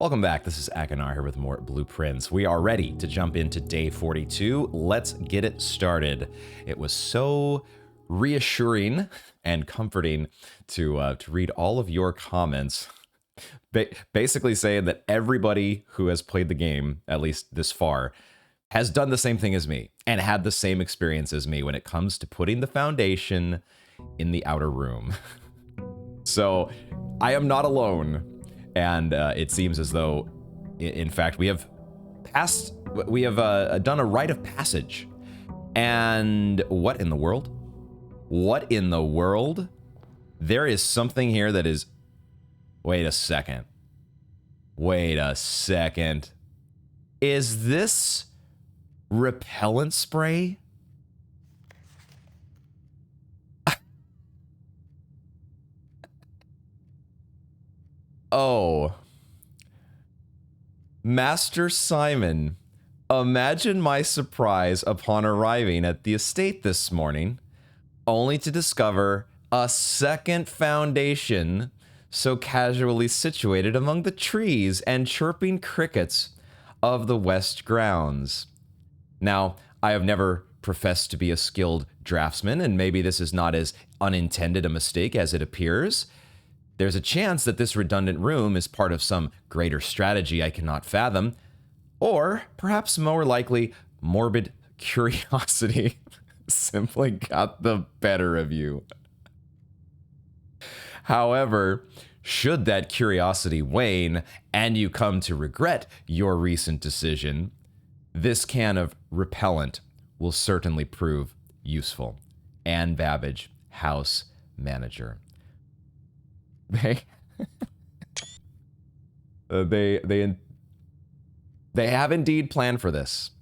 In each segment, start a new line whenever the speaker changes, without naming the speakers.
Welcome back. This is Akanar here with more blueprints. We are ready to jump into day 42. Let's get it started. It was so reassuring and comforting to read all of your comments, basically saying that everybody who has played the game, at least this far, has done the same thing as me and had the same experience as me when it comes to putting the foundation in the outer room. So I am not alone. And it seems as though, in fact, we have done a rite of passage. And what in the world? What in the world? There is something here that is... Wait a second. Wait a second. Is this repellent spray? Oh. Master Simon, imagine my surprise upon arriving at the estate this morning, only to discover a second foundation so casually situated among the trees and chirping crickets of the west grounds. Now, I have never professed to be a skilled draftsman, and maybe this is not as unintended a mistake as it appears. There's a chance that this redundant room is part of some greater strategy I cannot fathom, or perhaps more likely, morbid curiosity simply got the better of you. However, should that curiosity wane and you come to regret your recent decision, this can of repellent will certainly prove useful. Anne Babbage, house manager. They have indeed planned for this.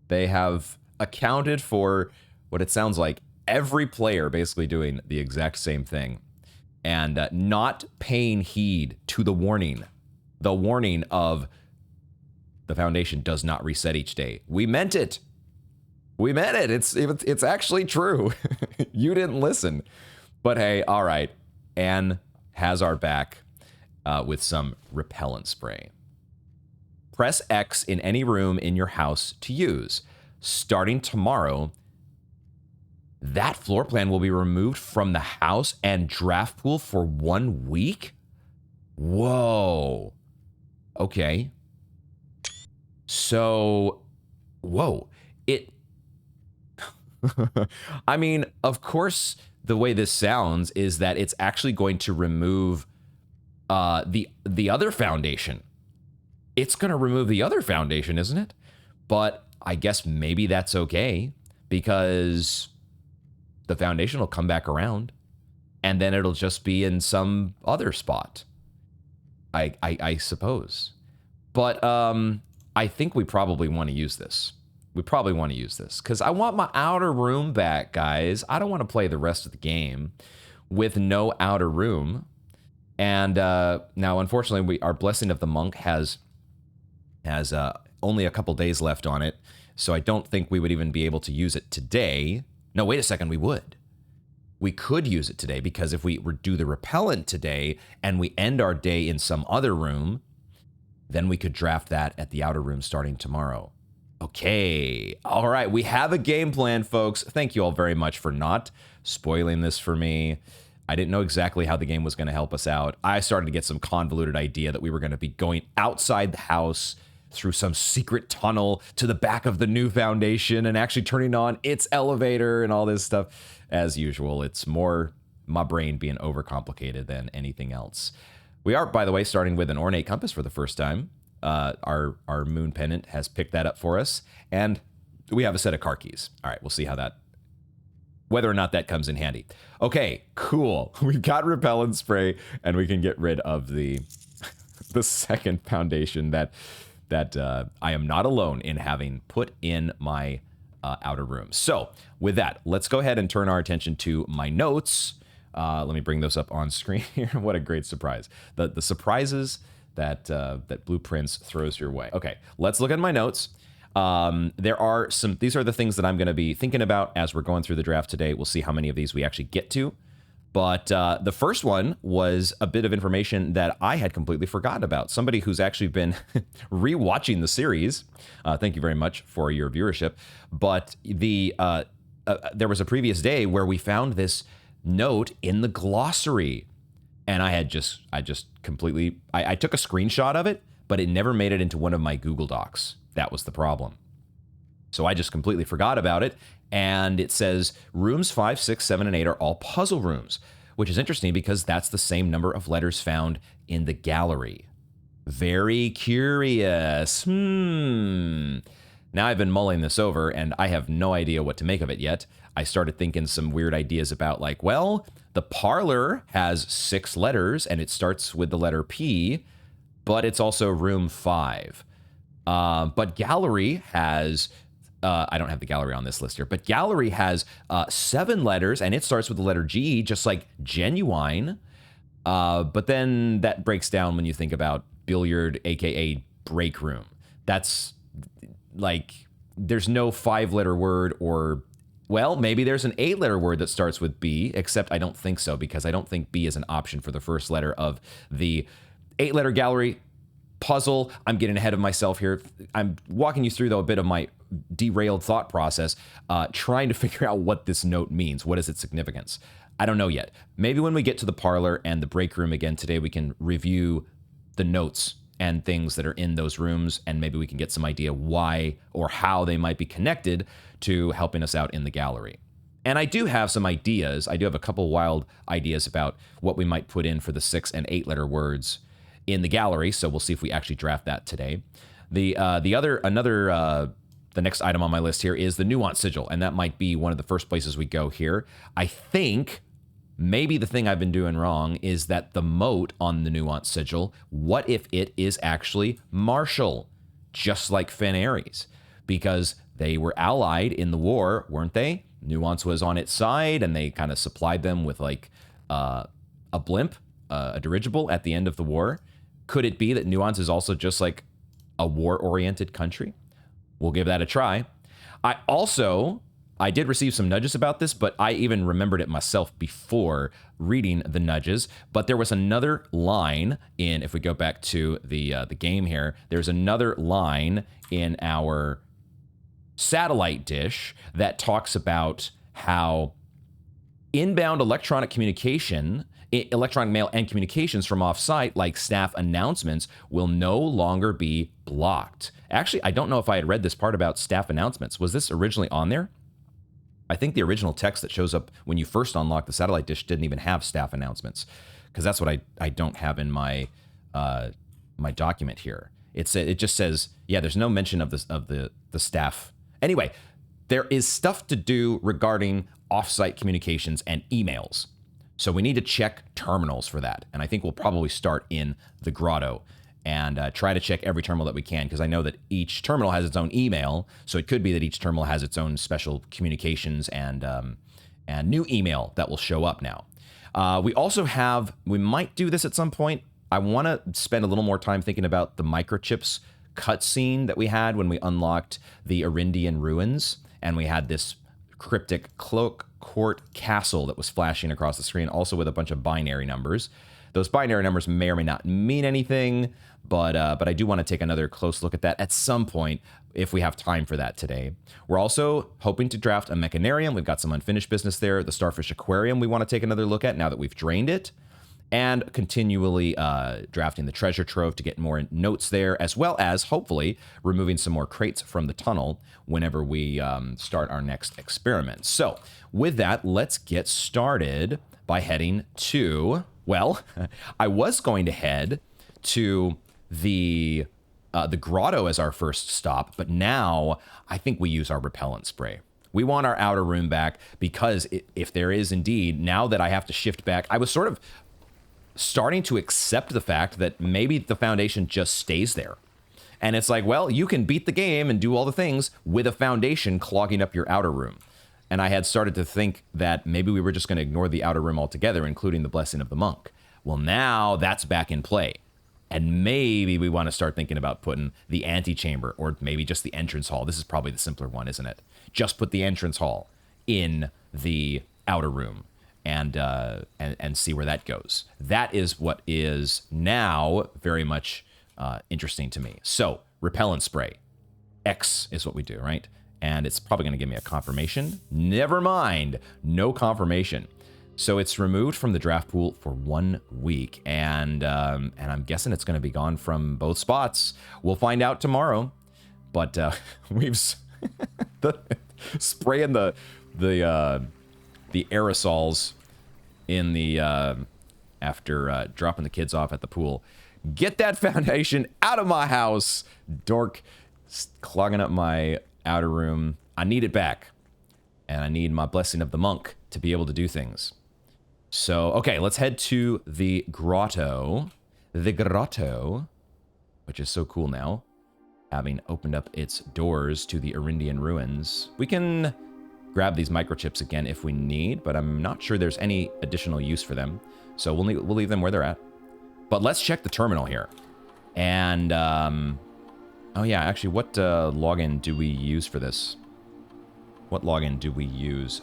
They have accounted for what it sounds like every player basically doing the exact same thing and not paying heed to the warning of the foundation does not reset each day. We meant it. We meant it. It's actually true. You didn't listen. But hey, all right. Anne has our back with some repellent spray. Press X in any room in your house to use. Starting tomorrow, that floor plan will be removed from the house and draft pool for 1 week? Whoa. Okay. So, whoa. I mean, of course, the way this sounds is that it's actually going to remove the other foundation. It's going to remove the other foundation, isn't it? But I guess maybe that's okay because the foundation will come back around and then it'll just be in some other spot. I suppose. But I think we probably want to use this. We probably want to use this because I want my outer room back, guys. I don't want to play the rest of the game with no outer room. And now, unfortunately, our Blessing of the Monk has only a couple days left on it, so I don't think we would even be able to use it today. No, wait a second, we would. We could use it today because if we do the repellent today and we end our day in some other room, then we could draft that at the outer room starting tomorrow. Okay, all right, we have a game plan, folks. Thank you all very much for not spoiling this for me. I didn't know exactly how the game was going to help us out. I started to get some convoluted idea that we were going to be going outside the house through some secret tunnel to the back of the new foundation and actually turning on its elevator and all this stuff. As usual, it's more my brain being overcomplicated than anything else. We are, by the way, starting with an ornate compass for the first time. Our moon pendant has picked that up for us, and we have a set of car keys. All right, we'll see how whether or not that comes in handy. Okay, cool. We've got repellent spray, and we can get rid of the second foundation that I am not alone in having put in my outer room. So with that, let's go ahead and turn our attention to my notes. Let me bring those up on screen here. What a great surprise. The surprises that Blueprints throws your way. Okay, let's look at my notes. These are the things that I'm going to be thinking about as we're going through the draft today. We'll see how many of these we actually get to. But the first one was a bit of information that I had completely forgotten about. Somebody who's actually been rewatching the series. Thank you very much for your viewership. But there was a previous day where we found this note in the glossary, and I just completely I took a screenshot of it, but it never made it into one of my Google Docs. That was the problem. So I just completely forgot about it. And it says rooms 5, 6, 7, and 8 are all puzzle rooms, which is interesting because that's the same number of letters found in the gallery. Very curious. Now I've been mulling this over and I have no idea what to make of it yet. I started thinking some weird ideas about like, well, the parlor has 6 letters and it starts with the letter P, but it's also room 5. But gallery has... I don't have the gallery on this list here, but gallery has 7 letters and it starts with the letter G, just like genuine. But then that breaks down when you think about billiard, aka break room. That's like, there's no 5-letter word, or, well, maybe there's an 8-letter word that starts with B, except I don't think so, because I don't think B is an option for the first letter of the 8-letter gallery puzzle. I'm getting ahead of myself here. I'm walking you through, though, a bit of my derailed thought process, trying to figure out what this note means. What is its significance? I don't know yet. Maybe when we get to the parlor and the break room again today, we can review the notes and things that are in those rooms, and maybe we can get some idea why or how they might be connected to helping us out in the gallery. And I do have some ideas. I do have a couple wild ideas about what we might put in for the 6 and 8-letter words in the gallery, so we'll see if we actually draft that today. The next item on my list here is the nuance sigil, and that might be one of the first places we go here. I think maybe the thing I've been doing wrong is that the moat on the nuance sigil, what if it is actually martial, just like Fenn Ares? Because they were allied in the war, weren't they? Nuance was on its side, and they kind of supplied them with like a blimp, a dirigible at the end of the war. Could it be that Nuance is also just like a war-oriented country? We'll give that a try. I did receive some nudges about this, but I even remembered it myself before reading the nudges. But there was another line in, if we go back to the game here, there's another line in our satellite dish that talks about how inbound electronic mail and communications from off-site, like staff announcements, will no longer be blocked. Actually, I don't know if I had read this part about staff announcements. Was this originally on there? I think the original text that shows up when you first unlock the satellite dish didn't even have staff announcements, because that's what I don't have in my my document here. It just says, yeah, there's no mention of the staff. Anyway, there is stuff to do regarding off-site communications and emails. So we need to check terminals for that. And I think we'll probably start in the grotto and try to check every terminal that we can, because I know that each terminal has its own email. So it could be that each terminal has its own special communications and new email that will show up now. We might do this at some point. I want to spend a little more time thinking about the microchips cutscene that we had when we unlocked the Arindian ruins, and we had this cryptic cloak court castle that was flashing across the screen, also with a bunch of binary numbers. Those binary numbers may or may not mean anything, but I do want to take another close look at that at some point if we have time for that today. We're also hoping to draft a mechanarium. We've got some unfinished business there. The Starfish Aquarium we want to take another look at now that we've drained it, and continually drafting the treasure trove to get more notes there, as well as hopefully removing some more crates from the tunnel whenever we start our next experiment. So with that, let's get started by heading to, well, I was going to head to the grotto as our first stop, but now I think we use our repellent spray. We want our outer room back, because if there is indeed, now that I have to shift back, I was sort of starting to accept the fact that maybe the foundation just stays there. And it's like, well, you can beat the game and do all the things with a foundation clogging up your outer room. And I had started to think that maybe we were just going to ignore the outer room altogether, including the blessing of the monk. Well, now that's back in play. And maybe we want to start thinking about putting the antechamber, or maybe just the entrance hall. This is probably the simpler one, isn't it? Just put the entrance hall in the outer room. and see where that goes. That is what is now very much interesting to me. So repellent spray, X is what we do, right? And it's probably going to give me a confirmation. Never mind, no confirmation. So it's removed from the draft pool for 1 week, and I'm guessing it's going to be gone from both spots. We'll find out tomorrow. But we've spraying the aerosols in the after dropping the kids off at the pool. Get that foundation out of my house, dork. It's clogging up my outer room. I need it back, and I need my blessing of the monk to be able to do things. So, okay, let's head to the grotto. The grotto, which is so cool now, having opened up its doors to the Arindian ruins. We can grab these microchips again if we need, but I'm not sure there's any additional use for them. So we'll leave them where they're at. But let's check the terminal here. And, oh yeah, actually, what login do we use for this? What login do we use?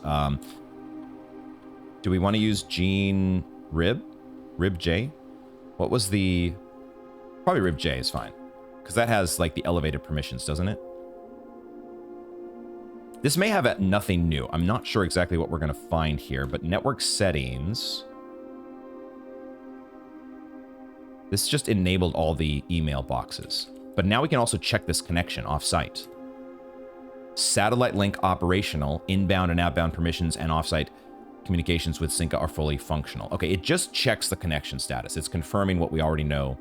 Do we want to use Gene Rib? Rib J? What was the... Probably Rib J is fine. Because that has, like, the elevated permissions, doesn't it? This may have nothing new. I'm not sure exactly what we're going to find here, but network settings... This just enabled all the email boxes. But now we can also check this connection off-site. Satellite link operational, inbound and outbound permissions, and off-site communications with Synca are fully functional. Okay, it just checks the connection status. It's confirming what we already know,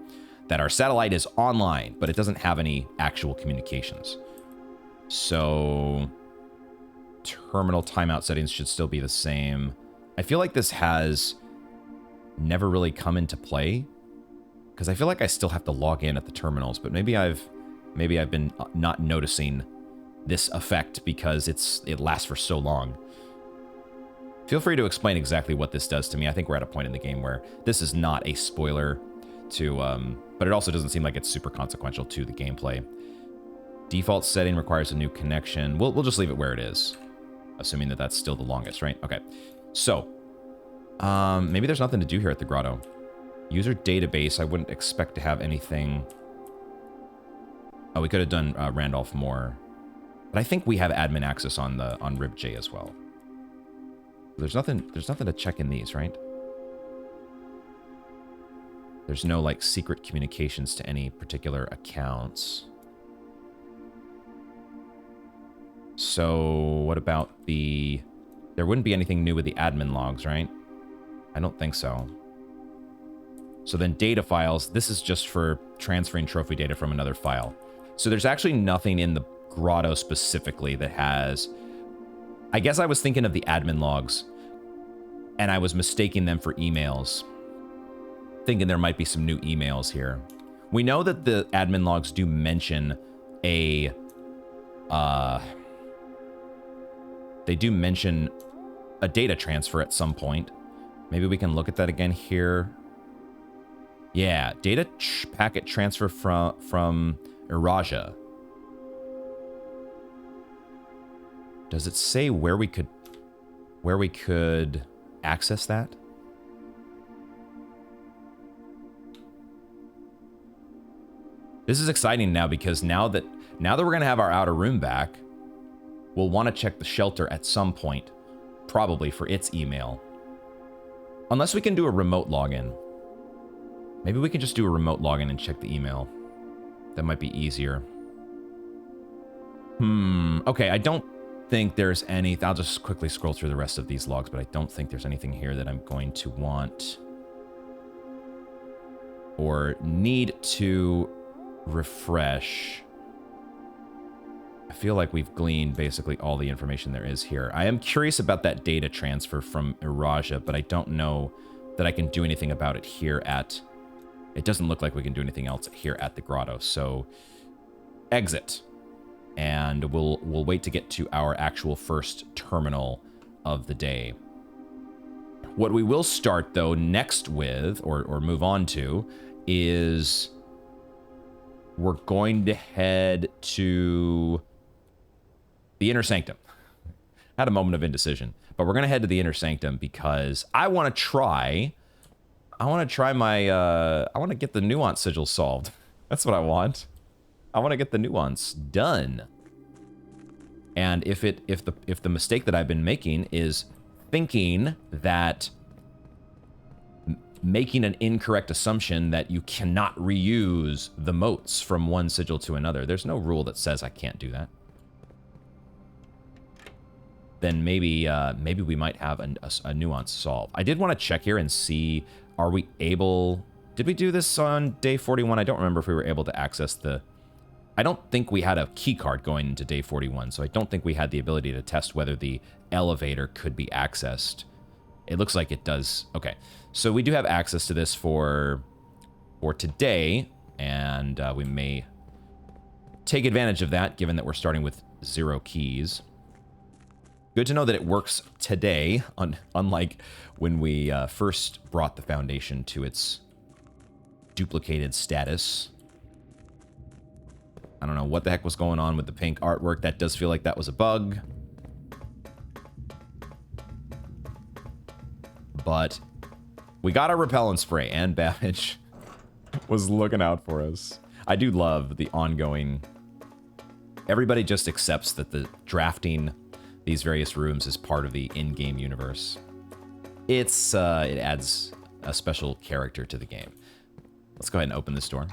that our satellite is online, but it doesn't have any actual communications. So, terminal timeout settings should still be the same. I feel like this has never really come into play, because I feel like I still have to log in at the terminals, but maybe I've been not noticing this effect because it lasts for so long. Feel free to explain exactly what this does to me. I think we're at a point in the game where this is not a spoiler to, but it also doesn't seem like it's super consequential to the gameplay. Default setting requires a new connection. We'll just leave it where it is, assuming that that's still the longest, right? Okay. So, maybe there's nothing to do here at the grotto. User database, I wouldn't expect to have anything. Oh, we could have done Randolph Moore. But I think we have admin access on RibJ as well. There's nothing to check in these, right? There's no, like, secret communications to any particular accounts. So, what about the... There wouldn't be anything new with the admin logs, right? I don't think so. So then data files, this is just for transferring trophy data from another file. So there's actually nothing in the grotto specifically that has... I guess I was thinking of the admin logs, and I was mistaking them for emails, thinking there might be some new emails here. We know that the admin logs do mention a... they do mention a data transfer at some point. Maybe we can look at that again here. Yeah, data packet transfer from Iraja. Does it say where we could access that? This is exciting now because now that we're gonna have our outer room back, we'll want to check the shelter at some point, probably for its email. Unless we can do a remote login. Maybe we can just do a remote login and check the email. That might be easier. Okay, I don't think there's any... I'll just quickly scroll through the rest of these logs, but I don't think there's anything here that I'm going to want or need to refresh. I feel like we've gleaned basically all the information there is here. I am curious about that data transfer from Iraja, but I don't know that I can do anything about it here at... It doesn't look like we can do anything else here at the grotto, so exit. And we'll wait to get to our actual first terminal of the day. What we will start, though, next with, or move on to, is we're going to head to the Inner Sanctum. Had a moment of indecision. But we're going to head to the Inner Sanctum because I want to try... I want to try my... I want to get the nuance sigil solved. That's what I want. I want to get the nuance done. And if the mistake that I've been making is thinking that making an incorrect assumption that you cannot reuse the motes from one sigil to another. There's no rule that says I can't do that. Then maybe maybe we might have a nuance solve. I did want to check here and see, are we able... Did we do this on day 41? I don't remember if we were able to access the... I don't think we had a key card going into day 41, so I don't think we had the ability to test whether the elevator could be accessed. It looks like it does. Okay, so we do have access to this for today, and we may take advantage of that, given that we're starting with 0 keys. Good to know that it works today, unlike when we first brought the Foundation to its duplicated status. I don't know what the heck was going on with the pink artwork. That does feel like that was a bug. But we got our repellent spray, and Babbage was looking out for us. I do love the ongoing... Everybody just accepts that the drafting these various rooms is part of the in-game universe. It adds a special character to the game. Let's go ahead and open this door.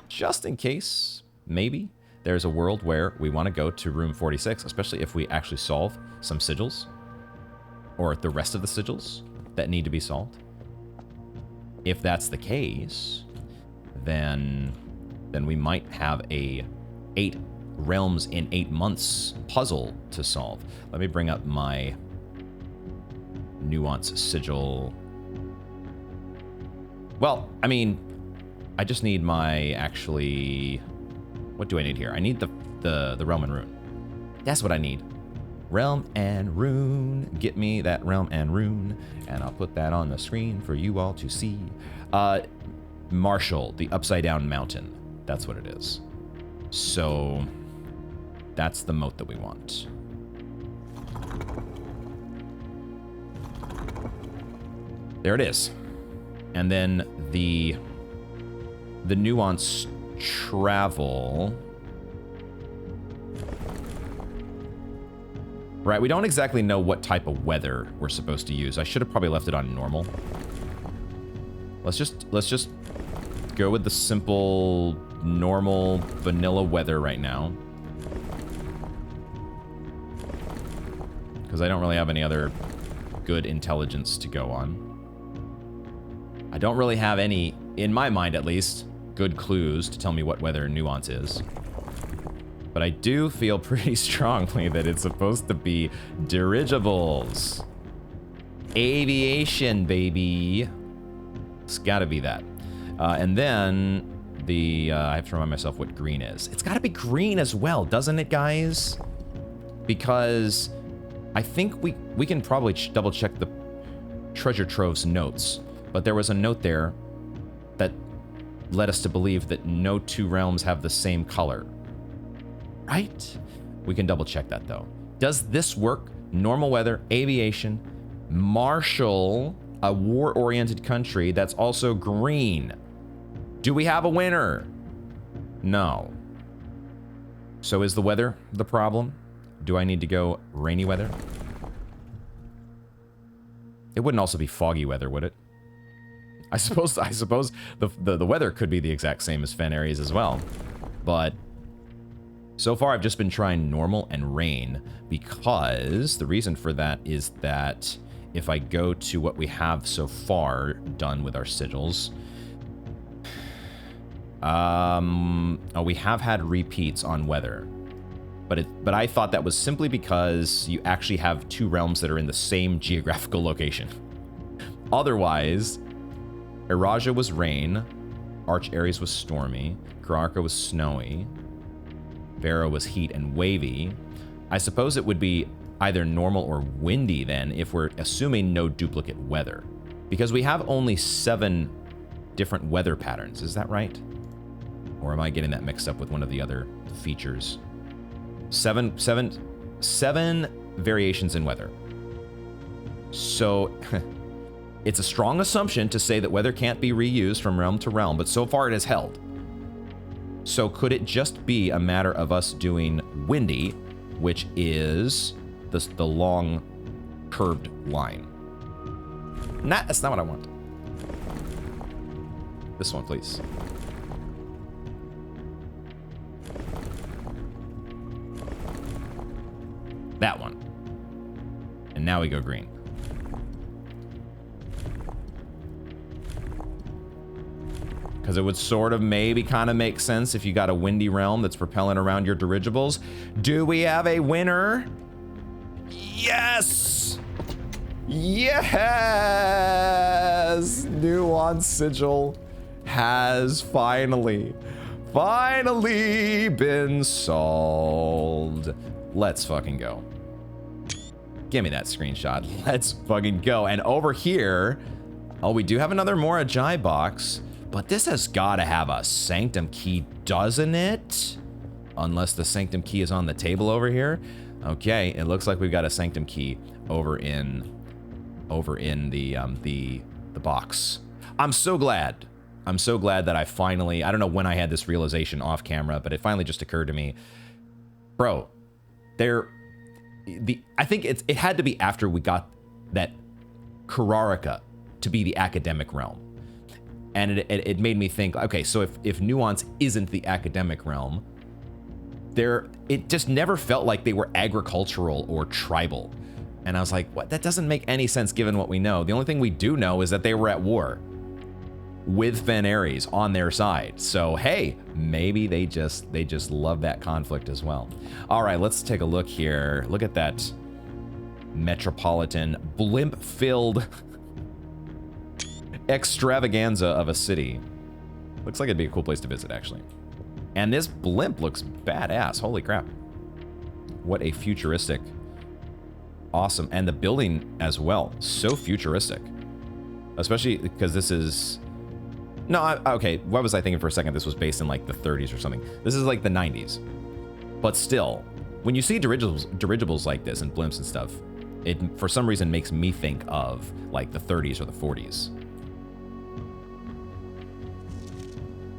Just in case, maybe, there's a world where we want to go to room 46, especially if we actually solve some sigils, or the rest of the sigils that need to be solved. If that's the case, then we might have a 8 realms in 8 months puzzle to solve. Let me bring up my nuance sigil. Well, I mean, I just need my actually... What do I need here? I need the realm and rune. That's what I need. Realm and rune. Get me that realm and rune, and I'll put that on the screen for you all to see. Marshall, the upside down mountain. That's what it is. So that's the moat that we want. There it is. And then the nuance travel. Right, we don't exactly know what type of weather we're supposed to use. I should have probably left it on normal. Let's just go with the simple, normal, vanilla weather right now. Because I don't really have any other good intelligence to go on. I don't really have any, in my mind at least, good clues to tell me what weather nuance is. But I do feel pretty strongly that it's supposed to be dirigibles. Aviation, baby. It's gotta be that. And then I have to remind myself what green is. It's gotta be green as well, doesn't it, guys? Because I think we can probably double check the treasure trove's notes. But there was a note there that led us to believe that no 2 realms have the same color. Right? We can double check that though. Does this work? Normal weather, aviation, Marshall, a war-oriented country that's also green. Do we have a winner? No. So is the weather the problem? Do I need to go rainy weather? It wouldn't also be foggy weather, would it? I suppose the weather could be the exact same as Fen Aries as well. But so far I've just been trying normal and rain because the reason for that is that if I go to what we have so far done with our sigils, we have had repeats on weather. But I thought that was simply because you actually have 2 realms that are in the same geographical location. Otherwise, Eraja was rain, Arch Aries was stormy, Kararka was snowy, Vera was heat and wavy. I suppose it would be either normal or windy then if we're assuming no duplicate weather. Because we have only 7 different weather patterns, is that right? Or am I getting that mixed up with one of the other features? 7 variations in weather. So it's a strong assumption to say that weather can't be reused from realm to realm, but so far it has held. So could it just be a matter of us doing windy, which is the long curved line? Nah, that's not what I want. This one, please. That one. And now we go green. Because it would sort of maybe kind of make sense if you got a windy realm that's propelling around your dirigibles. Do we have a winner? Yes! Yes! Nuance Sigil has finally been solved. Let's fucking go. Give me that screenshot. Let's fucking go. And over here, oh, we do have another Morajai box, but this has got to have a Sanctum key, doesn't it? Unless the Sanctum key is on the table over here. Okay, it looks like we've got a Sanctum key over in the box. I'm so glad that I finally, I don't know when I had this realization off camera, but it finally just occurred to me. Bro, I think it had to be after we got that Kararika to be the academic realm. And it made me think, okay, so if Nuance isn't the academic realm, it just never felt like they were agricultural or tribal. And I was like, what? That doesn't make any sense given what we know. The only thing we do know is that they were at war with Fen-Ares on their side. So hey, maybe they just love that conflict as well. All right, let's take a look here. Look at that metropolitan blimp-filled extravaganza of a city. Looks like it'd be a cool place to visit, actually. And this blimp looks badass. Holy crap. What a futuristic, awesome. And the building as well, so futuristic. Especially because this is... No, okay, what was I thinking for a second? This was based in like the 30s or something. This is like the 90s. But still, when you see dirigibles like this and blimps and stuff, it for some reason makes me think of like the 30s or the 40s.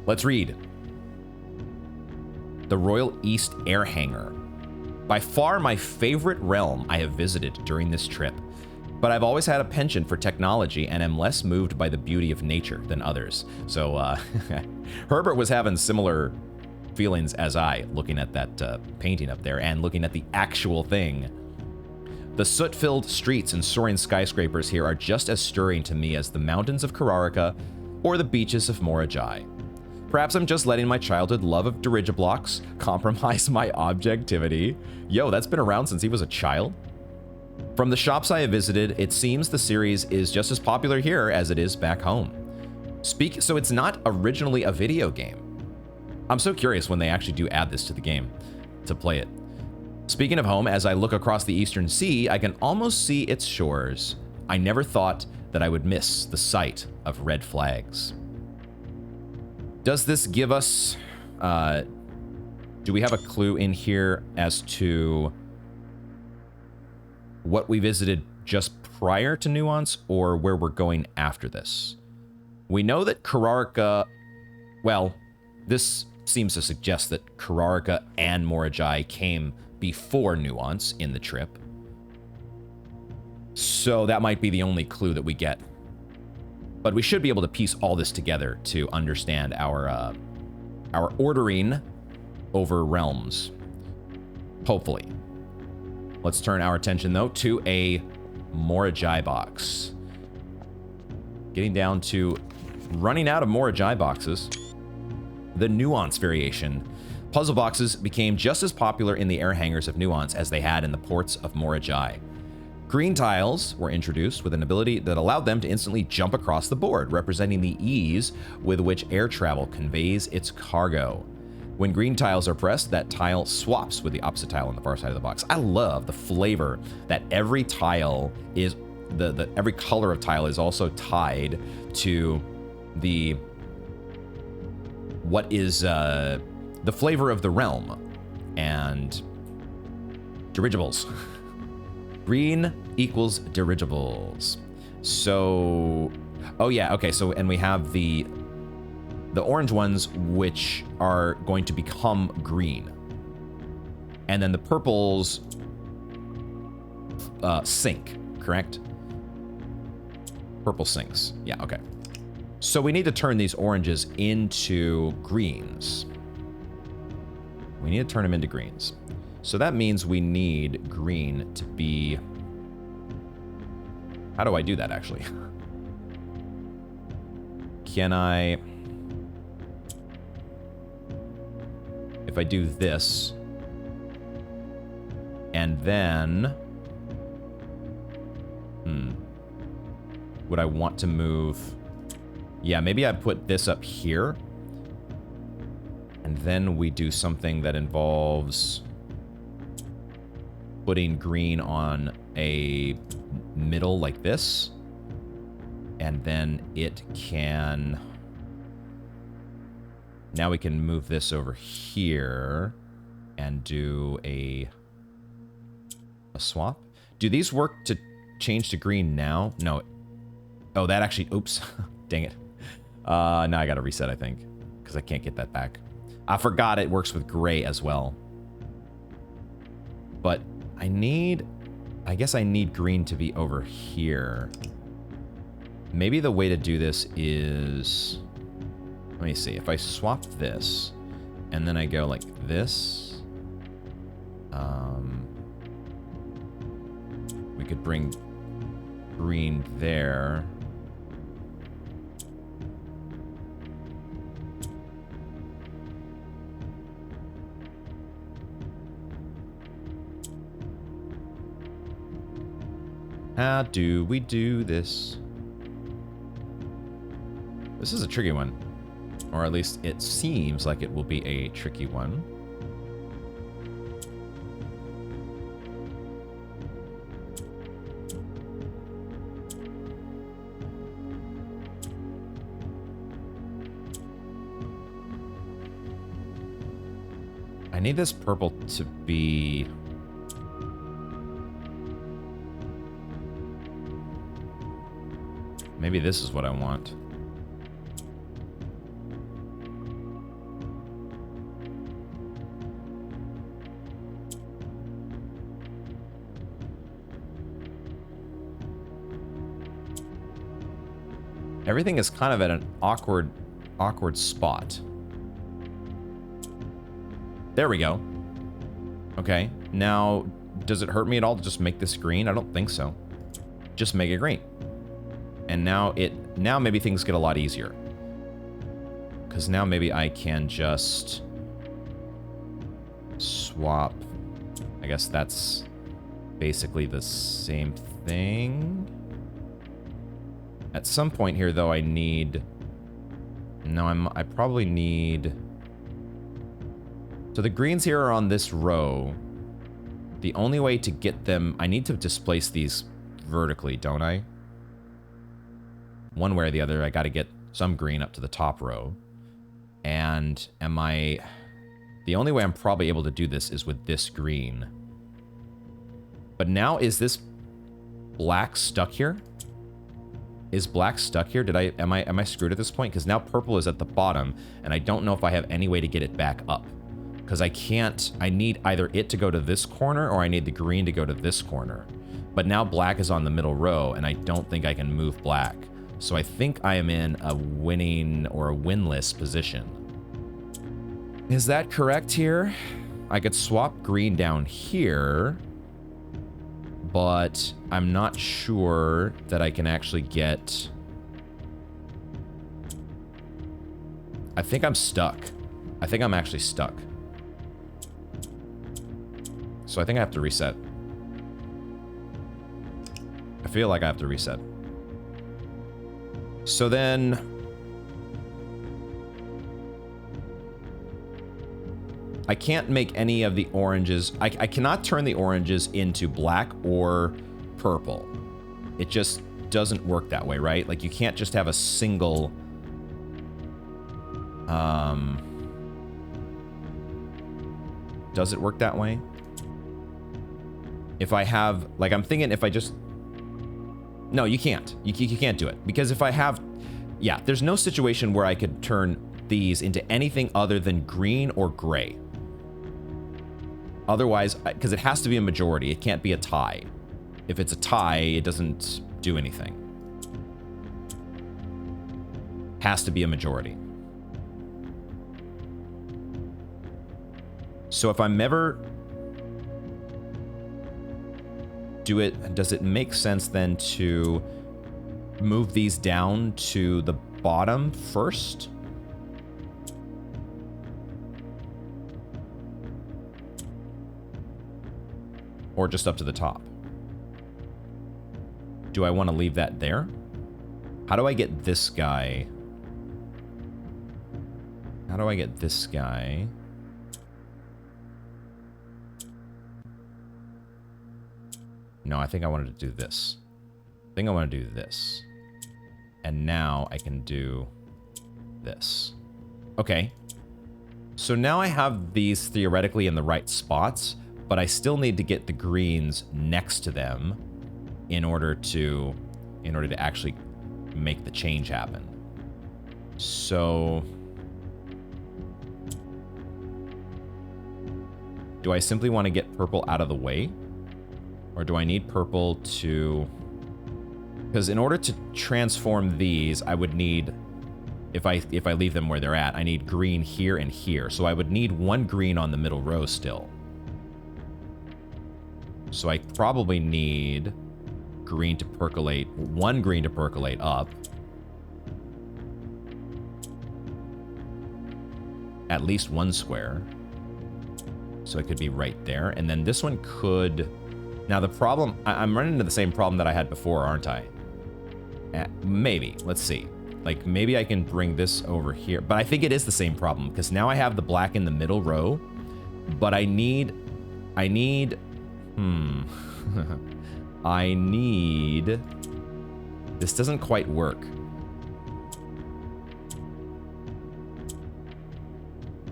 Let's read. The Royal East Air Hangar. By far my favorite realm I have visited during this trip, but I've always had a penchant for technology and am less moved by the beauty of nature than others. So Herbert was having similar feelings as I, looking at that painting up there and looking at the actual thing. The soot-filled streets and soaring skyscrapers here are just as stirring to me as the mountains of Kararika or the beaches of Morajai. Perhaps I'm just letting my childhood love of dirigiblocks compromise my objectivity. Yo, that's been around since he was a child. From the shops I have visited, it seems the series is just as popular here as it is back home. So it's not originally a video game. I'm so curious when they actually do add this to the game to play it. Speaking of home, as I look across the Eastern Sea, I can almost see its shores. I never thought that I would miss the sight of red flags. Does this give us, do we have a clue in here as to what we visited just prior to Nuance or where we're going after this? We know that Kararika, well, this seems to suggest that Kararika and Morajai came before Nuance in the trip. So that might be the only clue that we get. But we should be able to piece all this together to understand our ordering over realms. Hopefully. Let's turn our attention, though, to a Morajai box. Getting down to running out of Morajai boxes. The Nuance variation. Puzzle boxes became just as popular in the air hangars of Nuance as they had in the ports of Morajai. Green tiles were introduced with an ability that allowed them to instantly jump across the board, representing the ease with which air travel conveys its cargo. When green tiles are pressed, that tile swaps with the opposite tile on the far side of the box. I love the flavor that every tile is, every color of tile is also tied to the, what is the flavor of the realm and dirigibles. Green equals dirigibles. So, oh yeah, okay. So, and we have the orange ones, which are going to become green. And then the purples sink, correct? Purple sinks. Yeah, okay. So we need to turn these oranges into greens. We need to turn them into greens. So that means we need green to be... How do I do that, actually? Can I... If I do this... And then... Would I want to move... Yeah, maybe I put this up here. And then we do something that involves... putting green on a middle like this. And then it can... Now we can move this over here and do a swap. Do these work to change to green now? No. Oh, that actually... Oops. Dang it. Now I gotta reset, I think. Because I can't get that back. I forgot it works with gray as well. But I need... I guess I need green to be over here. Maybe the way to do this is... Let me see. If I swap this, and then I go like this... we could bring green there. How do we do this? This is a tricky one. Or at least it seems like it will be a tricky one. I need this purple to be... Maybe this is what I want. Everything is kind of at an awkward spot. There we go. Okay, now, does it hurt me at all to just make this green? I don't think so. Just make it green. And now maybe things get a lot easier. Because now maybe I can just swap. I guess that's basically the same thing. At some point here, though, I need... No, I probably need... So the greens here are on this row. The only way to get them... I need to displace these vertically, don't I? One way or the other, I got to get some green up to the top row. And am I... The only way I'm probably able to do this is with this green. But now, is this black stuck here? Is black stuck here? Am I screwed at this point? Because now purple is at the bottom, and I don't know if I have any way to get it back up. Because I can't... I need either it to go to this corner, or I need the green to go to this corner. But now black is on the middle row, and I don't think I can move black. So I think I am in a winning or a winless position. Is that correct here? I could swap green down here, but I'm not sure that I can actually get... I think I'm stuck. I think I'm actually stuck. So I think I have to reset. I feel like I have to reset. So then... I can't make any of the oranges... I cannot turn the oranges into black or purple. It just doesn't work that way, right? Like, you can't just have a single... Does it work that way? If I have, like, I'm thinking if I just... No, you can't. You can't do it. Because if I have... Yeah, there's no situation where I could turn these into anything other than green or gray. Otherwise, because it has to be a majority. It can't be a tie. If it's a tie, it doesn't do anything. Has to be a majority. So if I'm ever... do it, does it make sense then to move these down to the bottom first? Or just up to the top? Do I want to leave that there? How do I get this guy? How do I get this guy? No, I think I wanted to do this. I think I want to do this. And now I can do this. Okay. So now I have these theoretically in the right spots, but I still need to get the greens next to them in order to actually make the change happen. So do I simply want to get purple out of the way? Or do I need purple to... Because in order to transform these, I would need... If I leave them where they're at, I need green here and here. So I would need one green on the middle row still. So I probably need green to percolate... one green to percolate up. At least one square. So it could be right there. And then this one could... Now the problem, I'm running into the same problem that I had before, aren't I? Maybe, let's see. Like maybe I can bring this over here, but I think it is the same problem because now I have the black in the middle row, but I need, I need, this doesn't quite work.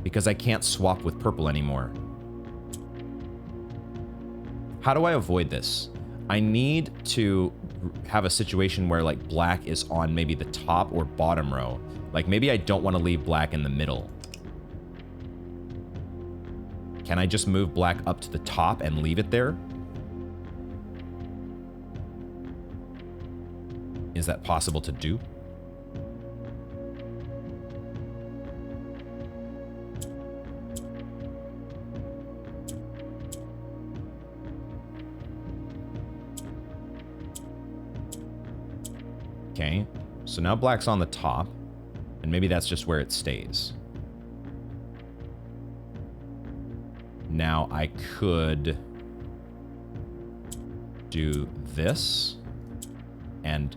Because I can't swap with purple anymore. How do I avoid this? I need to have a situation where like black is on maybe the top or bottom row. Like maybe I don't want to leave black in the middle. Can I just move black up to the top and leave it there? Is that possible to do? Okay, so now black's on the top, and maybe that's just where it stays. Now I could do this and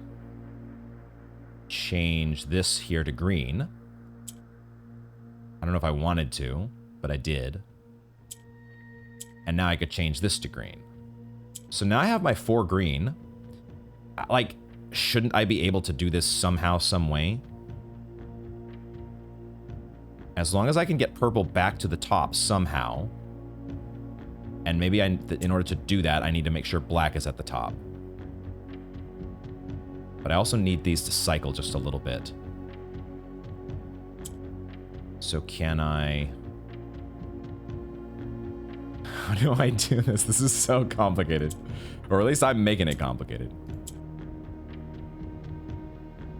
change this here to green. I don't know if I wanted to, but I did. And now I could change this to green. So now I have my 4 green. Like, shouldn't I be able to do this somehow, some way? As long as I can get purple back to the top somehow. And maybe in order to do that, I need to make sure black is at the top. But I also need these to cycle just a little bit. So can I... How do I do this? This is so complicated. Or at least I'm making it complicated.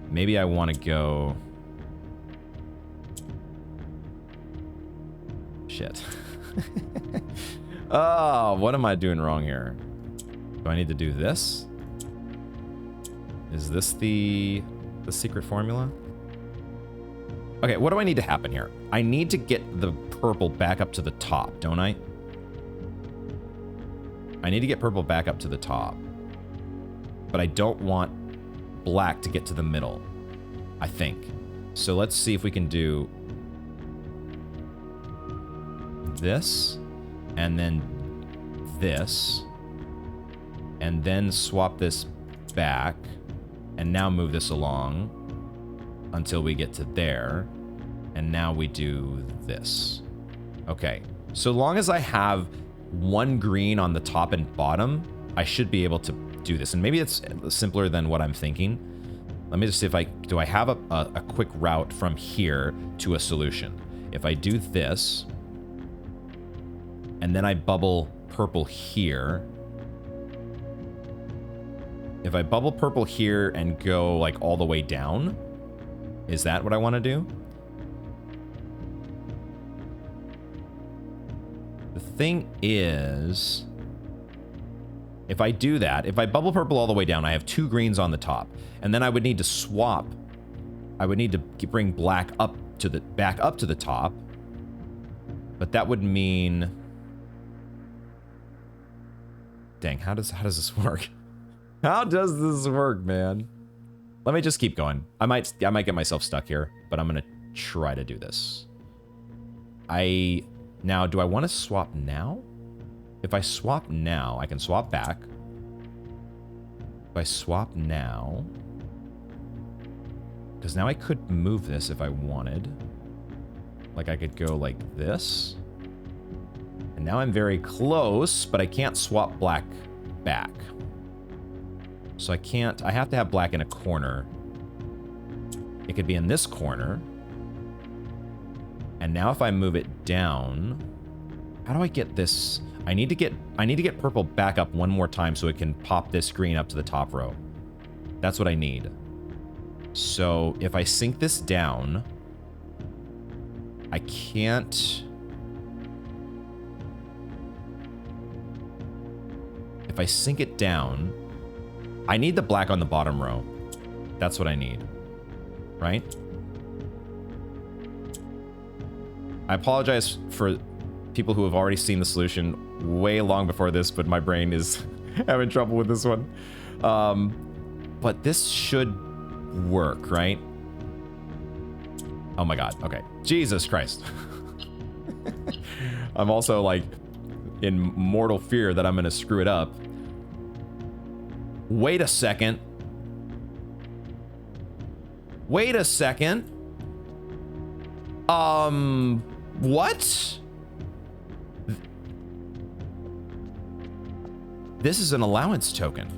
Maybe I want to go... Shit. Oh, what am I doing wrong here? Do I need to do this? Is this the secret formula? Okay, what do I need to happen here? I need to get the purple back up to the top, don't I? I need to get purple back up to the top. But I don't want black to get to the middle, I think. So let's see if we can do this, and then this, and then swap this back, and now move this along until we get to there, and now we do this. Okay, so long as I have one green on the top and bottom, I should be able to do this. And maybe it's simpler than what I'm thinking. Let me just see if do I have a quick route from here to a solution? If I do this, and then I bubble purple here. If I bubble purple here and go like all the way down, is that what I want to do? The thing is, if I do that, if I bubble purple all the way down, I have 2 greens on the top. And then I would need to swap. I would need to bring black up to back up to the top. But that would mean... Dang, how does this work? How does this work, man? Let me just keep going. I might get myself stuck here, but I'm gonna try to do this. Now, do I want to swap now? If I swap now, I can swap back. If I swap now... Because now I could move this if I wanted. Like, I could go like this. And now I'm very close, but I can't swap black back. So I can't... I have to have black in a corner. It could be in this corner. And now if I move it down... How do I get this... I need to get purple back up one more time so it can pop this green up to the top row. That's what I need. So if I sink this down, I can't... If I sink it down, I need the black on the bottom row. That's what I need, right? I apologize for people who have already seen the solution way long before this, but my brain is having trouble with this one. But this should work, right? Oh my god, okay. Jesus Christ. I'm also like in mortal fear that I'm gonna screw it up. Wait a second. Wait a second. What? This is an allowance token.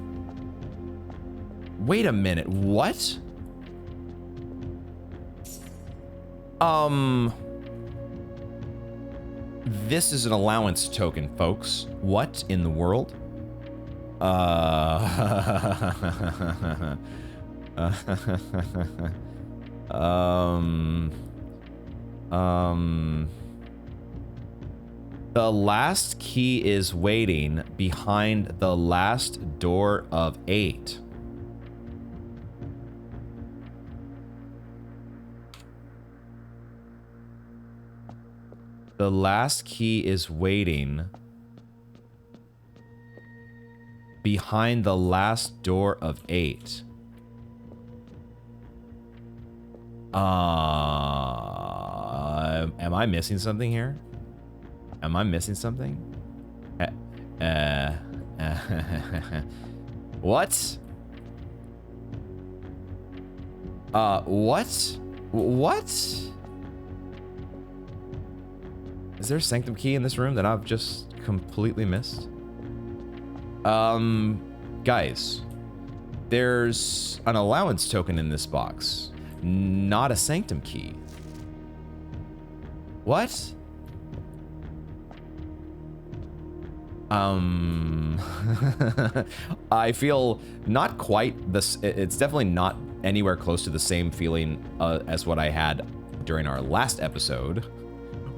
Wait a minute, what? This is an allowance token, folks. What in the world? The last key is waiting behind the last door of 8. The last key is waiting behind the last door of 8. Am I missing something here? Am I missing something? What? What? What? Is there a sanctum key in this room that I've just completely missed? Guys, there's an allowance token in this box, not a sanctum key. What? I feel not quite this. It's definitely not anywhere close to the same feeling as what I had during our last episode,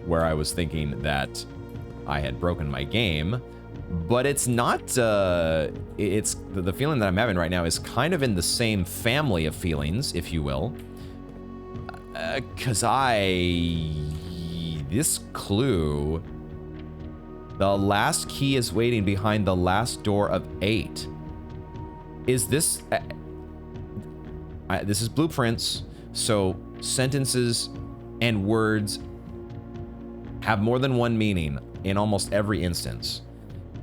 where I was thinking that I had broken my game, but it's not, it's the feeling that I'm having right now is kind of in the same family of feelings, if you will, because this clue, the last key is waiting behind the last door of 8. Is this, this is blueprints, so sentences and words have more than one meaning in almost every instance.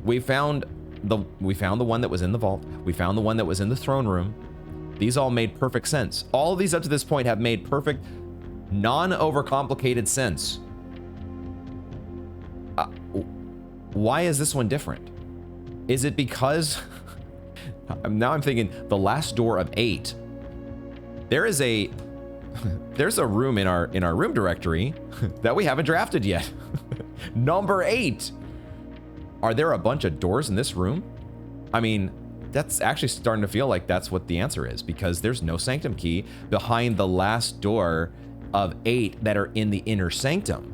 We found the one that was in the vault. We found the one that was in the throne room. These all made perfect sense. All of these up to this point have made perfect, non-overcomplicated sense. Why is this one different? Is it because now I'm thinking the last door of 8? There's a room in our room directory that we haven't drafted yet. Number 8. Are there a bunch of doors in this room? I mean, that's actually starting to feel like that's what the answer is, because there's no sanctum key behind the last door of 8 that are in the inner sanctum.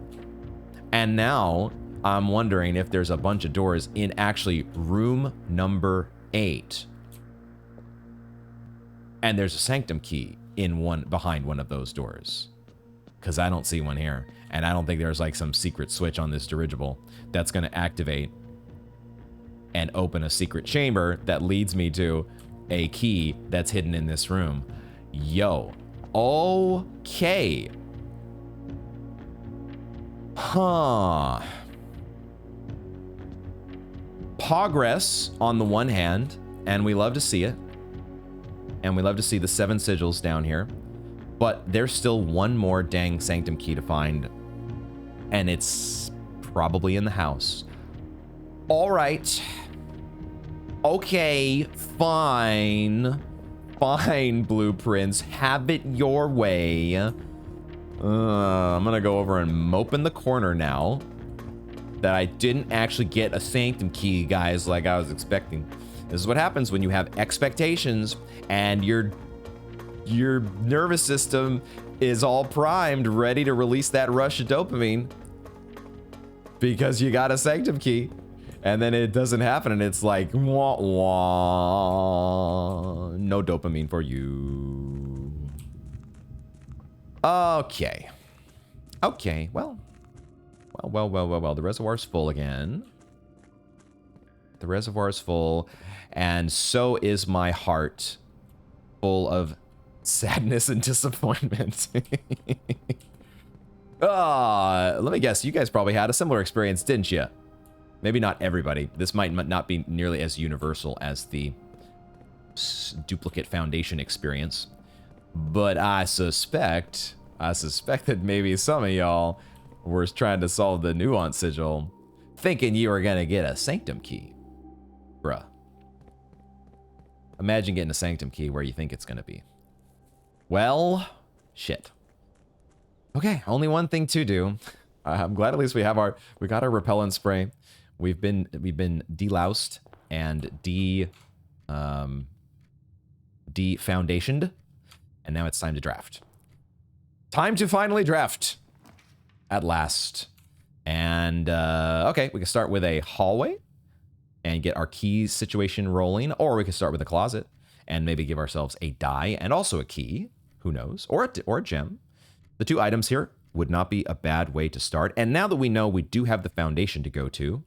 And now I'm wondering if there's a bunch of doors in actually room number 8. And there's a sanctum key behind one of those doors. Because I don't see one here. And I don't think there's like some secret switch on this dirigible that's going to activate and open a secret chamber that leads me to a key that's hidden in this room. Yo. Okay. Huh. Progress on the one hand, and we love to see it. And we love to see the 7 sigils down here. But there's still one more dang sanctum key to find. And it's probably in the house. All right. Okay, fine. Fine, Blueprints. Have it your way. I'm gonna go over and mope in the corner now that I didn't actually get a sanctum key, guys, like I was expecting. This is what happens when you have expectations and your nervous system is all primed, ready to release that rush of dopamine because you got a sanctum key, and then it doesn't happen, and it's like, wah, wah, no dopamine for you. Okay. Okay, well, the reservoir's full again. The reservoir's full, and so is my heart, full of sadness and disappointment. Let me guess, you guys probably had a similar experience, didn't you? Maybe not everybody. This might not be nearly as universal as the duplicate foundation experience, but I suspect that maybe some of y'all were trying to solve the nuance sigil thinking you were gonna get a sanctum key. Bruh. Imagine getting a sanctum key where you think it's gonna be. Well, shit. Okay, only one thing to do. I'm glad at least we got our repellent spray. We've been deloused and defoundationed, and now it's time to draft. Time to finally draft. At last. And okay, we can start with a hallway and get our keys situation rolling, or we can start with a closet and maybe give ourselves a die and also a key. Who knows? Or a gem. The 2 items here would not be a bad way to start. And now that we know we do have the foundation to go to,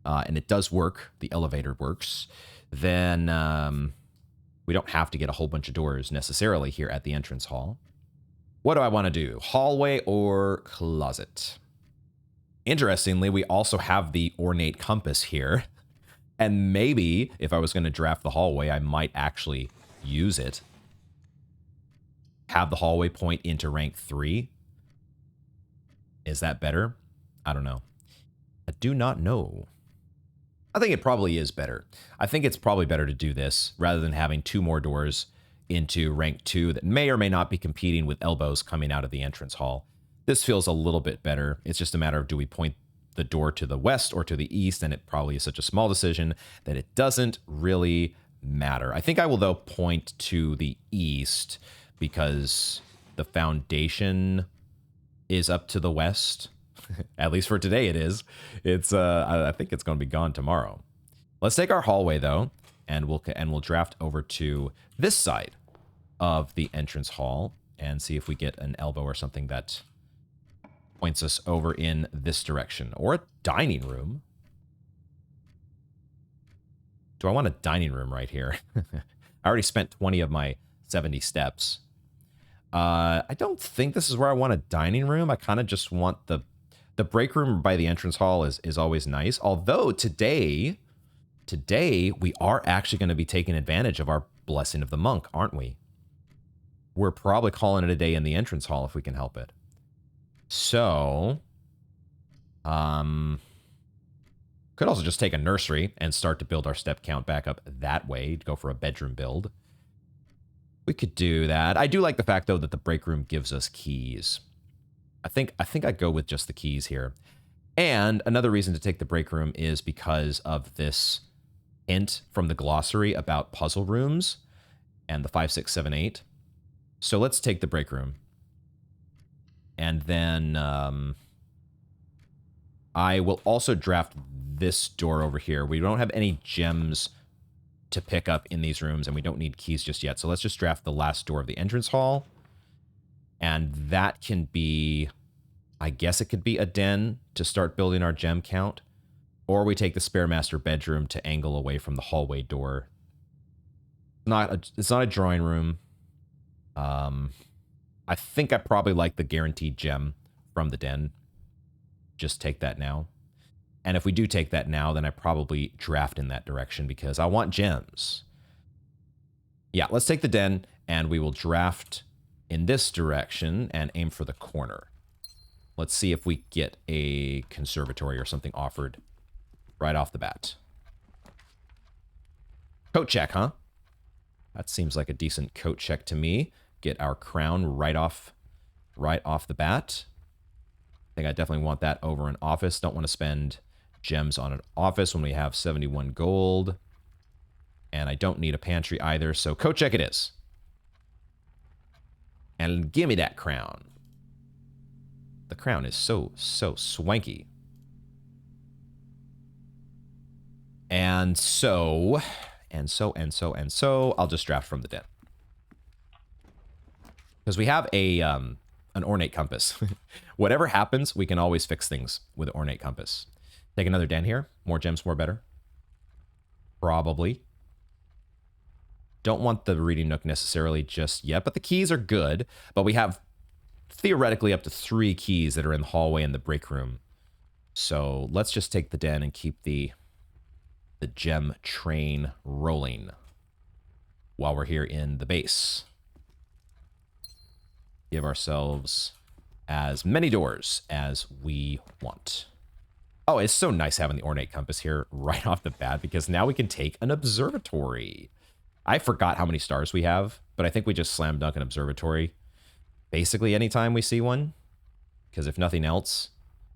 and it does work, the elevator works, then we don't have to get a whole bunch of doors necessarily here at the entrance hall. What do I want to do? Hallway or closet? Interestingly, we also have the ornate compass here. And maybe if I was going to draft the hallway, I might actually use it. Have the hallway point into rank 3. Is that better? I don't know. I do not know. I think it probably is better. I think it's probably better to do this rather than having 2 more doors into rank 2 that may or may not be competing with elbows coming out of the entrance hall. This feels a little bit better. It's just a matter of, do we point the door to the west or to the east? And it probably is such a small decision that it doesn't really matter. I think I will, though, point to the east because the foundation is up to the west. At least for today it is. I think it's going to be gone tomorrow. Let's take our hallway, though, and we'll draft over to this side of the entrance hall and see if we get an elbow or something that points us over in this direction. Or a dining room. Do I want a dining room right here? I already spent 20 of my 70 steps. I don't think this is where I want a dining room. I kind of just want the break room by the entrance hall is always nice. Although today we are actually going to be taking advantage of our Blessing of the Monk, aren't we? We're probably calling it a day in the entrance hall if we can help it. So, Could also just take a nursery and start to build our step count back up that way. Go for a bedroom build. We could do that. I do like the fact, though, that the break room gives us keys. I think I'd go with just the keys here. And another reason to take the break room is because of this hint from the glossary about puzzle rooms and the 5, 6, 7, 8. So let's take the break room. And then I will also draft this door over here. We don't have any gems to pick up in these rooms, and we don't need keys just yet. So let's just draft the last door of the entrance hall. And that can be, I guess it could be a den to start building our gem count. Or we take the spare master bedroom to angle away from the hallway door. It's not a drawing room. I think I probably like the guaranteed gem from the den. Just take that now. And if we do take that now, then I probably draft in that direction because I want gems. Yeah, let's take the den, and we will draft in this direction and aim for the corner. Let's see if we get a conservatory or something offered right off the bat. Coat check, huh? That seems like a decent coat check to me. Get our crown right off the bat. I think I definitely want that over an office. Don't want to spend gems on an office when we have 71 gold. And I don't need a pantry either, so coat check it is. And give me that crown. The crown is so swanky. And so, I'll just draft from the den. Because we have an ornate compass. Whatever happens, we can always fix things with an ornate compass. Take another den here. More gems, more better. Probably. Don't want the reading nook necessarily just yet, but the keys are good. But we have theoretically up to 3 keys that are in the hallway and the break room. So let's just take the den and keep the gem train rolling while we're here in the base. Give ourselves as many doors as we want. Oh, it's so nice having the ornate compass here right off the bat because now we can take an observatory. I forgot how many stars we have, but I think we just slam dunk an observatory basically anytime we see one. Because if nothing else,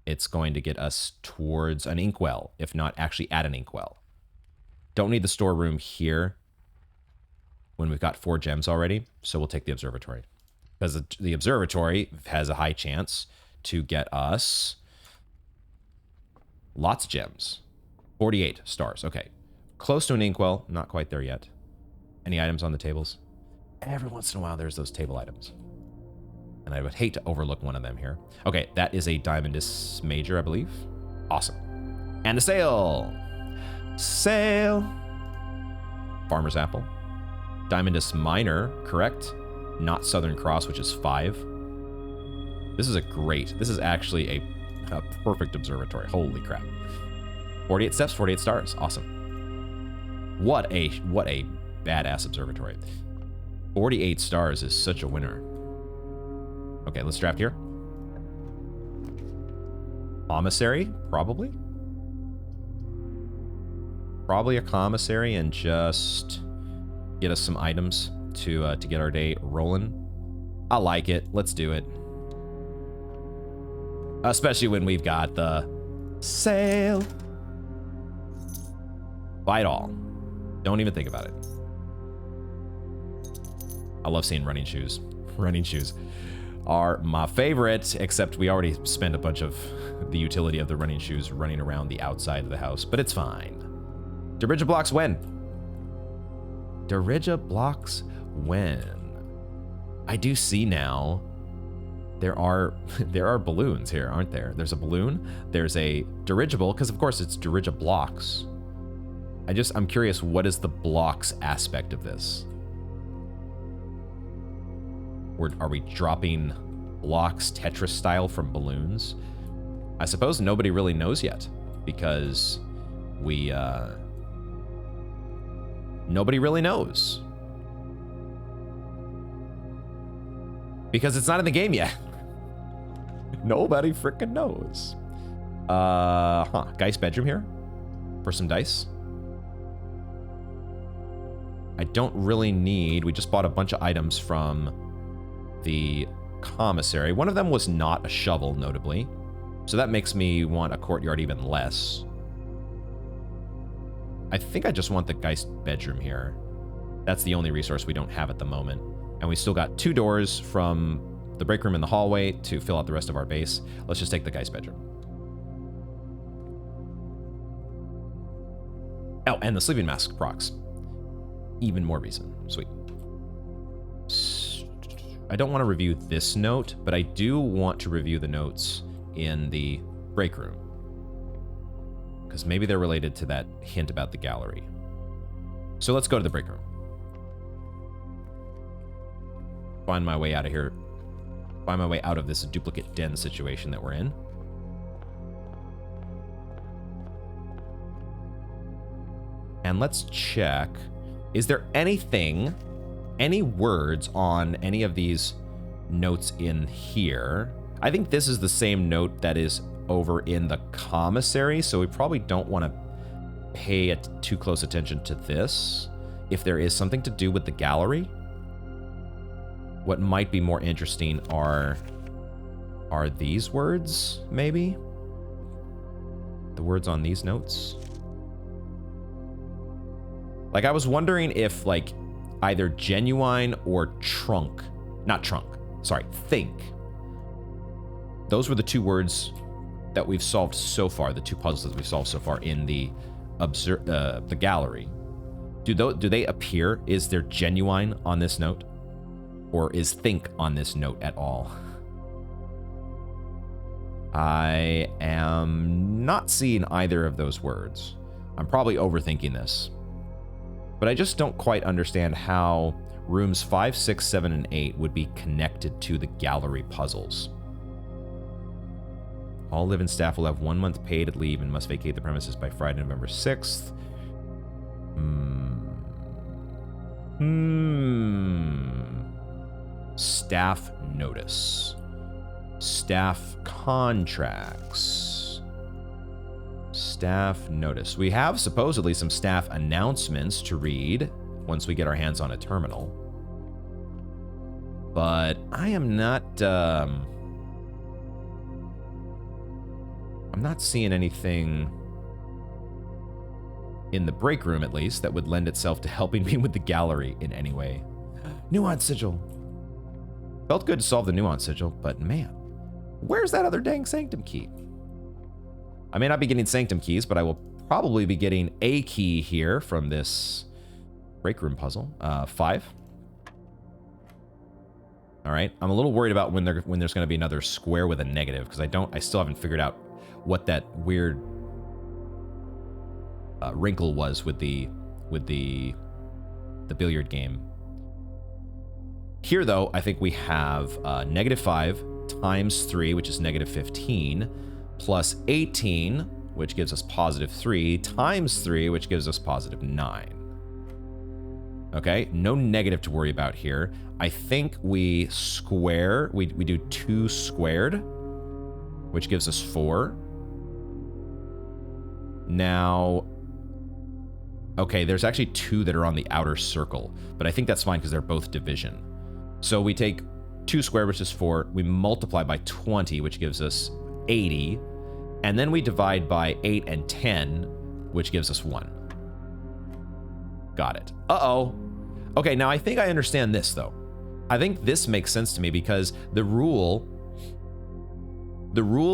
it's going to get us towards an inkwell, if not actually at an inkwell. Don't need the storeroom here when we've got 4 gems already, so we'll take the observatory. Because the observatory has a high chance to get us lots of gems. 48 stars. Okay. Close to an inkwell. Not quite there yet. Any items on the tables? Every once in a while, there's those table items. And I would hate to overlook one of them here. Okay, that is a Diamondus Major, I believe. Awesome. And a sale. Sale. Farmer's Apple. Diamondus Minor, correct? Not Southern Cross, which is 5. This is actually a perfect observatory. Holy crap. 48 steps, 48 stars. Awesome. What a badass observatory. 48 stars is such a winner. Okay, let's draft here. Commissary, probably. Probably a commissary and just get us some items to get our day rolling. I like it. Let's do it. Especially when we've got the sale. Buy it all. Don't even think about it. I love seeing running shoes. Running shoes are my favorite, except we already spent a bunch of the utility of the running shoes running around the outside of the house, but it's fine. Dirija blocks when? Dirija blocks when? I do see now there are balloons here, aren't there? There's a balloon, there's a dirigible, because of course it's Dirija blocks. I'm curious, what is the blocks aspect of this? Or are we dropping blocks Tetris style from balloons? I suppose nobody really knows yet, because nobody really knows. Because it's not in the game yet. Nobody freaking knows. Geist bedroom here? for some dice. I don't really need... We just bought a bunch of items from the commissary. One of them was not a shovel, notably. So that makes me want a courtyard even less. I think I just want the Geist bedroom here. That's the only resource we don't have at the moment. And we still got 2 doors from the break room in the hallway to fill out the rest of our base. Let's just take the Geist bedroom. Oh, and the sleeping mask procs. Even more reason. Sweet. I don't want to review this note, but I do want to review the notes in the break room. Because maybe they're related to that hint about the gallery. So let's go to the break room. Find my way out of here. Find my way out of this duplicate den situation that we're in. And let's check. Is there anything, any words on any of these notes in here? I think this is the same note that is over in the commissary, so we probably don't want to pay too close attention to this. If there is something to do with the gallery, what might be more interesting are these words, maybe? The words on these notes? Like, I was wondering if, like, either genuine or think. Those were the 2 words that we've solved so far, the 2 puzzles that we've solved so far in the gallery. Do they appear? Is there genuine on this note? Or is think on this note at all? I am not seeing either of those words. I'm probably overthinking this. But I just don't quite understand how rooms 5, 6, 7, and 8 would be connected to the gallery puzzles. All live-in staff will have 1 month paid leave and must vacate the premises by Friday, November 6th. Staff notice. Staff contracts. Staff notice. We have supposedly some staff announcements to read once we get our hands on a terminal. But I am not, I'm not seeing anything in the break room, at least, that would lend itself to helping me with the gallery in any way. Nuance sigil. Felt good to solve the nuance sigil, but man, where's that other dang sanctum key? I may not be getting sanctum keys, but I will probably be getting a key here from this break room puzzle. 5. All right. I'm a little worried about when there's going to be another square with a negative, because I still haven't figured out what that weird wrinkle was with the billiard game. Here, though, I think we have -5 times 3, which is -15, plus 18, which gives us +3, times 3, which gives us +9. Okay, no negative to worry about here. I think we square, we do 2 squared, which gives us 4. Now, okay, there's actually 2 that are on the outer circle, but I think that's fine because they're both division. So we take 2 squared, which is 4, we multiply by 20, which gives us 80, and then we divide by 8 and 10, which gives us 1. Got it. Uh-oh. Okay, now I think I understand this, though. I think this makes sense to me because the rule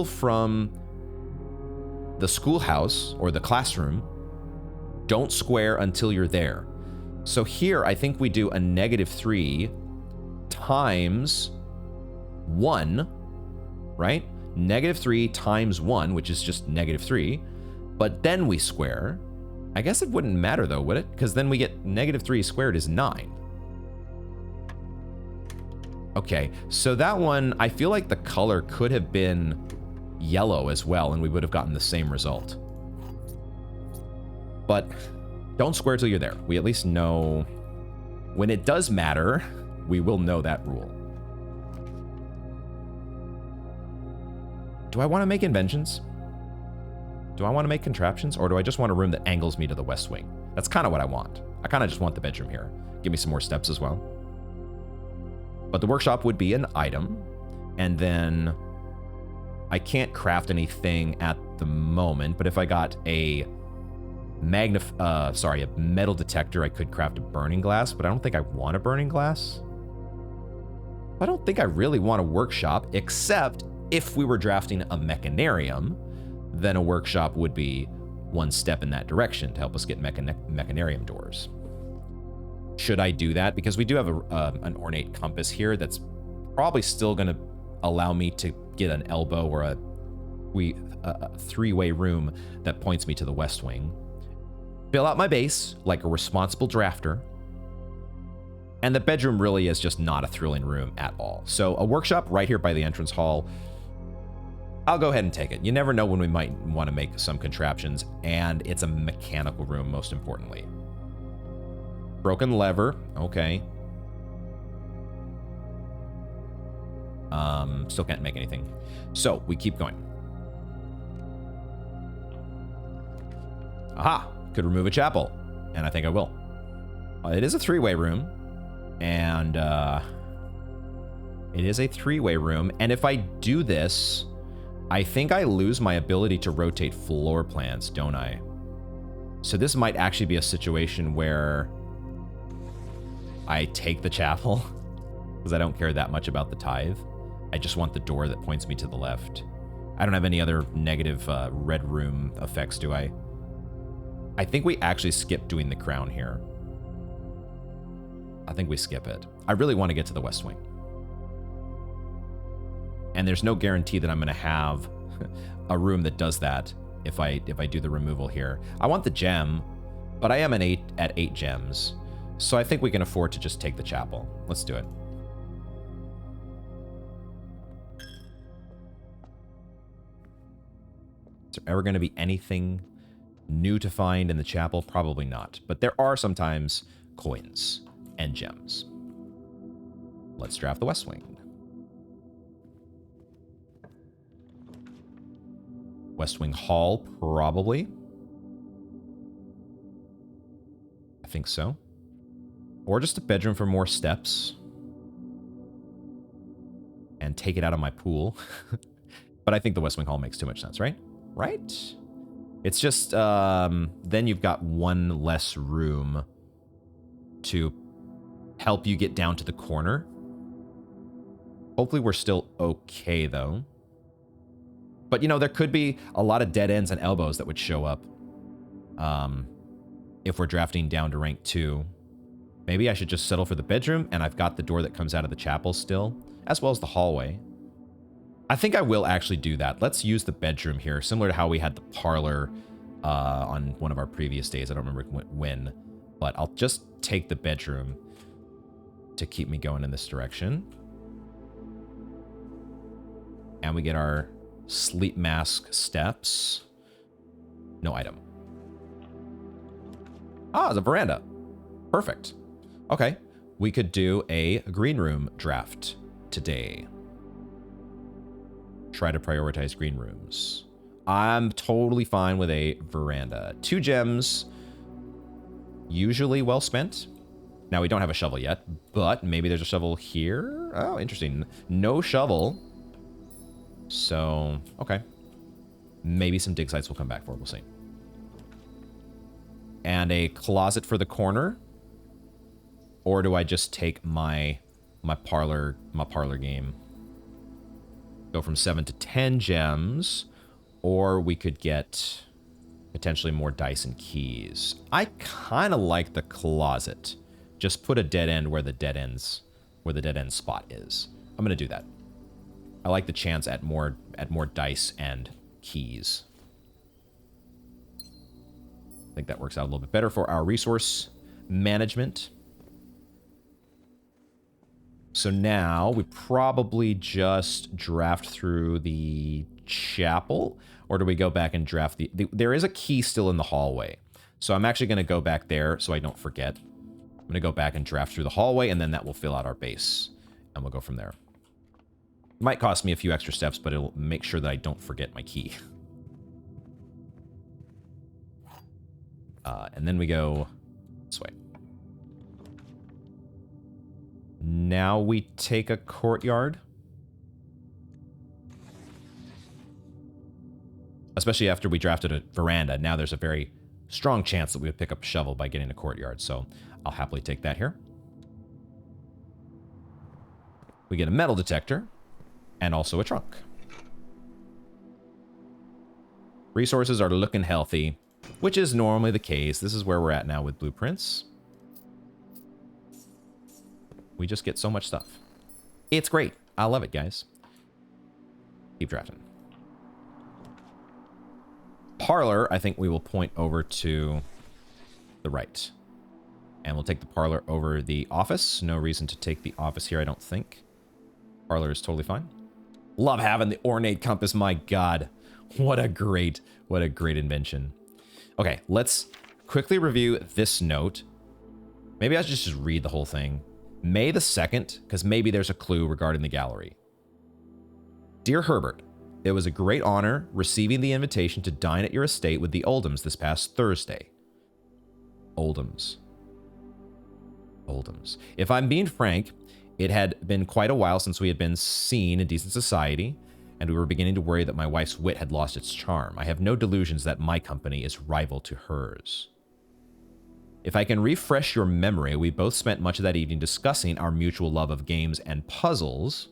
from the schoolhouse or the classroom, don't square until you're there. So here, I think we do a -3 times 1, right? -3 times 1, which is just -3, but then we square. I guess it wouldn't matter though, would it? Because then we get -3 squared is 9. Okay, so that one, I feel like the color could have been yellow as well, and we would have gotten the same result. But don't square till you're there. We at least know when it does matter, we will know that rule. Do I want to make inventions? Do I want to make contraptions, or do I just want a room that angles me to the west wing? That's kind of what I want. I kind of just want the bedroom here. Give me some more steps as well. But the workshop would be an item, and then I can't craft anything at the moment, but if I got a metal detector, I could craft a burning glass, but I don't think I want a burning glass. I don't think I really want a workshop, except if we were drafting a mechanarium, then a workshop would be one step in that direction to help us get mechanarium doors. Should I do that? Because we do have an ornate compass here that's probably still going to allow me to get an elbow or a three-way room that points me to the west wing. Fill out my base like a responsible drafter. And the bedroom really is just not a thrilling room at all. So a workshop right here by the entrance hall, I'll go ahead and take it. You never know when we might want to make some contraptions, and it's a mechanical room, most importantly. Broken lever, okay. Still can't make anything. So we keep going. Aha, could remove a chapel, and I think I will. It is a three-way room, and it is a three-way room, and if I do this, I think I lose my ability to rotate floor plans, don't I? So this might actually be a situation where I take the chapel, because I don't care that much about the tithe. I just want the door that points me to the left. I don't have any other negative red room effects, do I? I think we actually skip doing the crown here. I think we skip it. I really want to get to the west wing. And there's no guarantee that I'm going to have a room that does that if I do the removal here. I want the gem, but I am at 8 gems. So I think we can afford to just take the chapel. Let's do it. Is there ever going to be anything new to find in the chapel? Probably not. But there are sometimes coins and gems. Let's draft the west wing. West Wing Hall, probably. I think so. Or just a bedroom for more steps. And take it out of my pool. But I think the West Wing Hall makes too much sense, right? Right? It's just, then you've got one less room to help you get down to the corner. Hopefully we're still okay, though. But, you know, there could be a lot of dead ends and elbows that would show up if we're drafting down to rank 2. Maybe I should just settle for the bedroom, and I've got the door that comes out of the chapel still, as well as the hallway. I think I will actually do that. Let's use the bedroom here, similar to how we had the parlor on one of our previous days. I don't remember when, but I'll just take the bedroom to keep me going in this direction. And we get our sleep mask steps. No item. Ah, it's a veranda. Perfect. Okay. We could do a green room draft today. Try to prioritize green rooms. I'm totally fine with a veranda. 2 gems. Usually well spent. Now, we don't have a shovel yet, but maybe there's a shovel here. Oh, interesting. No shovel. So, okay. Maybe some dig sites will come back for it. We'll see. And a closet for the corner. Or do I just take my parlor game? Go from 7 to 10 gems. Or we could get potentially more dice and keys. I kind of like the closet. Just put a dead end where the dead end spot is. I'm going to do that. I like the chance at more dice and keys. I think that works out a little bit better for our resource management. So now we probably just draft through the chapel, or do we go back and draft there is a key still in the hallway. So I'm actually going to go back there so I don't forget. I'm going to go back and draft through the hallway, and then that will fill out our base, and we'll go from there. Might cost me a few extra steps, but it'll make sure that I don't forget my key. And then we go this way. Now we take a courtyard. Especially after we drafted a veranda, now there's a very strong chance that we would pick up a shovel by getting a courtyard, so I'll happily take that here. We get a metal detector, and also a trunk. Resources are looking healthy, which is normally the case. This is where we're at now with blueprints. We just get so much stuff. It's great. I love it, guys. Keep drafting. Parlor, I think we will point over to the right. And we'll take the parlor over the office. No reason to take the office here, I don't think. Parlor is totally fine. Love having the ornate compass, my god. What a great invention. Okay, let's quickly review this note. Maybe I should just read the whole thing. May the 2nd, because maybe there's a clue regarding the gallery. Dear Herbert, it was a great honor receiving the invitation to dine at your estate with the Oldhams this past Thursday. Oldhams. Oldhams. If I'm being frank, it had been quite a while since we had been seen in decent society, and we were beginning to worry that my wife's wit had lost its charm. I have no delusions that my company is rival to hers. If I can refresh your memory, we both spent much of that evening discussing our mutual love of games and puzzles,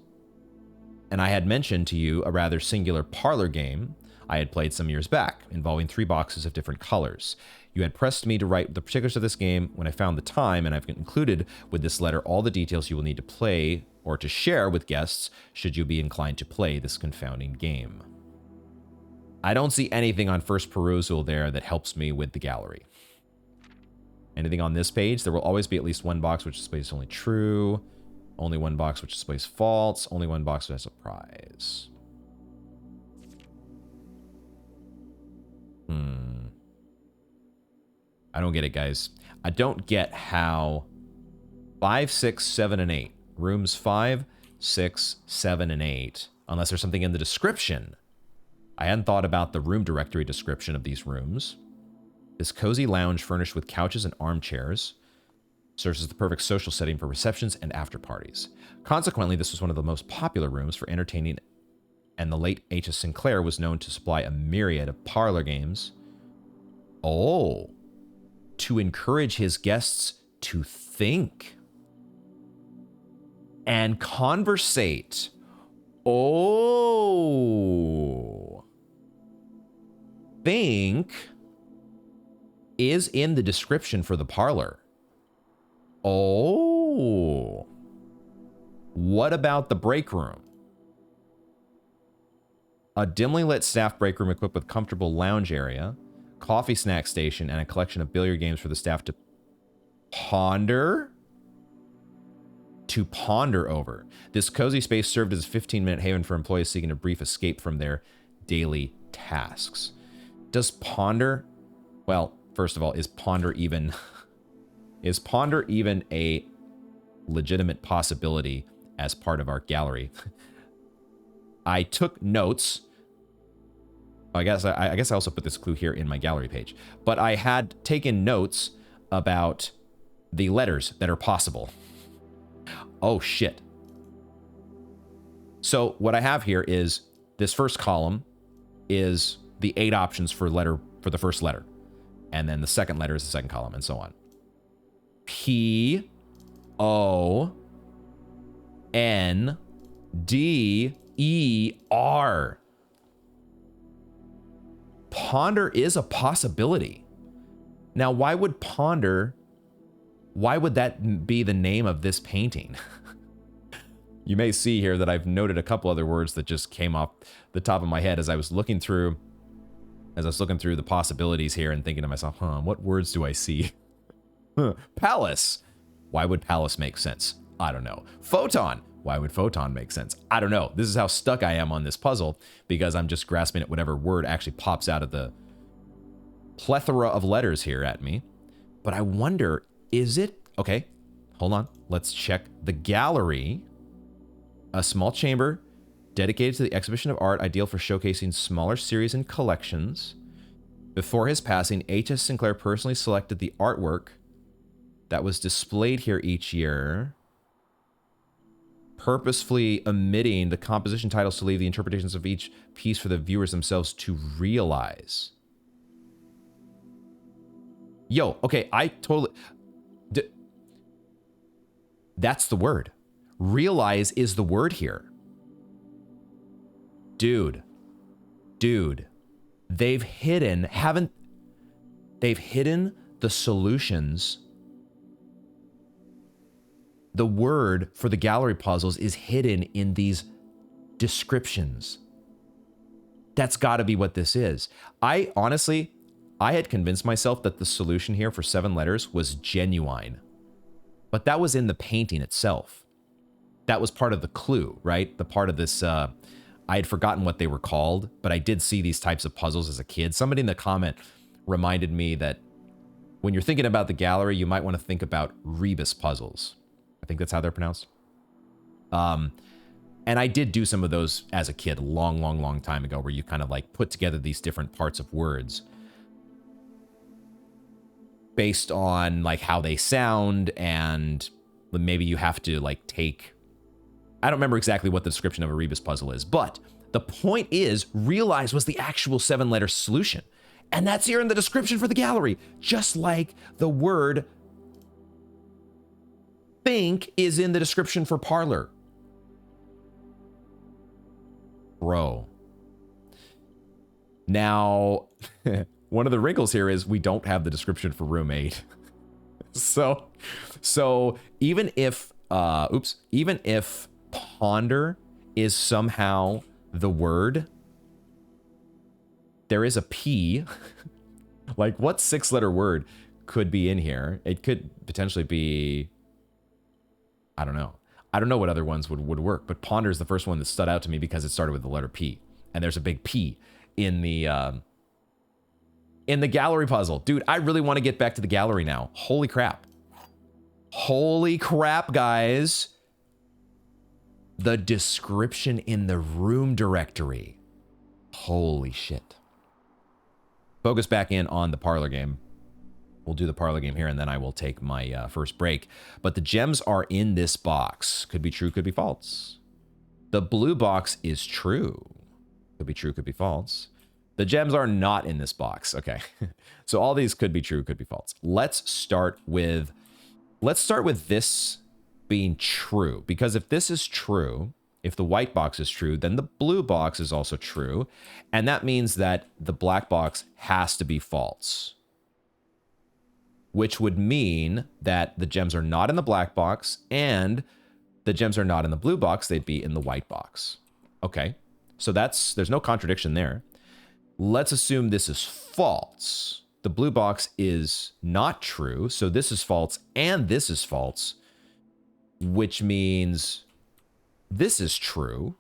and I had mentioned to you a rather singular parlor game I had played some years back, involving 3 boxes of different colors. You had pressed me to write the particulars of this game when I found the time, and I've included with this letter all the details you will need to play or to share with guests should you be inclined to play this confounding game. I don't see anything on first perusal there that helps me with the gallery. Anything on this page? There will always be at least one box which displays only true, only one box which displays false, only one box that has a prize. I don't get it, guys. I don't get how 5, 6, 7, and 8. Rooms 5, 6, 7, and 8. Unless there's something in the description. I hadn't thought about the room directory description of these rooms. This cozy lounge furnished with couches and armchairs serves as the perfect social setting for receptions and after parties. Consequently, this was one of the most popular rooms for entertaining, and the late H.S. Sinclair was known to supply a myriad of parlor games. Oh, to encourage his guests to think and conversate. Oh, think is in the description for the parlor. Oh, what about the break room? A dimly lit staff break room equipped with comfortable lounge area, coffee snack station, and a collection of billiard games for the staff to ponder? To ponder over. This cozy space served as a 15-minute haven for employees seeking a brief escape from their daily tasks. Does ponder... Well, first of all, is ponder even... is ponder even a legitimate possibility as part of our gallery? I took notes. I guess I also put this clue here in my gallery page. But I had taken notes about the letters that are possible. Oh, shit. So what I have here is this first column is the 8 options for the first letter. And then the second letter is the second column, and so on. P, O, N, D, E, R. Ponder is a possibility. Now, why would that be the name of this painting? You may see here that I've noted a couple other words that just came off the top of my head as I was looking through the possibilities here and thinking to myself, what words do I see? Palace. Why would palace make sense? I don't know. Photon. Why would photon make sense? I don't know. This is how stuck I am on this puzzle because I'm just grasping at whatever word actually pops out of the plethora of letters here at me. But I wonder, is it... Okay, hold on. Let's check the gallery. A small chamber dedicated to the exhibition of art, ideal for showcasing smaller series and collections. Before his passing, H.S. Sinclair personally selected the artwork that was displayed here each year, purposefully omitting the composition titles to leave the interpretations of each piece for the viewers themselves to realize. Yo, okay, I totally... That's the word. Realize is the word here. Dude. They've hidden the solutions. The word for the gallery puzzles is hidden in these descriptions. That's got to be what this is. I had convinced myself that the solution here for 7 letters was genuine. But that was in the painting itself. That was part of the clue, right? The part of this, I had forgotten what they were called, but I did see these types of puzzles as a kid. Somebody in the comment reminded me that when you're thinking about the gallery, you might want to think about rebus puzzles. I think that's how they're pronounced. And I did do some of those as a kid, a long time ago, where you kind of like put together these different parts of words based on like how they sound, and maybe you have to like take... I don't remember exactly what the description of a rebus puzzle is, but the point is, realize was the actual 7-letter solution. And that's here in the description for the gallery, just like the word think is in the description for parlor. Bro. Now, one of the wrinkles here is we don't have the description for room 8. So even if, even if ponder is somehow the word, there is a P. Like, what 6-letter word could be in here? It could potentially be, I don't know. I don't know what other ones would work, but ponder is the first one that stood out to me because it started with the letter P. And there's a big P in the gallery puzzle. Dude, I really want to get back to the gallery now. Holy crap. Holy crap, guys. The description in the room directory. Holy shit. Focus back in on the parlor game. We'll do the parlor game here, and then I will take my first break. But the gems are in this box. Could be true, could be false. The blue box is true. Could be true, could be false. The gems are not in this box. Okay. So all these could be true, could be false. Let's start with this being true, because if this is true, if the white box is true, then the blue box is also true, and that means that the black box has to be false, which would mean that the gems are not in the black box and the gems are not in the blue box. They'd be in the white box. Okay, so there's no contradiction there. Let's assume this is false. The blue box is not true, so this is false and this is false, which means this is true.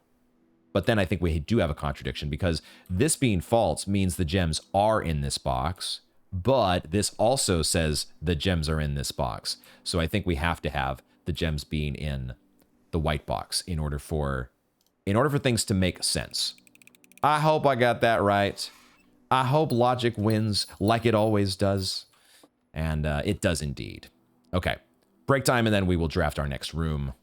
But then I think we do have a contradiction, because this being false means the gems are in this box, but this also says the gems are in this box. So I think we have to have the gems being in the white box in order for things to make sense. I hope I got that right. I hope logic wins like it always does. And it does indeed. Okay. Break time, and then we will draft our next room.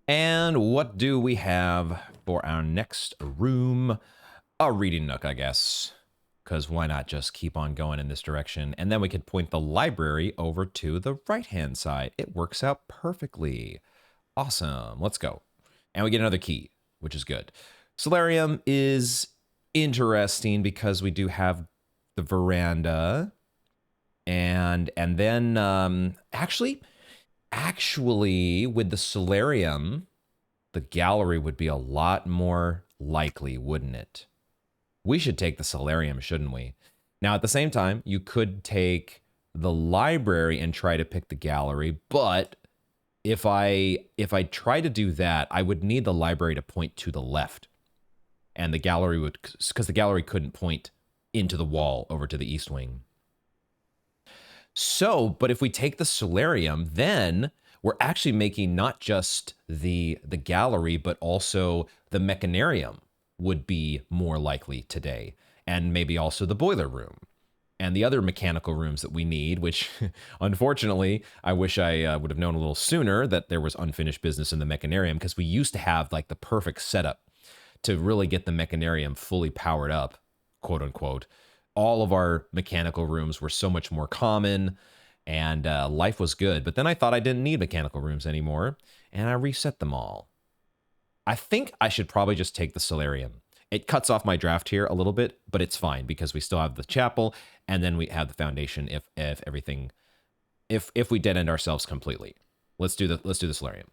And what do we have for our next room? A reading nook, I guess. Because why not just keep on going in this direction? And then we can point the library over to the right-hand side. It works out perfectly. Awesome. Let's go. And we get another key, which is good. Solarium is interesting because we do have the veranda. And then actually with the solarium, the gallery would be a lot more likely, wouldn't it? We should take the solarium, shouldn't we? Now, at the same time, you could take the library and try to pick the gallery, but if I try to do that, I would need the library to point to the left, and the gallery would, because the gallery couldn't point into the wall over to the east wing. So, but if we take the solarium, then we're actually making not just the gallery, but also the mechanarium would be more likely today, and maybe also the boiler room. and the other mechanical rooms that we need, which unfortunately, I wish I would have known a little sooner that there was unfinished business in the mechanarium, because we used to have like the perfect setup to really get the mechanarium fully powered up, quote unquote. All of our mechanical rooms were so much more common, and life was good. But then I thought I didn't need mechanical rooms anymore, and I reset them all. I think I should probably just take the solarium. It cuts off my draft here a little bit, but it's fine because we still have the chapel, and then we have the foundation if everything, if we dead end ourselves completely. Let's do the solarium,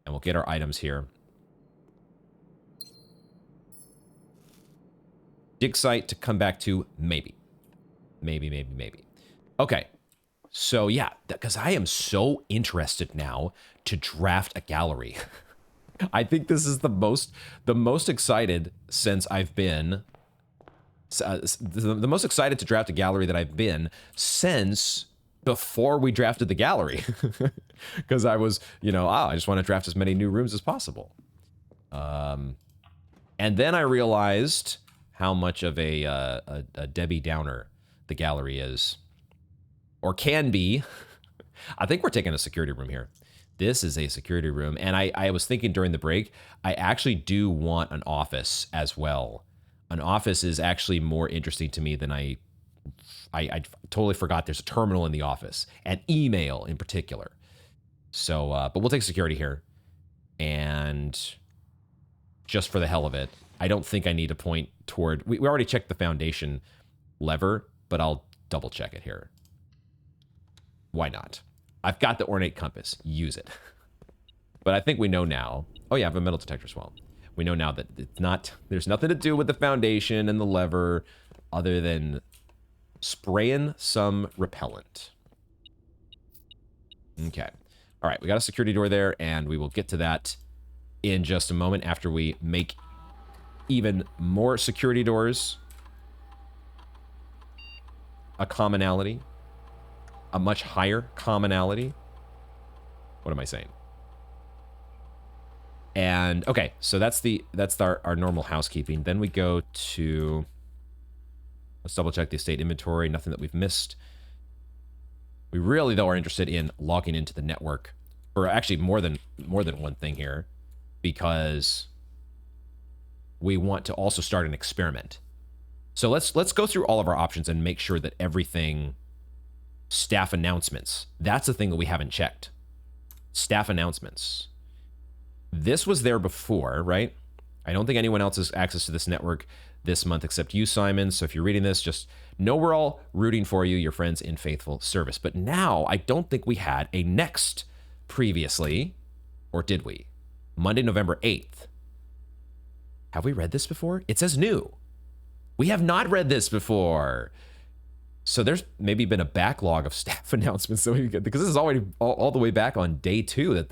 and we'll get our items here. Dig site to come back to, maybe. Okay, so yeah, because I am so interested now to draft a gallery. I think this is the most excited since I've been, the most excited to draft a gallery that I've been since before we drafted the gallery. Because I was, I just want to draft as many new rooms as possible. And then I realized how much of a Debbie Downer the gallery is, or can be. I think we're taking a security room here. This is a security room, and I was thinking during the break, I actually do want an office as well. An office is actually more interesting to me than I totally forgot there's a terminal in the office, and email in particular. So, but we'll take security here, and just for the hell of it, I don't think I need to point toward, we already checked the foundation lever, but I'll double check it here. Why not? I've got the ornate compass. Use it. But I think we know now. Oh yeah, I have a metal detector as well. We know now that it's not, there's nothing to do with the foundation and the lever other than spraying some repellent. Okay. All right, we got a security door there, and we will get to that in just a moment after we make even more security doors a commonality. A much higher commonality. What am I saying? And okay, so that's our normal housekeeping. Then we go to, let's double check the estate inventory. Nothing that we've missed. We really though are interested in logging into the network, or actually more than one thing here, because we want to also start an experiment. So let's go through all of our options and make sure that everything. Staff announcements. That's the thing that we haven't checked. Staff announcements. This was there before, right? I don't think anyone else has access to this network this month except you, Simon. So if you're reading this, just know we're all rooting for you, your friends in faithful service. But now I don't think we had a next previously, or did we? Monday, November 8th. Have we read this before? It says new. We have not read this before. So there's maybe been a backlog of staff announcements that we get, because this is already all the way back on day 2 that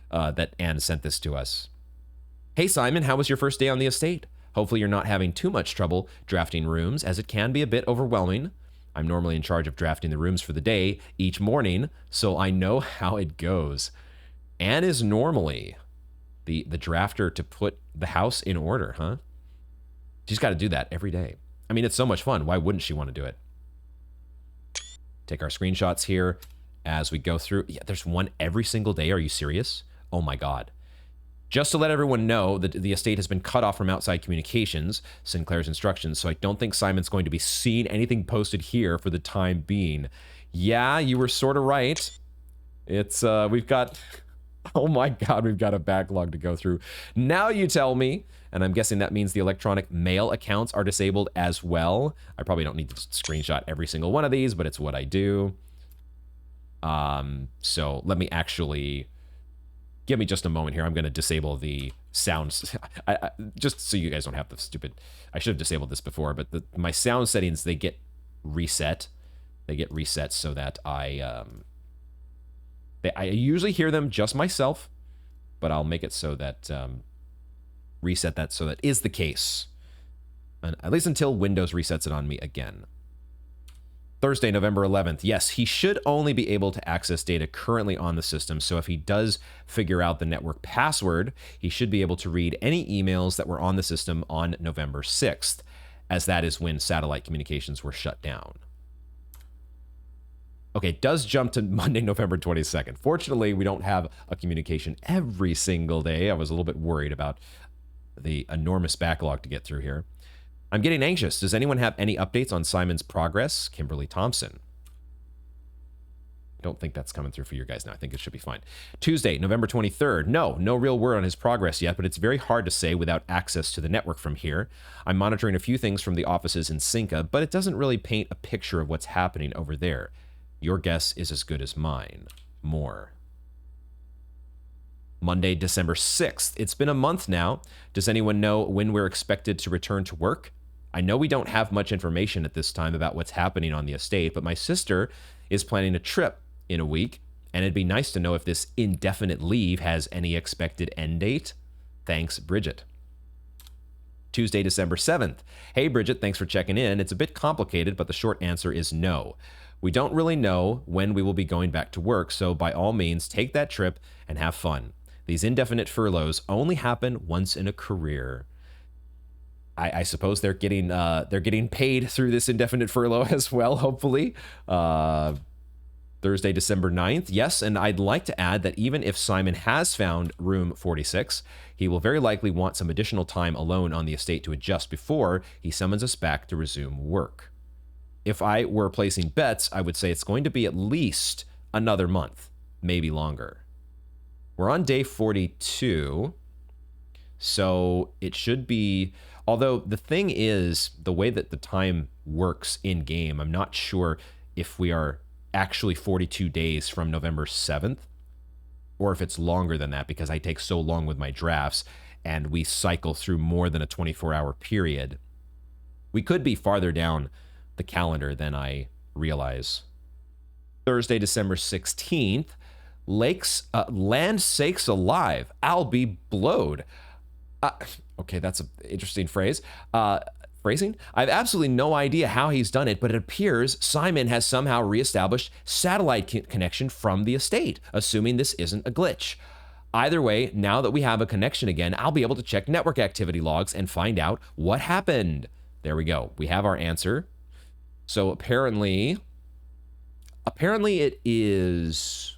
that Anne sent this to us. Hey Simon, how was your first day on the estate? Hopefully you're not having too much trouble drafting rooms, as it can be a bit overwhelming. I'm normally in charge of drafting the rooms for the day each morning, so I know how it goes. Anne is normally the drafter to put the house in order, huh? She's got to do that every day. I mean, it's so much fun. Why wouldn't she want to do it? Take our screenshots here as we go through. Yeah, there's one every single day. Are you serious? Oh my God. Just to let everyone know that the estate has been cut off from outside communications, Sinclair's instructions, so I don't think Simon's going to be seeing anything posted here for the time being. Yeah, you were sort of right. It's, we've got, oh my God, we've got a backlog to go through. Now you tell me, and I'm guessing that means the electronic mail accounts are disabled as well. I probably don't need to screenshot every single one of these, but it's what I do. So let me actually, give me just a moment here. I'm going to disable the sounds. Just so you guys don't have the stupid, I should have disabled this before, but my sound settings, they get reset. They get reset so that I usually hear them just myself, but I'll make it so that, reset that so that is the case. And at least until Windows resets it on me again. Thursday, November 11th. Yes, he should only be able to access data currently on the system. So if he does figure out the network password, he should be able to read any emails that were on the system on November 6th, as that is when satellite communications were shut down. Okay, it does jump to Monday, November 22nd. Fortunately, we don't have a communication every single day. I was a little bit worried about the enormous backlog to get through here. I'm getting anxious. Does anyone have any updates on Simon's progress? Kimberly Thompson. I don't think that's coming through for you guys now. I think it should be fine. Tuesday, November 23rd. No real word on his progress yet, but it's very hard to say without access to the network from here. I'm monitoring a few things from the offices in Cinca, but it doesn't really paint a picture of what's happening over there. Your guess is as good as mine. More. Monday, December 6th. It's been a month now. Does anyone know when we're expected to return to work? I know we don't have much information at this time about what's happening on the estate, but my sister is planning a trip in a week, and it'd be nice to know if this indefinite leave has any expected end date. Thanks, Bridget. Tuesday, December 7th. Hey, Bridget, thanks for checking in. It's a bit complicated, but the short answer is no. We don't really know when we will be going back to work, so by all means, take that trip and have fun. These indefinite furloughs only happen once in a career. I suppose they're getting paid through this indefinite furlough as well, hopefully. Thursday, December 9th. Yes, and I'd like to add that even if Simon has found room 46, he will very likely want some additional time alone on the estate to adjust before he summons us back to resume work. If I were placing bets, I would say it's going to be at least another month, maybe longer. We're on day 42, so it should be... Although the thing is, the way that the time works in-game, I'm not sure if we are actually 42 days from November 7th, or if it's longer than that, because I take so long with my drafts, and we cycle through more than a 24-hour period. We could be farther down the calendar than I realize. Thursday, December 16th, land sakes alive, I'll be blowed. Okay, that's an interesting phrasing. I have absolutely no idea how he's done it, but it appears Simon has somehow reestablished satellite connection from the estate, assuming this isn't a glitch. Either way, now that we have a connection again, I'll be able to check network activity logs and find out what happened. There we go. We have our answer. So apparently it is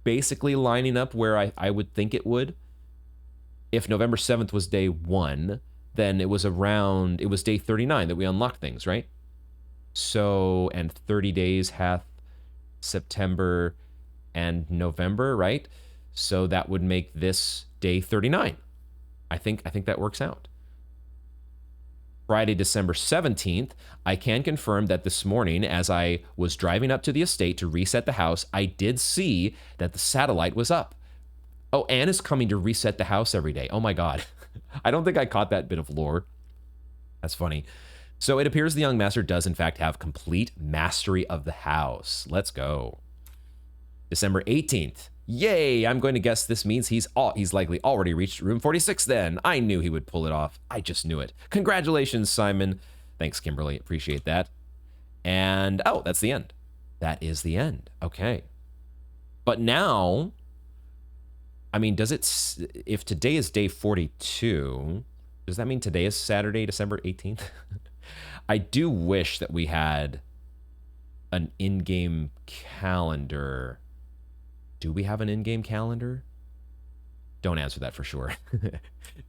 basically lining up where I would think it would. If November 7th was day 1, then it was day 39 that we unlocked things, right? So, and 30 days hath September and November, right? So that would make this day 39. I think that works out. Friday, December 17th, I can confirm that this morning, as I was driving up to the estate to reset the house, I did see that the satellite was up. Oh, Anne is coming to reset the house every day. Oh my God. I don't think I caught that bit of lore. That's funny. So it appears the young master does in fact have complete mastery of the house. Let's go. December 18th. Yay, I'm going to guess this means he's likely already reached room 46 then. I knew he would pull it off. I just knew it. Congratulations, Simon. Thanks, Kimberly. Appreciate that. And, oh, that's the end. That is the end. Okay. But now... I mean, if today is day 42, does that mean today is Saturday, December 18th? I do wish that we had an in-game calendar. Do we have an in-game calendar? Don't answer that for sure.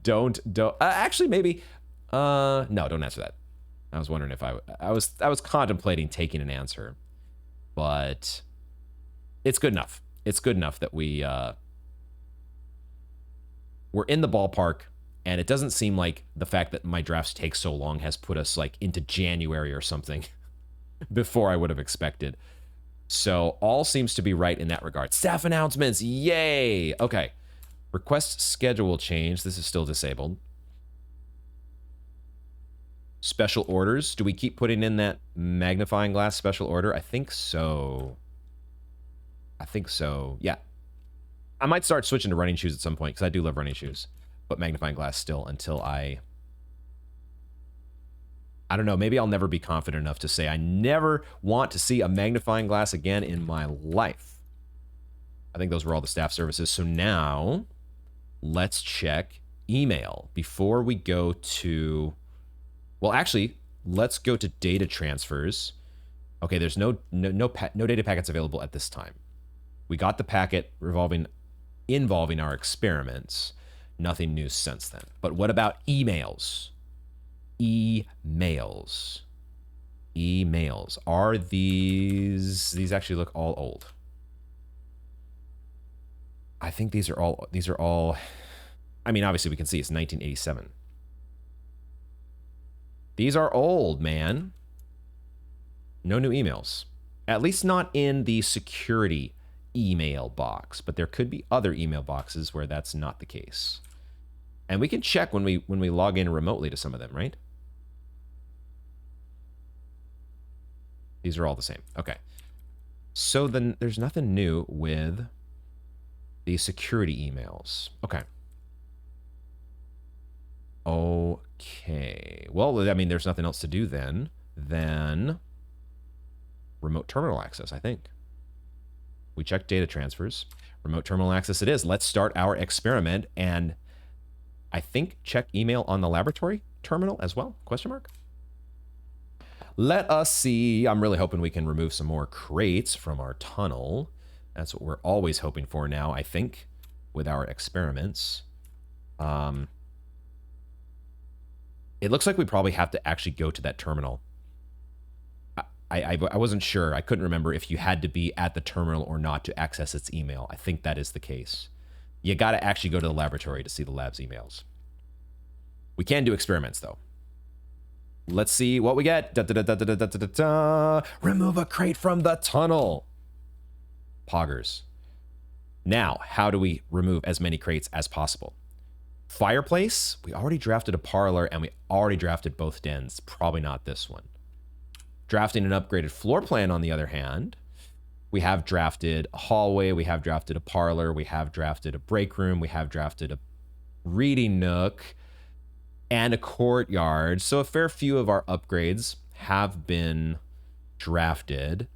don't, actually maybe, no, don't answer that. I was wondering if I was contemplating taking an answer, but it's good enough. It's good enough that we're in the ballpark, and it doesn't seem like the fact that my drafts take so long has put us like into January or something before I would have expected. So all seems to be right in that regard. Staff announcements, yay! Okay, request schedule change. This is still disabled. Special orders. Do we keep putting in that magnifying glass special order? I think so. Yeah. I might start switching to running shoes at some point, because I do love running shoes. But magnifying glass still until I don't know, maybe I'll never be confident enough to say I never want to see a magnifying glass again in my life. I think those were all the staff services. So now, let's check email before we go to... Well, actually, let's go to data transfers. Okay, there's no data packets available at this time. We got the packet involving our experiments. Nothing new since then. But what about emails? Emails. Emails. Are these actually look all old? I think these are all, I mean, obviously we can see it's 1987. These are old, man. No new emails. At least not in the security email box, but there could be other email boxes where that's not the case. And we can check when we log in remotely to some of them, right? These are all the same. Okay. So then there's nothing new with the security emails. Okay. Okay. Well, I mean, there's nothing else to do then than remote terminal access, I think. We checked data transfers. Remote terminal access it is. Let's start our experiment and I think check email on the laboratory terminal as well? Question mark? Let us see. I'm really hoping we can remove some more crates from our tunnel. That's what we're always hoping for now, I think, with our experiments. It looks like we probably have to actually go to that terminal. I wasn't sure. I couldn't remember if you had to be at the terminal or not to access its email. I think that is the case. You got to actually go to the laboratory to see the lab's emails. We can do experiments, though. Let's see what we get. Remove a crate from the tunnel. Poggers. Now, how do we remove as many crates as possible? Fireplace, we already drafted a parlor and we already drafted both dens. Probably not this one. Drafting an upgraded floor plan, on the other hand, we have drafted a hallway, we have drafted a parlor, we have drafted a break room, we have drafted a reading nook, and a courtyard. So a fair few of our upgrades have been drafted,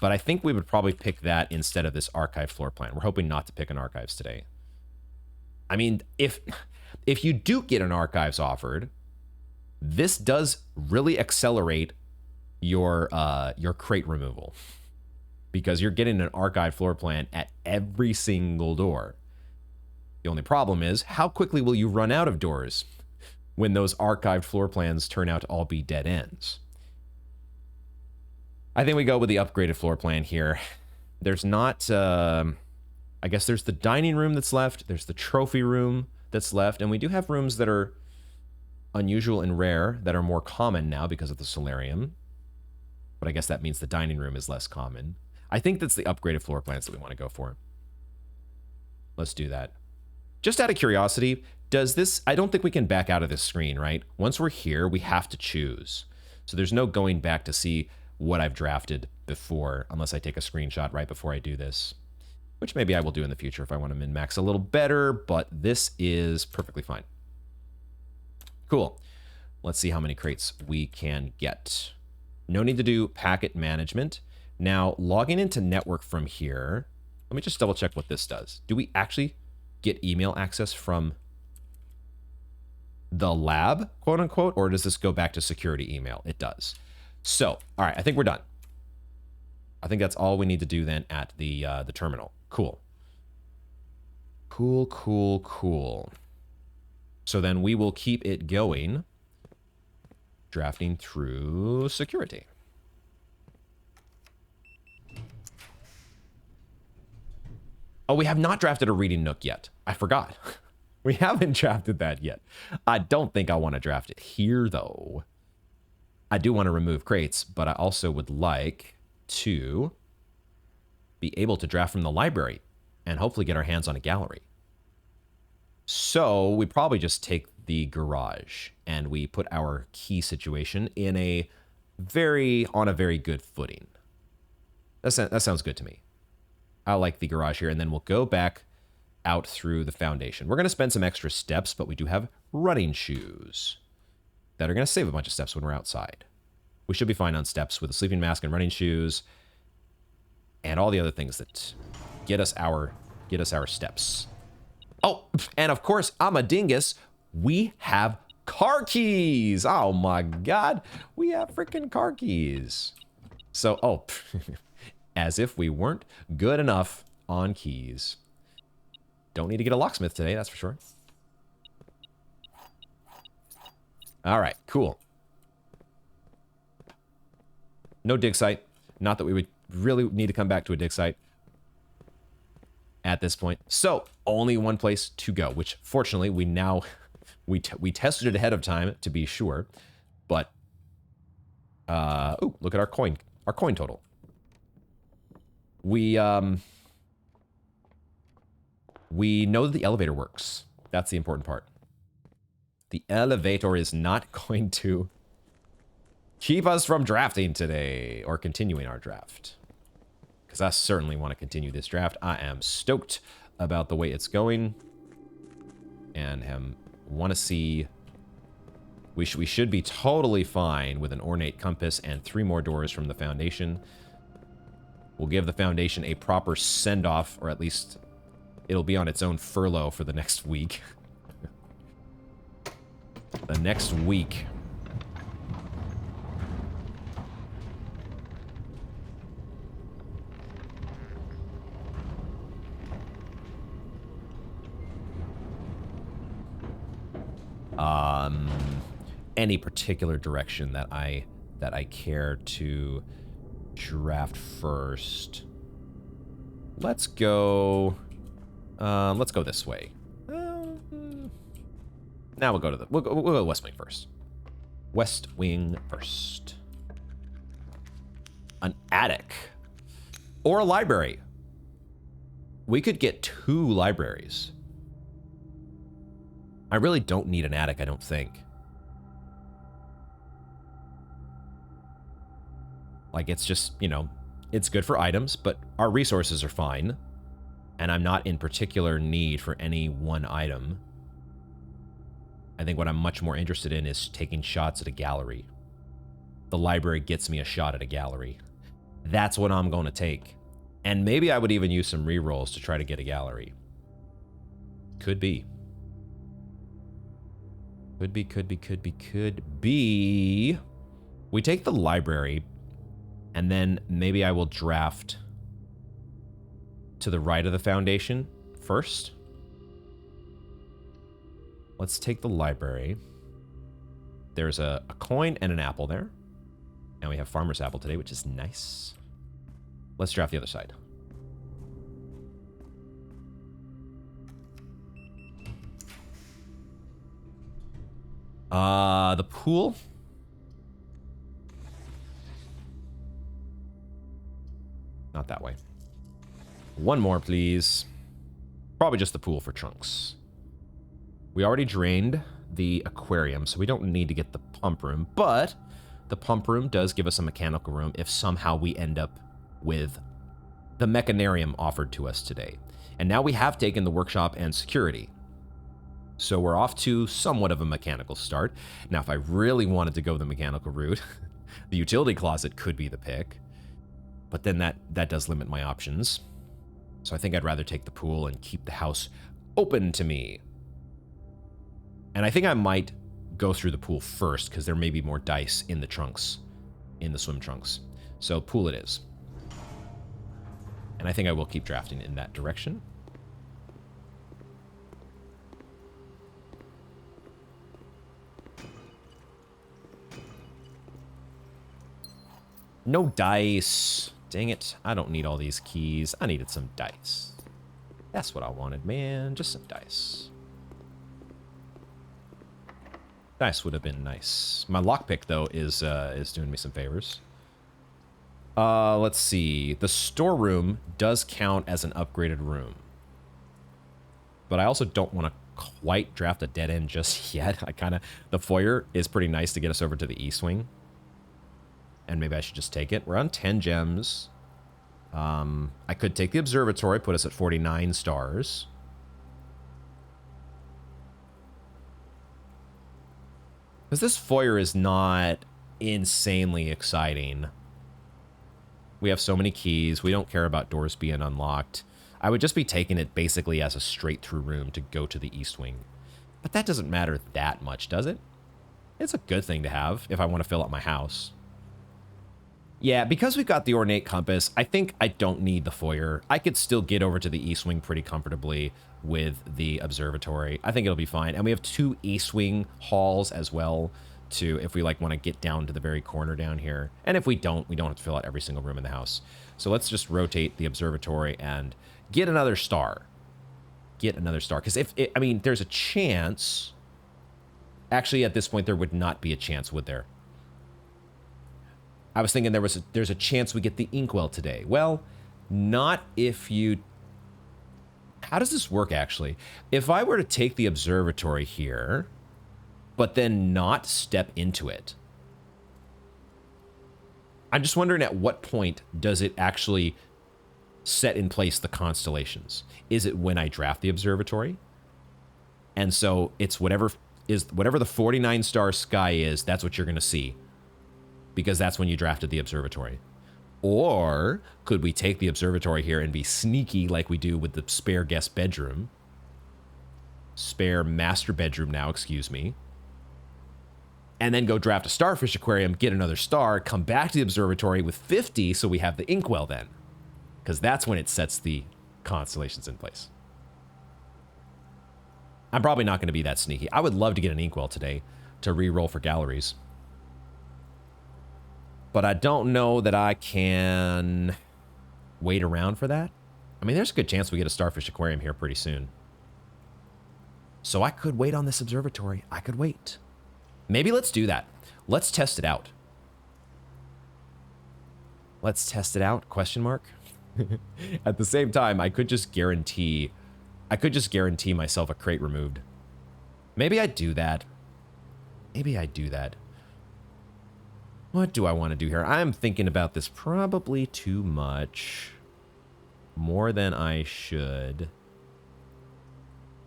but I think we would probably pick that instead of this archive floor plan. We're hoping not to pick an archives today. I mean, if you do get an archives offered, this does really accelerate your crate removal, because you're getting an archive floor plan at every single door. The only problem is, how quickly will you run out of doors when those archived floor plans turn out to all be dead ends? I think we go with the upgraded floor plan here. There's not, I guess there's the dining room that's left, there's the trophy room that's left, and we do have rooms that are unusual and rare that are more common now because of the solarium. But I guess that means the dining room is less common. I think that's the upgraded floor plans that we want to go for. Let's do that. Just out of curiosity, does this... I don't think we can back out of this screen, right? Once we're here, we have to choose. So there's no going back to see what I've drafted before, unless I take a screenshot right before I do this. Which maybe I will do in the future if I want to min-max a little better, but this is perfectly fine. Cool. Let's see how many crates we can get. No need to do packet management. Now, logging into network from here, let me just double check what this does. Do we actually get email access from the lab, quote unquote, or does this go back to security email? It does. So, all right, I think we're done. I think that's all we need to do then at the terminal. Cool. Cool, cool, cool. So then we will keep it going. Drafting through security. Oh, we have not drafted a reading nook yet. I forgot. We haven't drafted that yet. I don't think I want to draft it here, though. I do want to remove crates, but I also would like to be able to draft from the library and hopefully get our hands on a gallery. So we probably just take the garage and we put our key situation in on a very good footing. That sounds good to me. I like the garage here, and then we'll go back out through the foundation. We're going to spend some extra steps, but we do have running shoes that are going to save a bunch of steps when we're outside. We should be fine on steps with a sleeping mask and running shoes and all the other things that get us our steps. Oh, and of course, I'm a dingus. We have car keys. Oh my God. We have freaking car keys. So, oh, as if we weren't good enough on keys. Don't need to get a locksmith today, that's for sure. All right, cool. No dig site. Not that we would really need to come back to a dig site at this point. So, only one place to go, which fortunately we now we tested it ahead of time to be sure. But oh, look at our coin total. We know that the elevator works. That's the important part. The elevator is not going to keep us from drafting today or continuing our draft. Because I certainly want to continue this draft. I am stoked about the way it's going. And want to see... We should be totally fine with an ornate compass and 3 more doors from the foundation. We'll give the foundation a proper send-off, or at least it'll be on its own furlough for the next week. The next week. Any particular direction that I care to draft first? Let's go this way. Now we'll go to we'll go West Wing first. West Wing first. An attic or a library. We could get 2 libraries. I really don't need an attic, I don't think. Like, it's just, you know, it's good for items, but our resources are fine. And I'm not in particular need for any one item. I think what I'm much more interested in is taking shots at a gallery. The library gets me a shot at a gallery. That's what I'm going to take. And maybe I would even use some rerolls to try to get a gallery. Could be. Could be. We take the library, and then maybe I will draft to the right of the foundation first. Let's take the library. There's a coin and an apple there. And we have Farmer's Apple today, which is nice. Let's draft the other side. The pool. Not that way. One more, please. Probably just the pool for chunks. We already drained the aquarium, so we don't need to get the pump room, but the pump room does give us a mechanical room if somehow we end up with the mechanarium offered to us today. And now we have taken the workshop and security. So we're off to somewhat of a mechanical start. Now, if I really wanted to go the mechanical route, the utility closet could be the pick. But then that does limit my options. So I think I'd rather take the pool and keep the house open to me. And I think I might go through the pool first, because there may be more dice in the trunks, in the swim trunks. So pool it is. And I think I will keep drafting in that direction. No dice. Dang it. I don't need all these keys. I needed some dice. That's what I wanted, man. Just some dice. Dice would have been nice. My lockpick, though, is doing me some favors. Let's see. The storeroom does count as an upgraded room. But I also don't want to quite draft a dead end just yet. The foyer is pretty nice to get us over to the east wing. And maybe I should just take it. We're on 10 gems. I could take the observatory, put us at 49 stars. Because this foyer is not insanely exciting. We have so many keys. We don't care about doors being unlocked. I would just be taking it basically as a straight-through room to go to the east wing. But that doesn't matter that much, does it? It's a good thing to have if I want to fill up my house. Yeah, because we've got the ornate compass, I think I don't need the foyer. I could still get over to the east wing pretty comfortably with the observatory. I think it'll be fine. And we have 2 east wing halls as well, to if we like want to get down to the very corner down here. And if we don't have to fill out every single room in the house. So let's just rotate the observatory and get another star. Get another star. Because I mean, there's a chance. Actually, at this point, there would not be a chance, would there? I was thinking there's a chance we get the inkwell today. Well, not if you... How does this work, actually? If I were to take the observatory here, but then not step into it, I'm just wondering at what point does it actually set in place the constellations? Is it when I draft the observatory? And so it's whatever the 49-star sky is, that's what you're going to see. Because that's when you drafted the observatory. Or could we take the observatory here and be sneaky like we do with the spare guest bedroom? Spare master bedroom now, excuse me. And then go draft a starfish aquarium, get another star, come back to the observatory with 50 so we have the inkwell then. Because that's when it sets the constellations in place. I'm probably not going to be that sneaky. I would love to get an inkwell today to re-roll for galleries. But I don't know that I can wait around for that. I mean, there's a good chance we get a starfish aquarium here pretty soon. So I could wait on this observatory. I could wait. Maybe let's do that. Let's test it out. Let's test it out, question mark. At the same time, I could just guarantee myself a crate removed. Maybe I do that. Maybe I do that. What do I want to do here? I'm thinking about this probably too much. More than I should.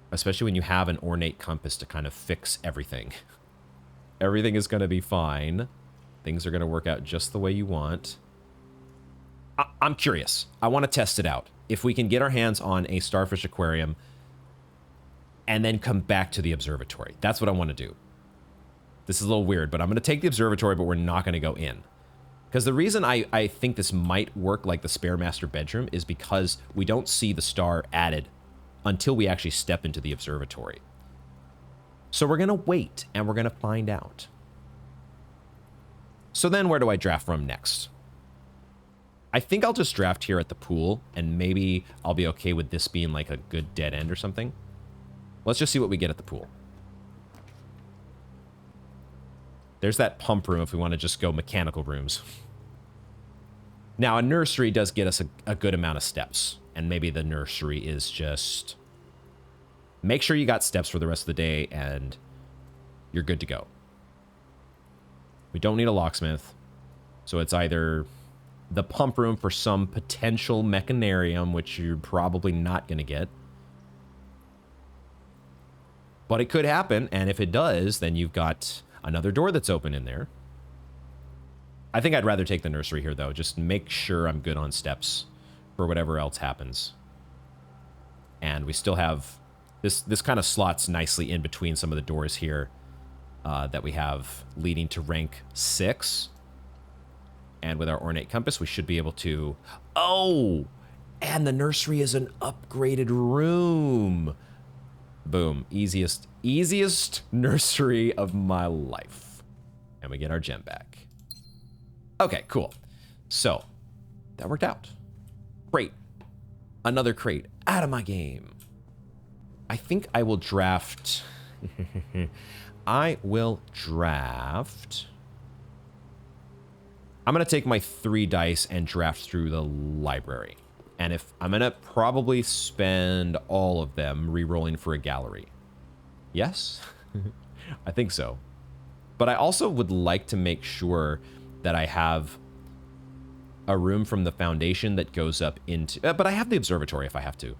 Especially when you have an ornate compass to kind of fix everything. Everything is going to be fine. Things are going to work out just the way you want. I'm curious. I want to test it out. If we can get our hands on a starfish aquarium and then come back to the observatory. That's what I want to do. This is a little weird, but I'm going to take the observatory, but we're not going to go in. Because the reason I think this might work like the spare master bedroom is because we don't see the star added until we actually step into the observatory. So we're going to wait, and we're going to find out. So then where do I draft from next? I think I'll just draft here at the pool, and maybe I'll be okay with this being like a good dead end or something. Let's just see what we get at the pool. There's that pump room if we want to just go mechanical rooms. Now, a nursery does get us a good amount of steps. And maybe the nursery is just... Make sure you got steps for the rest of the day, and you're good to go. We don't need a locksmith. So it's either the pump room for some potential mechanarium, which you're probably not going to get. But it could happen, and if it does, then you've got another door that's open in there. I think I'd rather take the nursery here, though. Just make sure I'm good on steps for whatever else happens. And we still have... This kind of slots nicely in between some of the doors here that we have leading to rank 6. And with our ornate compass, we should be able to... Oh! And the nursery is an upgraded room. Boom. Easiest nursery of my life. And we get our gem back. Okay, cool. So, that worked out. Great. Another crate out of my game. I think I will draft... I'm going to take my 3 dice and draft through the library. And if I'm going to probably spend all of them re-rolling for a gallery. Yes? I think so. But I also would like to make sure that I have a room from the foundation that goes up into... but I have the observatory if I have to.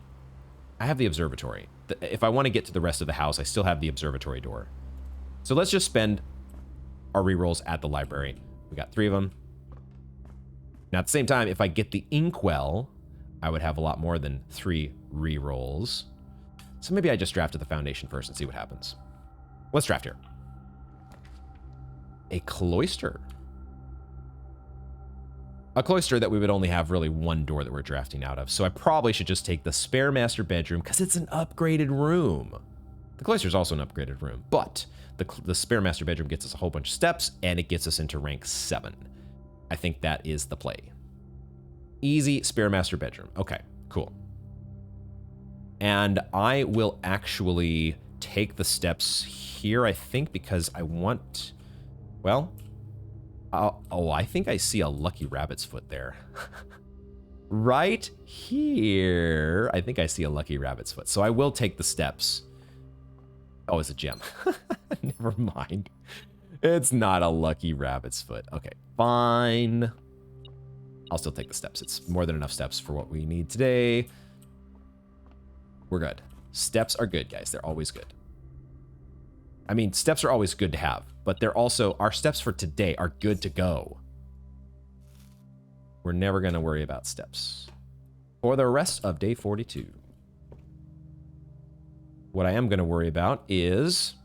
I have the observatory. If I want to get to the rest of the house, I still have the observatory door. So let's just spend our rerolls at the library. We got 3 of them. Now, at the same time, if I get the inkwell, I would have a lot more than 3 rerolls. So maybe I just draft at the foundation first and see what happens. Let's draft here. A cloister. a cloister that we would only have really one door that we're drafting out of. So I probably should just take the spare master bedroom because it's an upgraded room. The cloister is also an upgraded room, but the spare master bedroom gets us a whole bunch of steps and it gets us into rank 7. I think that is the play. Easy spare master bedroom. Okay, cool. And I will actually take the steps here, I think, because I want, well, oh, I think I see a lucky rabbit's foot there. Right here, I think I see a lucky rabbit's foot. So I will take the steps. Oh, it's a gem. Never mind. It's not a lucky rabbit's foot. Okay, fine. I'll still take the steps. It's more than enough steps for what we need today. We're good. Steps are good, guys. They're always good. I mean, steps are always good to have, but they're also, our steps for today are good to go. We're never going to worry about steps for the rest of day 42. What I am going to worry about is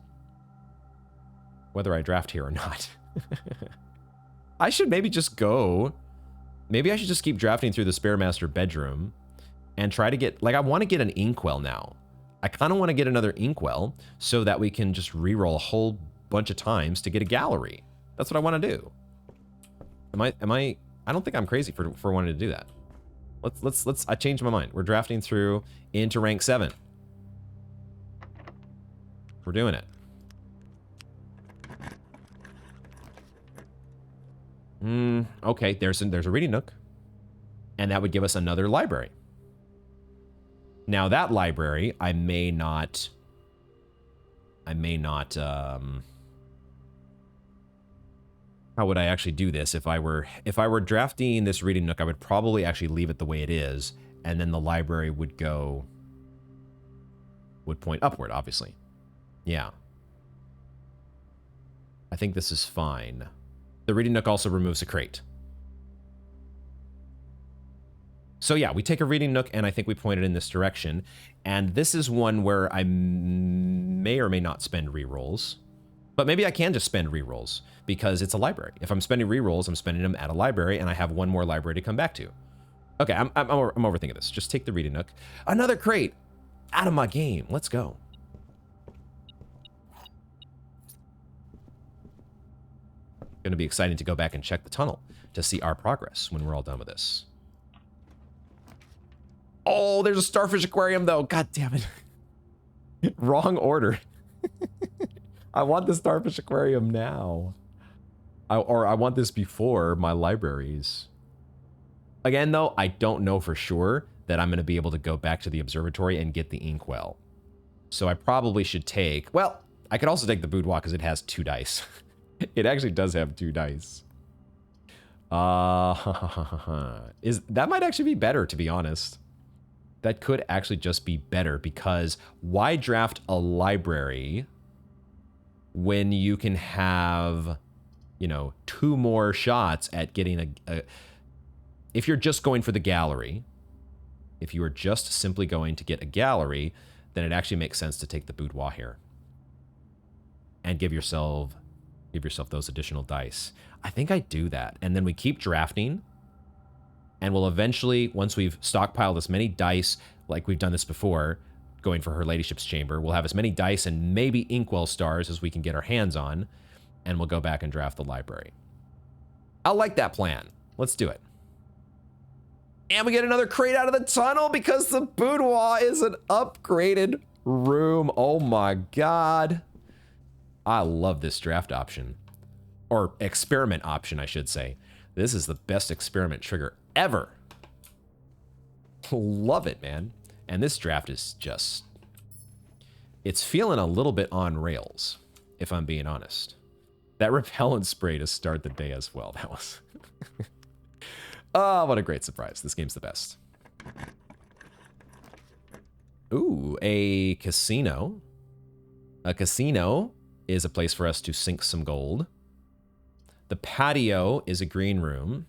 whether I draft here or not. I should maybe just go. Maybe I should just keep drafting through the spare master bedroom and try to get, like, I want to get an inkwell now. I kind of want to get another inkwell so that we can just reroll a whole bunch of times to get a gallery. That's what I want to do. I don't think I'm crazy for wanting to do that. I changed my mind. We're drafting through into rank 7. We're doing it. Okay, there's a reading nook. And that would give us another library. Now that library, I may not, how would I actually do this? If I were drafting this reading nook, I would probably actually leave it the way it is, and then the library would point upward, obviously. Yeah. I think this is fine. The reading nook also removes a crate. So yeah, we take a reading nook and I think we point it in this direction. And this is one where I may or may not spend rerolls. But maybe I can just spend rerolls because it's a library. If I'm spending rerolls, I'm spending them at a library and I have one more library to come back to. Okay, I'm overthinking this. Just take the reading nook. Another crate! Out of my game. Let's go. Going to be exciting to go back and check the tunnel to see our progress when we're all done with this. Oh, there's a starfish aquarium though. God damn it. Wrong order. I want the starfish aquarium now. Or I want this before my libraries. Again though, I don't know for sure that I'm going to be able to go back to the observatory and get the inkwell. So I probably should take, well, I could also take the boudoir because it has 2 dice. It actually does have 2 dice. That might actually be better, to be honest. That could actually just be better because why draft a library when you can have, 2 more shots at getting a if you're just going for the gallery, if you are just simply going to get a gallery, then it actually makes sense to take the boudoir here and give yourself those additional dice. I think I do that. And then we keep drafting and we'll eventually, once we've stockpiled as many dice, like we've done this before, going for her ladyship's chamber, we'll have as many dice and maybe inkwell stars as we can get our hands on, and we'll go back and draft the library. I like that plan. Let's do it. And we get another crate out of the tunnel because the boudoir is an upgraded room. Oh my God. I love this draft option. Or experiment option, I should say. This is the best experiment trigger ever. Love it, man. And this draft is just, it's feeling a little bit on rails, if I'm being honest. That repellent spray to start the day as well. That was, oh, what a great surprise. This game's the best. Ooh, a casino. A casino is a place for us to sink some gold. The patio is a green room,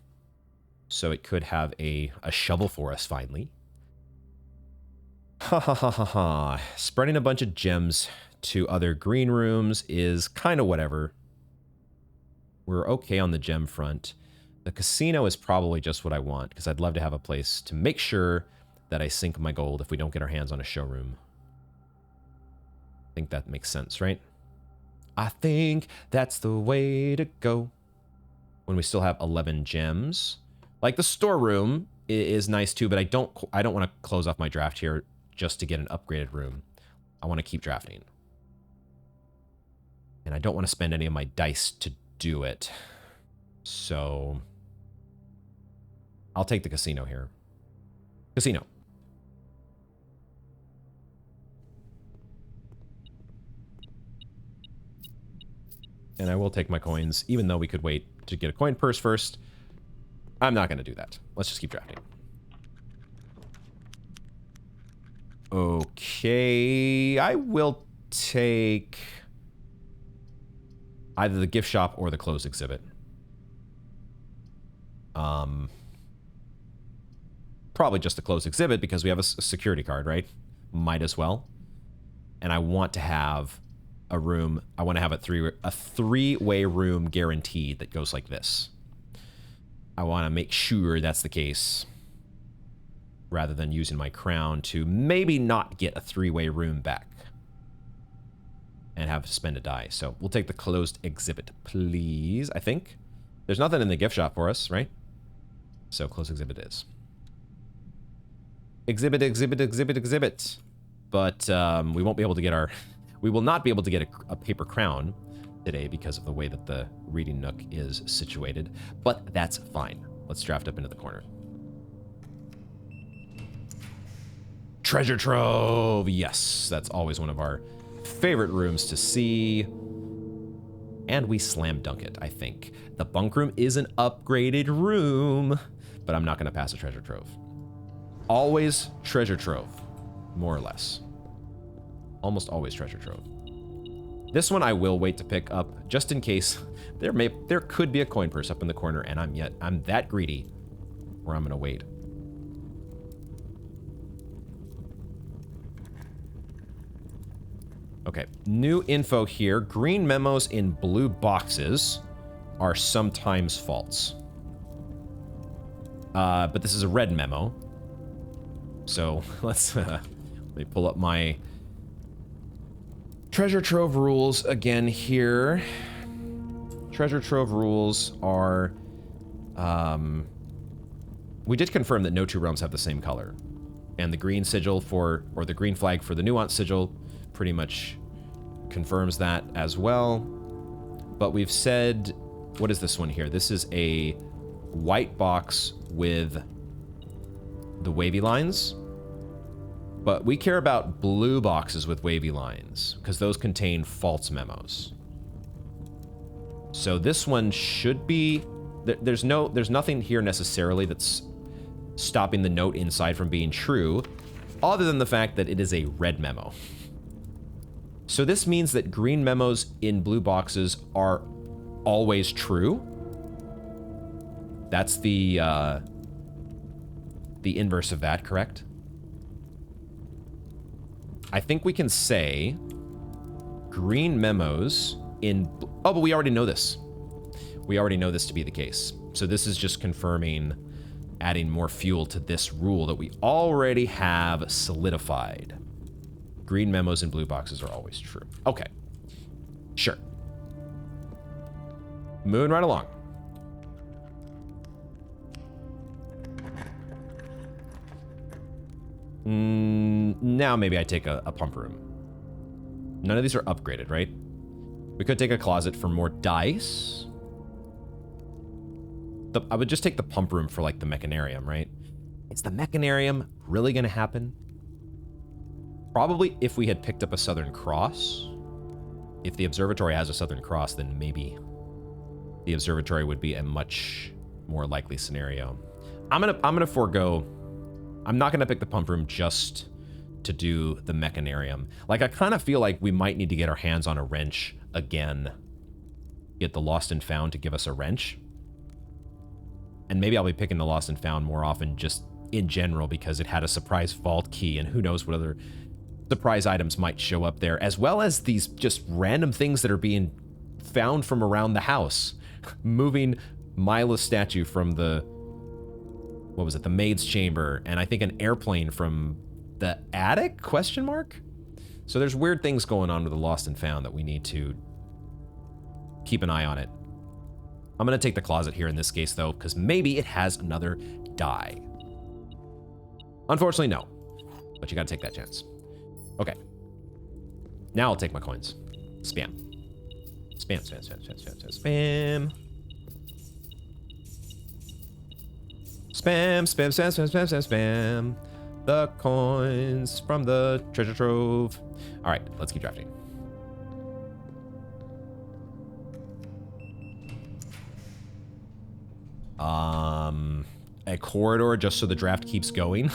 so it could have a shovel for us finally. Ha ha ha ha ha. Spreading a bunch of gems to other green rooms is kind of whatever. We're okay on the gem front. The casino is probably just what I want, because I'd love to have a place to make sure that I sink my gold if we don't get our hands on a showroom. I think that makes sense, right? I think that's the way to go. When we still have 11 gems. Like, the storeroom is nice too, but I don't want to close off my draft here just to get an upgraded room. I want to keep drafting. And I don't want to spend any of my dice to do it. So I'll take the casino here. Casino. And I will take my coins, even though we could wait to get a coin purse first. I'm not going to do that. Let's just keep drafting. Okay, I will take either the gift shop or the closed exhibit. Probably just the closed exhibit because we have a security card, right? Might as well. And I want to have a room. I want to have a three-way room guaranteed that goes like this. I want to make sure that's the case rather than using my crown to maybe not get a three-way room back and have to spend a die. So we'll take the closed exhibit, please, I think. There's nothing in the gift shop for us, right? So closed exhibit is. Exhibit, exhibit, exhibit, exhibit. But we won't be able to get our... We will not be able to get a paper crown today because of the way that the reading nook is situated. But that's fine. Let's draft up into the corner. Treasure trove! Yes, that's always one of our favorite rooms to see. And we slam dunk it, I think. The bunk room is an upgraded room, but I'm not going to pass a treasure trove. Always treasure trove, more or less. Almost always treasure trove. This one I will wait to pick up just in case there could be a coin purse up in the corner, and I'm that greedy where I'm going to wait. Okay, new info here. Green memos in blue boxes are sometimes false. But this is a red memo. So let's let me pull up my treasure trove rules again here. Treasure trove rules are, we did confirm that no two realms have the same color. And the green sigil or the green flag for the nuance sigil pretty much confirms that as well. But we've said, what is this one here? This is a white box with the wavy lines. But we care about blue boxes with wavy lines because those contain false memos. So this one should be, there's nothing here necessarily that's stopping the note inside from being true, other than the fact that it is a red memo. So this means that green memos in blue boxes are always true. That's the inverse of that, correct? I think we can say green memos in... Oh, but we already know this. We already know this to be the case. So this is just confirming, adding more fuel to this rule that we already have solidified. Green memos in blue boxes are always true. Okay. Sure. Moving right along. Now maybe I take a pump room. None of these are upgraded, right? We could take a closet for more dice. I would just take the pump room for like the mechanarium, right? Is the mechanarium really going to happen? Probably if we had picked up a Southern Cross. If the observatory has a Southern Cross, then maybe the observatory would be a much more likely scenario. I'm gonna forego. I'm not gonna pick the pump room just to do the mechanarium. Like, I kind of feel like we might need to get our hands on a wrench again. Get the Lost and Found to give us a wrench. And maybe I'll be picking the Lost and Found more often just in general because it had a surprise vault key, and who knows what other surprise items might show up there, as well as these just random things that are being found from around the house. Moving Mila's statue from the, what was it, the maid's chamber, and I think an airplane from the attic, question mark? So there's weird things going on with the Lost and Found that we need to keep an eye on it. I'm gonna take the closet here in this case though, because maybe it has another die. Unfortunately, no, but you gotta take that chance. Okay, now I'll take my coins. Spam. Spam, spam, spam, spam, spam, spam, spam. Spam, spam, spam, spam, spam, spam, spam. The coins from the treasure trove. All right, let's keep drafting. A corridor just so the draft keeps going?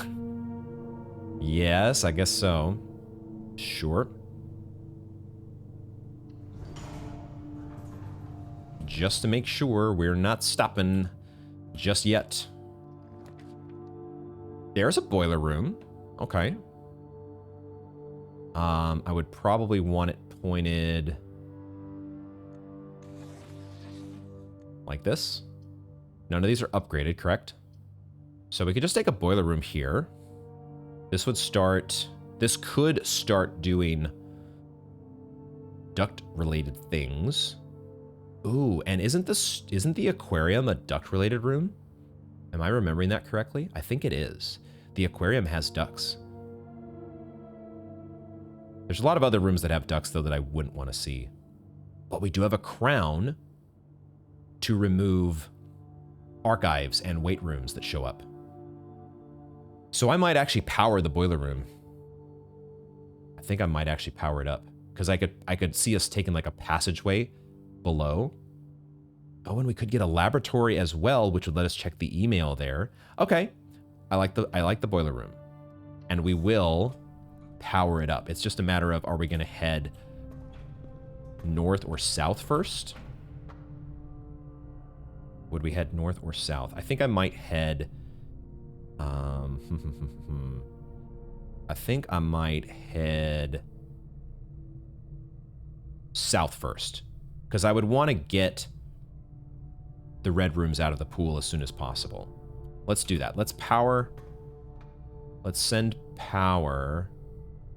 Yes, I guess so. Sure. Just to make sure we're not stopping just yet. There's a boiler room. Okay. I would probably want it pointed like this. None of these are upgraded, correct? So we could just take a boiler room here. This would start, this could start doing duct-related things. Ooh, and isn't the aquarium a duct-related room? Am I remembering that correctly? I think it is. The aquarium has ducts. There's a lot of other rooms that have ducts, though, that I wouldn't want to see. But we do have a crown to remove archives and weight rooms that show up. So I might actually power the boiler room. I think I might actually power it up, because I could see us taking like a passageway below. Oh, and we could get a laboratory as well, which would let us check the email there. Okay, I like the boiler room, and we will power it up. It's just a matter of, are we going to head north or south first? Would we head north or south? I think I might head. I think I might head south first, because I would want to get the red rooms out of the pool as soon as possible. Let's do that. Let's power. Let's send power.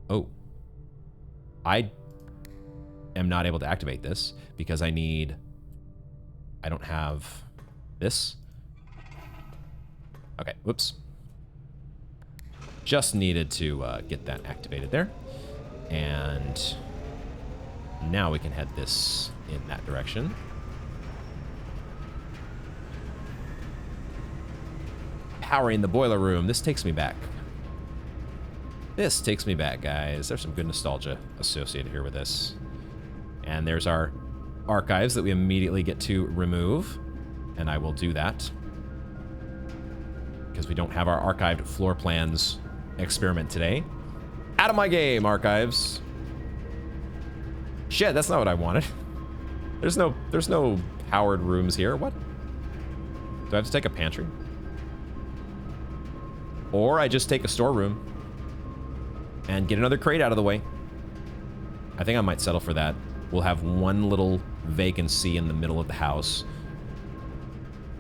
Oh, I am not able to activate this because I don't have this. Okay, whoops. Just needed to get that activated there. And now we can head this in that direction. Powering the boiler room. This takes me back. This takes me back, guys. There's some good nostalgia associated here with this. And there's our archives that we immediately get to remove. And I will do that, because we don't have our archived floor plans experiment today. Out of my game, archives. Shit, that's not what I wanted. There's no powered rooms here. What? Do I have to take a pantry? Or I just take a storeroom and get another crate out of the way. I think I might settle for that. We'll have one little vacancy in the middle of the house.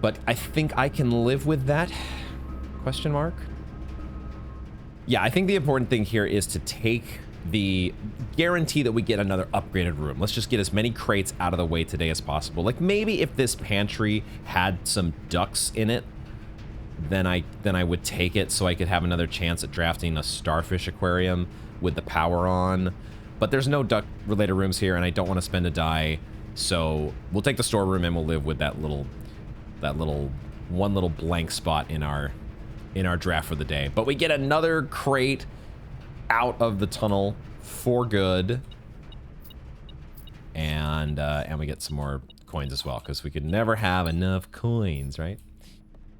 But I think I can live with that? Question mark? Yeah, I think the important thing here is to take the guarantee that we get another upgraded room. Let's just get as many crates out of the way today as possible. Like, maybe if this pantry had some ducks in it, then I would take it so I could have another chance at drafting a starfish aquarium with the power on. But there's no duck-related rooms here, and I don't want to spend a die, so we'll take the storeroom and we'll live with that one little blank spot in our draft for the day. But we get another crate out of the tunnel for good, and we get some more coins as well, because we could never have enough coins, right?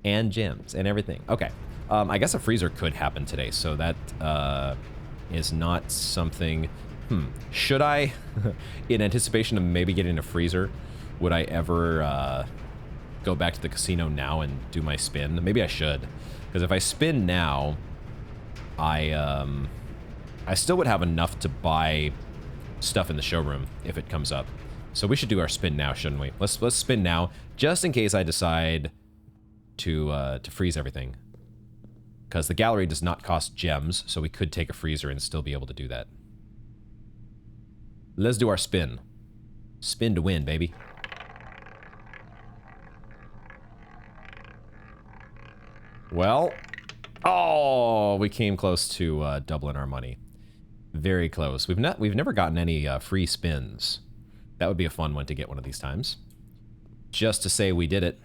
And gems and everything. Okay, I guess a freezer could happen today, so that is not something. Should I, in anticipation of maybe getting a freezer, would I ever go back to the casino now and do my spin? Maybe I should, because if I spin now, I still would have enough to buy stuff in the showroom if it comes up. So we should do our spin now, shouldn't we? Let's spin now. just in case I decide to freeze everything. Because the gallery does not cost gems, so we could take a freezer and still be able to do that. Let's do our spin. Spin to win, baby. Well, oh, we came close to doubling our money. Very close. We've never gotten any free spins. That would be a fun one to get one of these times. Just to say we did it.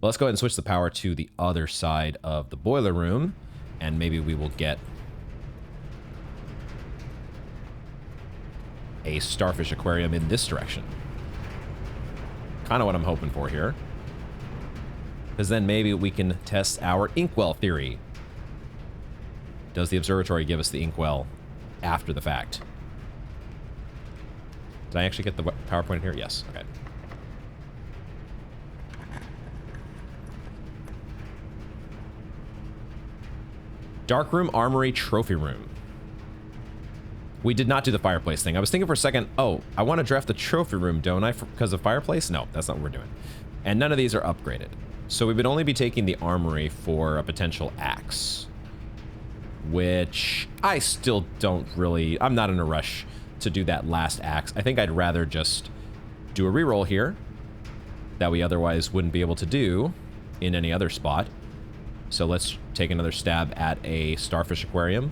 Well, let's go ahead and switch the power to the other side of the boiler room, and maybe we will get a starfish aquarium in this direction. Kind of what I'm hoping for here. Because then maybe we can test our inkwell theory. Does the observatory give us the inkwell after the fact? Did I actually get the PowerPoint here? Yes. Okay. Darkroom, Armory, Trophy Room. We did not do the fireplace thing. I was thinking for a second, oh, I want to draft the Trophy Room, don't I, because of fireplace? No, that's not what we're doing. And none of these are upgraded. So we would only be taking the Armory for a potential axe. Which I still don't really... I'm not in a rush to do that last axe. I think I'd rather just do a reroll here that we otherwise wouldn't be able to do in any other spot. So let's take another stab at a starfish aquarium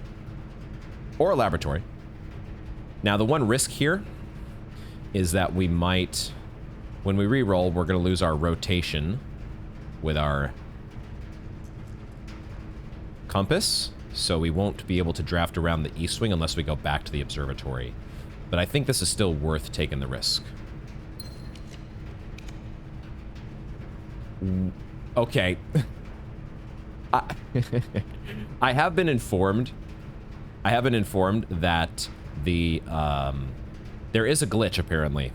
or a laboratory. Now, the one risk here is that we might, when we reroll, we're going to lose our rotation with our compass. So we won't be able to draft around the east wing unless we go back to the observatory. But I think this is still worth taking the risk. Okay. I have been informed. I have been informed that the there is a glitch apparently.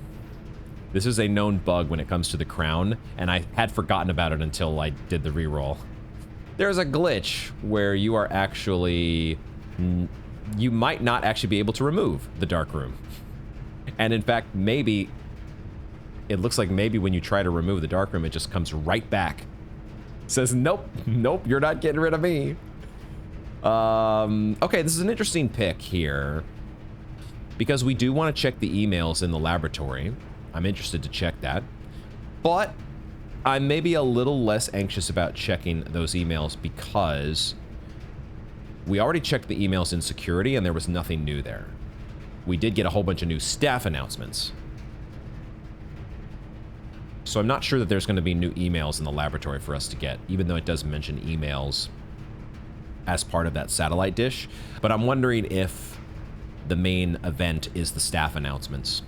This is a known bug when it comes to the crown, and I had forgotten about it until I did the reroll. There's a glitch where you are actually you might not actually be able to remove the dark room. And in fact, maybe it looks like maybe when you try to remove the dark room, it just comes right back. Says, nope, nope, you're not getting rid of me. Okay, this is an interesting pick here. Because we do want to check the emails in the laboratory. I'm interested to check that. But I'm maybe a little less anxious about checking those emails because we already checked the emails in security and there was nothing new there. We did get a whole bunch of new staff announcements. So I'm not sure that there's going to be new emails in the laboratory for us to get, even though it does mention emails as part of that satellite dish. But I'm wondering if the main event is the staff announcements.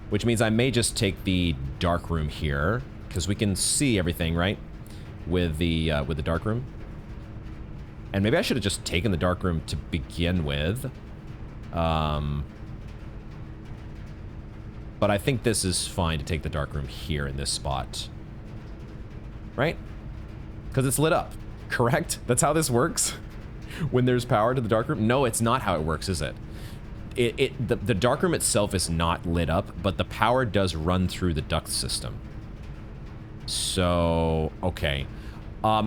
Which means I may just take the dark room here, because we can see everything, right? With the dark room. And maybe I should have just taken the dark room to begin with. But I think this is fine to take the dark room here in this spot. Right? Because it's lit up, correct? That's how this works? When there's power to the dark room? No, it's not how it works, is it? The dark room itself is not lit up, but the power does run through the duct system. So, okay.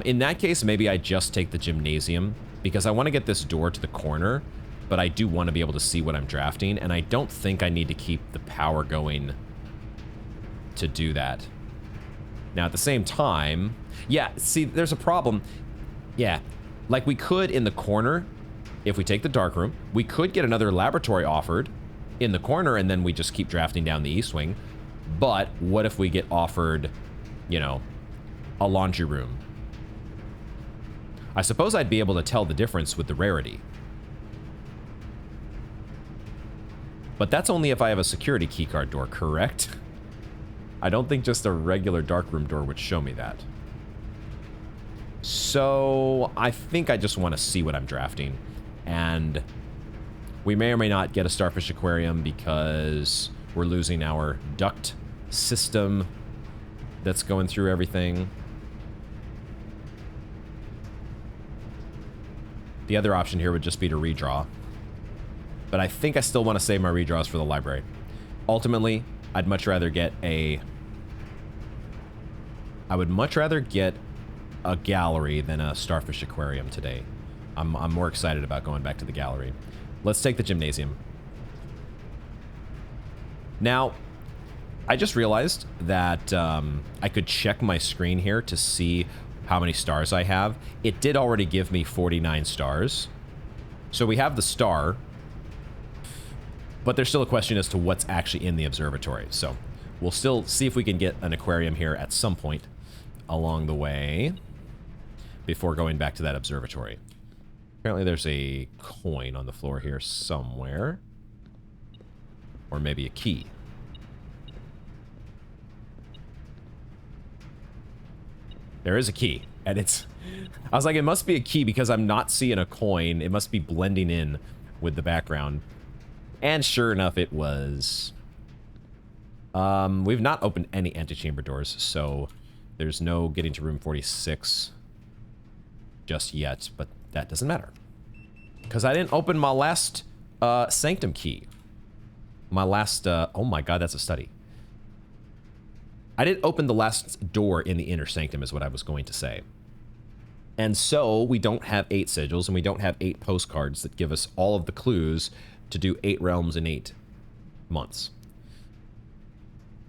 In that case, maybe I just take the gymnasium, because I want to get this door to the corner, but I do want to be able to see what I'm drafting, and I don't think I need to keep the power going to do that. Now, at the same time, yeah, see, there's a problem. Yeah, like we could in the corner, if we take the dark room, we could get another laboratory offered in the corner, and then we just keep drafting down the east wing. But what if we get offered, you know, a laundry room? I suppose I'd be able to tell the difference with the rarity. But that's only if I have a security keycard door, correct? I don't think just a regular darkroom door would show me that. So I think I just want to see what I'm drafting. And we may or may not get a starfish aquarium because we're losing our duct system that's going through everything. The other option here would just be to redraw. But I think I still want to save my redraws for the library. Ultimately, I'd much rather get a I would much rather get a gallery than a starfish aquarium today. I'm more excited about going back to the gallery. Let's take the gymnasium. Now, I just realized that I could check my screen here to see how many stars I have. It did already give me 49 stars. So we have the star, but there's still a question as to what's actually in the observatory. So we'll still see if we can get an aquarium here at some point along the way before going back to that observatory. Apparently there's a coin on the floor here somewhere. Or maybe a key. There is a key. And it's... I was like, it must be a key because I'm not seeing a coin. It must be blending in with the background. And sure enough, it was. We've not opened any antechamber doors, so there's no getting to room 46 just yet, but that doesn't matter. Because I didn't open my last sanctum key. My last, oh my god, that's a study. I didn't open the last door in the inner sanctum is what I was going to say. And so we don't have 8 sigils and we don't have 8 postcards that give us all of the clues to do 8 realms in 8 months.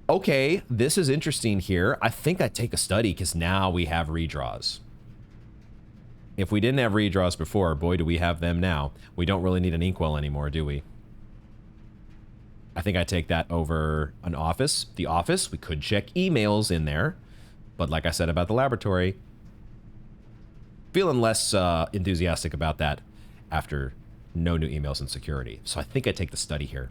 Okay, this is interesting here. I think I'd take a study because now we have redraws. If we didn't have redraws before, boy, do we have them now. We don't really need an inkwell anymore, do we? I think I'd take that over an office. The office, we could check emails in there. But like I said about the laboratory, feeling less enthusiastic about that after no new emails and security. So I think I take the study here.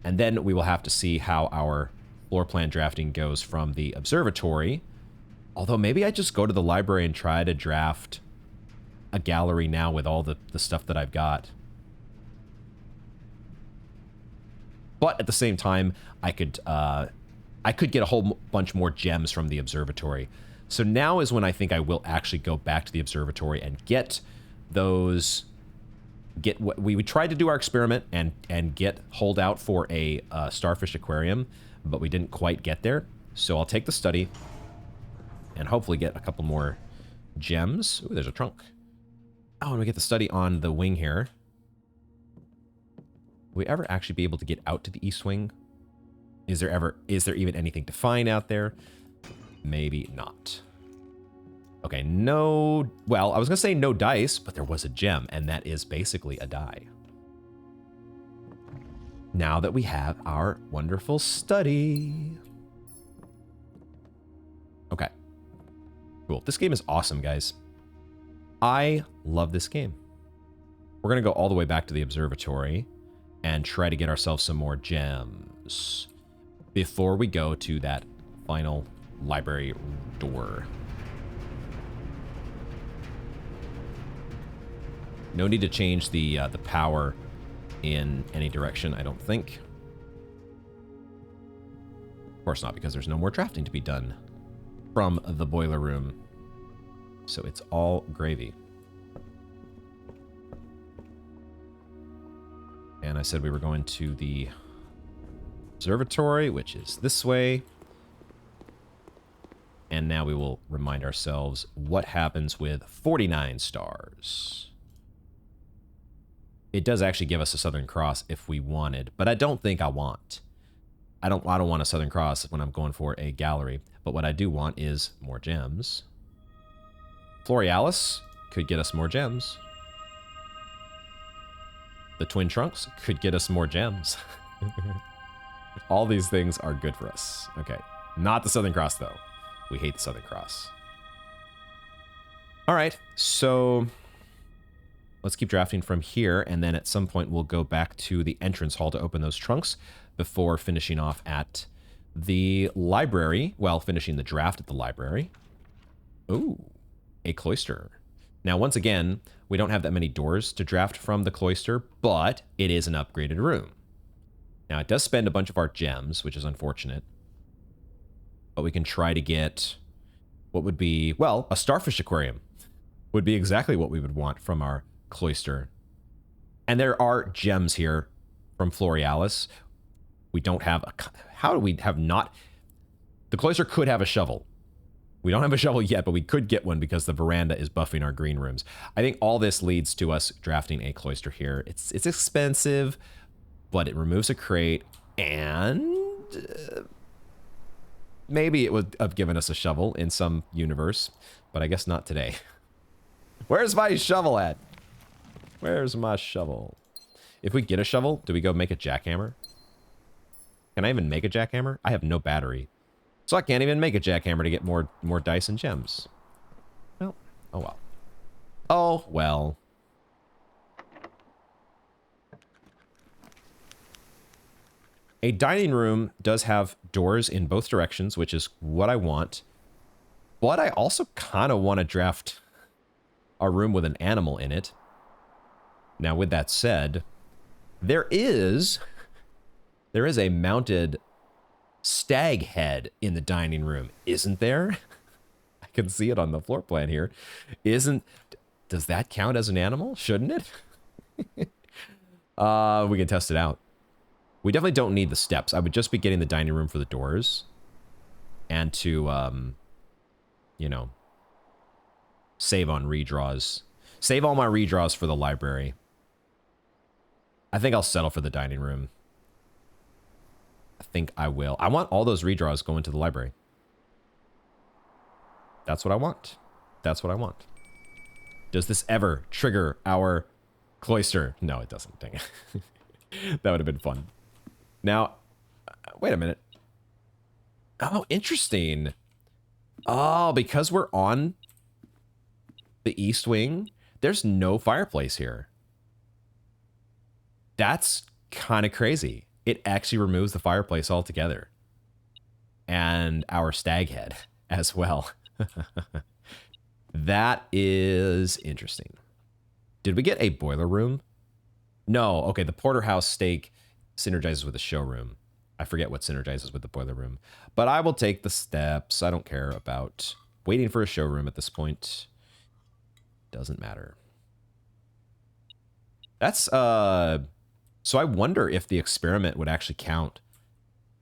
And then we will have to see how our floor plan drafting goes from the observatory. Although maybe I just go to the library and try to draft a gallery now with all the stuff that I've got. But at the same time, I could get a whole bunch more gems from the observatory. So now is when I think I will actually go back to the observatory and get those... We tried to do our experiment and hold out for a starfish aquarium, but we didn't quite get there. So I'll take the study and hopefully get a couple more gems. Ooh, there's a trunk. Oh, and we get the study on the wing here. Will we ever actually be able to get out to the east wing? Is there even anything to find out there? Maybe not. Okay, no... Well, I was going to say no dice, but there was a gem, and that is basically a die. Now that we have our wonderful study. Okay. Cool. This game is awesome, guys. I love this game. We're going to go all the way back to the observatory and try to get ourselves some more gems before we go to that final library door. No need to change the power in any direction, I don't think. Of course not, because there's no more drafting to be done from the boiler room. So it's all gravy. And I said we were going to the observatory, which is this way. And now we will remind ourselves what happens with 49 stars. It does actually give us a Southern Cross if we wanted, but I don't think I want. I don't want a Southern Cross when I'm going for a gallery, but what I do want is more gems. Florealis could get us more gems. The Twin Trunks could get us more gems. All these things are good for us. Okay, not the Southern Cross though. We hate the Southern Cross. All right, so let's keep drafting from here, and then at some point we'll go back to the entrance hall to open those trunks before finishing off at the library. Well, finishing the draft at the library. Ooh, a cloister. Now, once again, we don't have that many doors to draft from the cloister, but it is an upgraded room. Now, it does spend a bunch of our gems, which is unfortunate. But we can try to get what would be, well, a starfish aquarium would be exactly what we would want from our cloister. And there are gems here from Florealis. We don't have a... How do we have not... The cloister could have a shovel. We don't have a shovel yet, but we could get one because the veranda is buffing our green rooms. I think all this leads to us drafting a cloister here. It's expensive, but it removes a crate, and maybe it would have given us a shovel in some universe, but I guess not today. Where's my shovel at? Where's my shovel? If we get a shovel, do we go make a jackhammer? Can I even make a jackhammer? I have no battery. So I can't even make a jackhammer to get more dice and gems. Well, oh well. Oh well. A dining room does have doors in both directions, which is what I want. But I also kind of want to draft a room with an animal in it. Now, with that said, there is a mounted stag head in the dining room, isn't there? I can see it on the floor plan here. Does that count as an animal? Shouldn't it? We can test it out. We definitely don't need the steps. I would just be getting the dining room for the doors and to, you know, save on redraws. Save all my redraws for the library. I think I'll settle for the dining room. I think I will. I want all those redraws going to the library. That's what I want. That's what I want. Does this ever trigger our cloister? No, it doesn't. Dang it. That would have been fun. Now, wait a minute. Oh, interesting. Oh, because we're on the east wing, there's no fireplace here. That's kind of crazy. It actually removes the fireplace altogether. And our stag head as well. That is interesting. Did we get a boiler room? No. Okay, the porterhouse steak synergizes with the showroom. I forget what synergizes with the boiler room. But I will take the steps. I don't care about waiting for a showroom at this point. Doesn't matter. That's, so I wonder if the experiment would actually count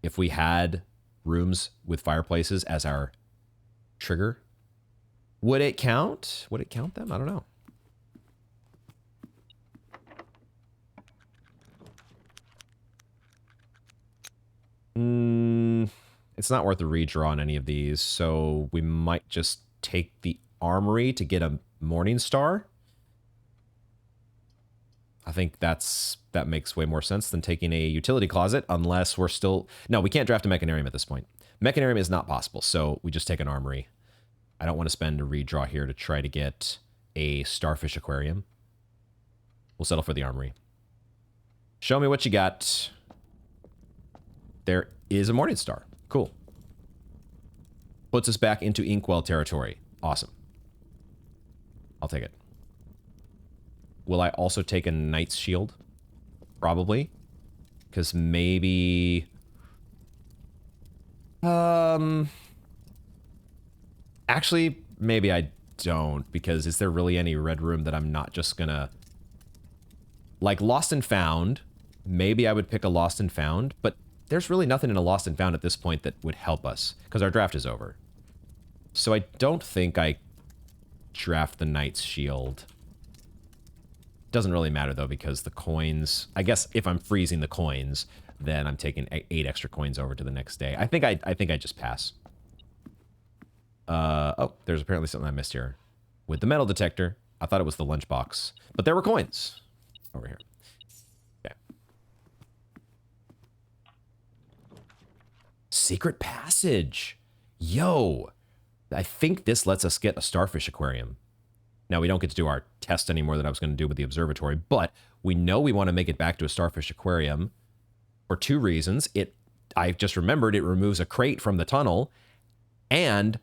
if we had rooms with fireplaces as our trigger. Would it count? Would it count them? I don't know. It's not worth a redraw on any of these, so we might just take the armory to get a morning star. I think that makes way more sense than taking a utility closet, unless we're still... No, we can't draft a mechanarium at this point. Mechanarium is not possible, so we just take an armory. I don't want to spend a redraw here to try to get a starfish aquarium. We'll settle for the armory. Show me what you got. There is a morning star. Cool. Puts us back into Inkwell territory. Awesome. I'll take it. Will I also take a knight's shield? Probably. Because maybe... Actually, maybe I don't. Because is there really any red room that I'm not just gonna... Like Lost and Found. Maybe I would pick a Lost and Found. But there's really nothing in a Lost and Found at this point that would help us. Because our draft is over. So I don't think I draft the knight's shield. Doesn't really matter though, because the coins, I guess if I'm freezing the coins, then I'm taking 8 extra coins over to the next day. I think I just pass. Oh, there's apparently something I missed here. With the metal detector, I thought it was the lunchbox, but there were coins over here. Okay. Secret passage. Yo, I think this lets us get a starfish aquarium. Now, we don't get to do our test anymore that I was going to do with the observatory, but we know we want to make it back to a starfish aquarium for 2 reasons. I just remembered it removes a crate from the tunnel, and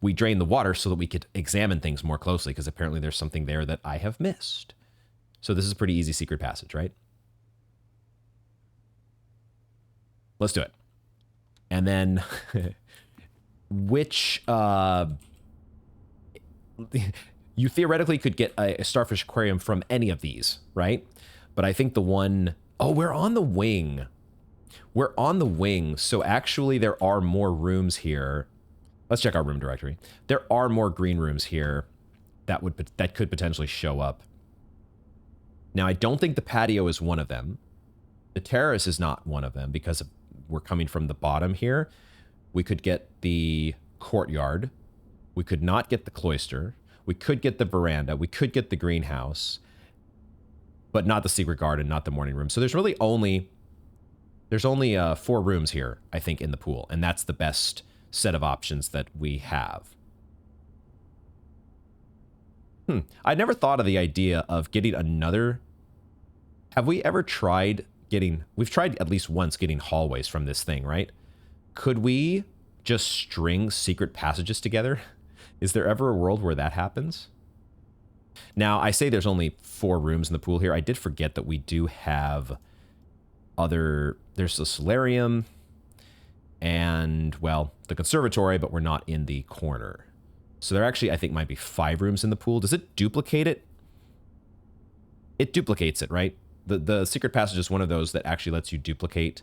we drain the water so that we could examine things more closely, because apparently there's something there that I have missed. So this is a pretty easy secret passage, right? Let's do it. And then, which... You theoretically could get a starfish aquarium from any of these, right? But I think the one... Oh, we're on the wing. We're on the wing, so actually there are more rooms here. Let's check our room directory. There are more green rooms here that could potentially show up. Now, I don't think the patio is one of them. The terrace is not one of them because we're coming from the bottom here. We could get the courtyard. We could not get the cloister. We could get the veranda. We could get the greenhouse, but not the secret garden, not the morning room. So there's really only 4 rooms here, I think, in the pool, and that's the best set of options that we have. I never thought of the idea of getting another. Have we ever tried getting? We've tried at least once getting hallways from this thing, right? Could we just string secret passages together? Is there ever a world where that happens? Now, I say there's only 4 rooms in the pool here. I did forget that we do have there's the solarium and, well, the conservatory, but we're not in the corner. So there actually, I think, might be 5 rooms in the pool. Does it duplicate it? It duplicates it, right? The secret passage is one of those that actually lets you duplicate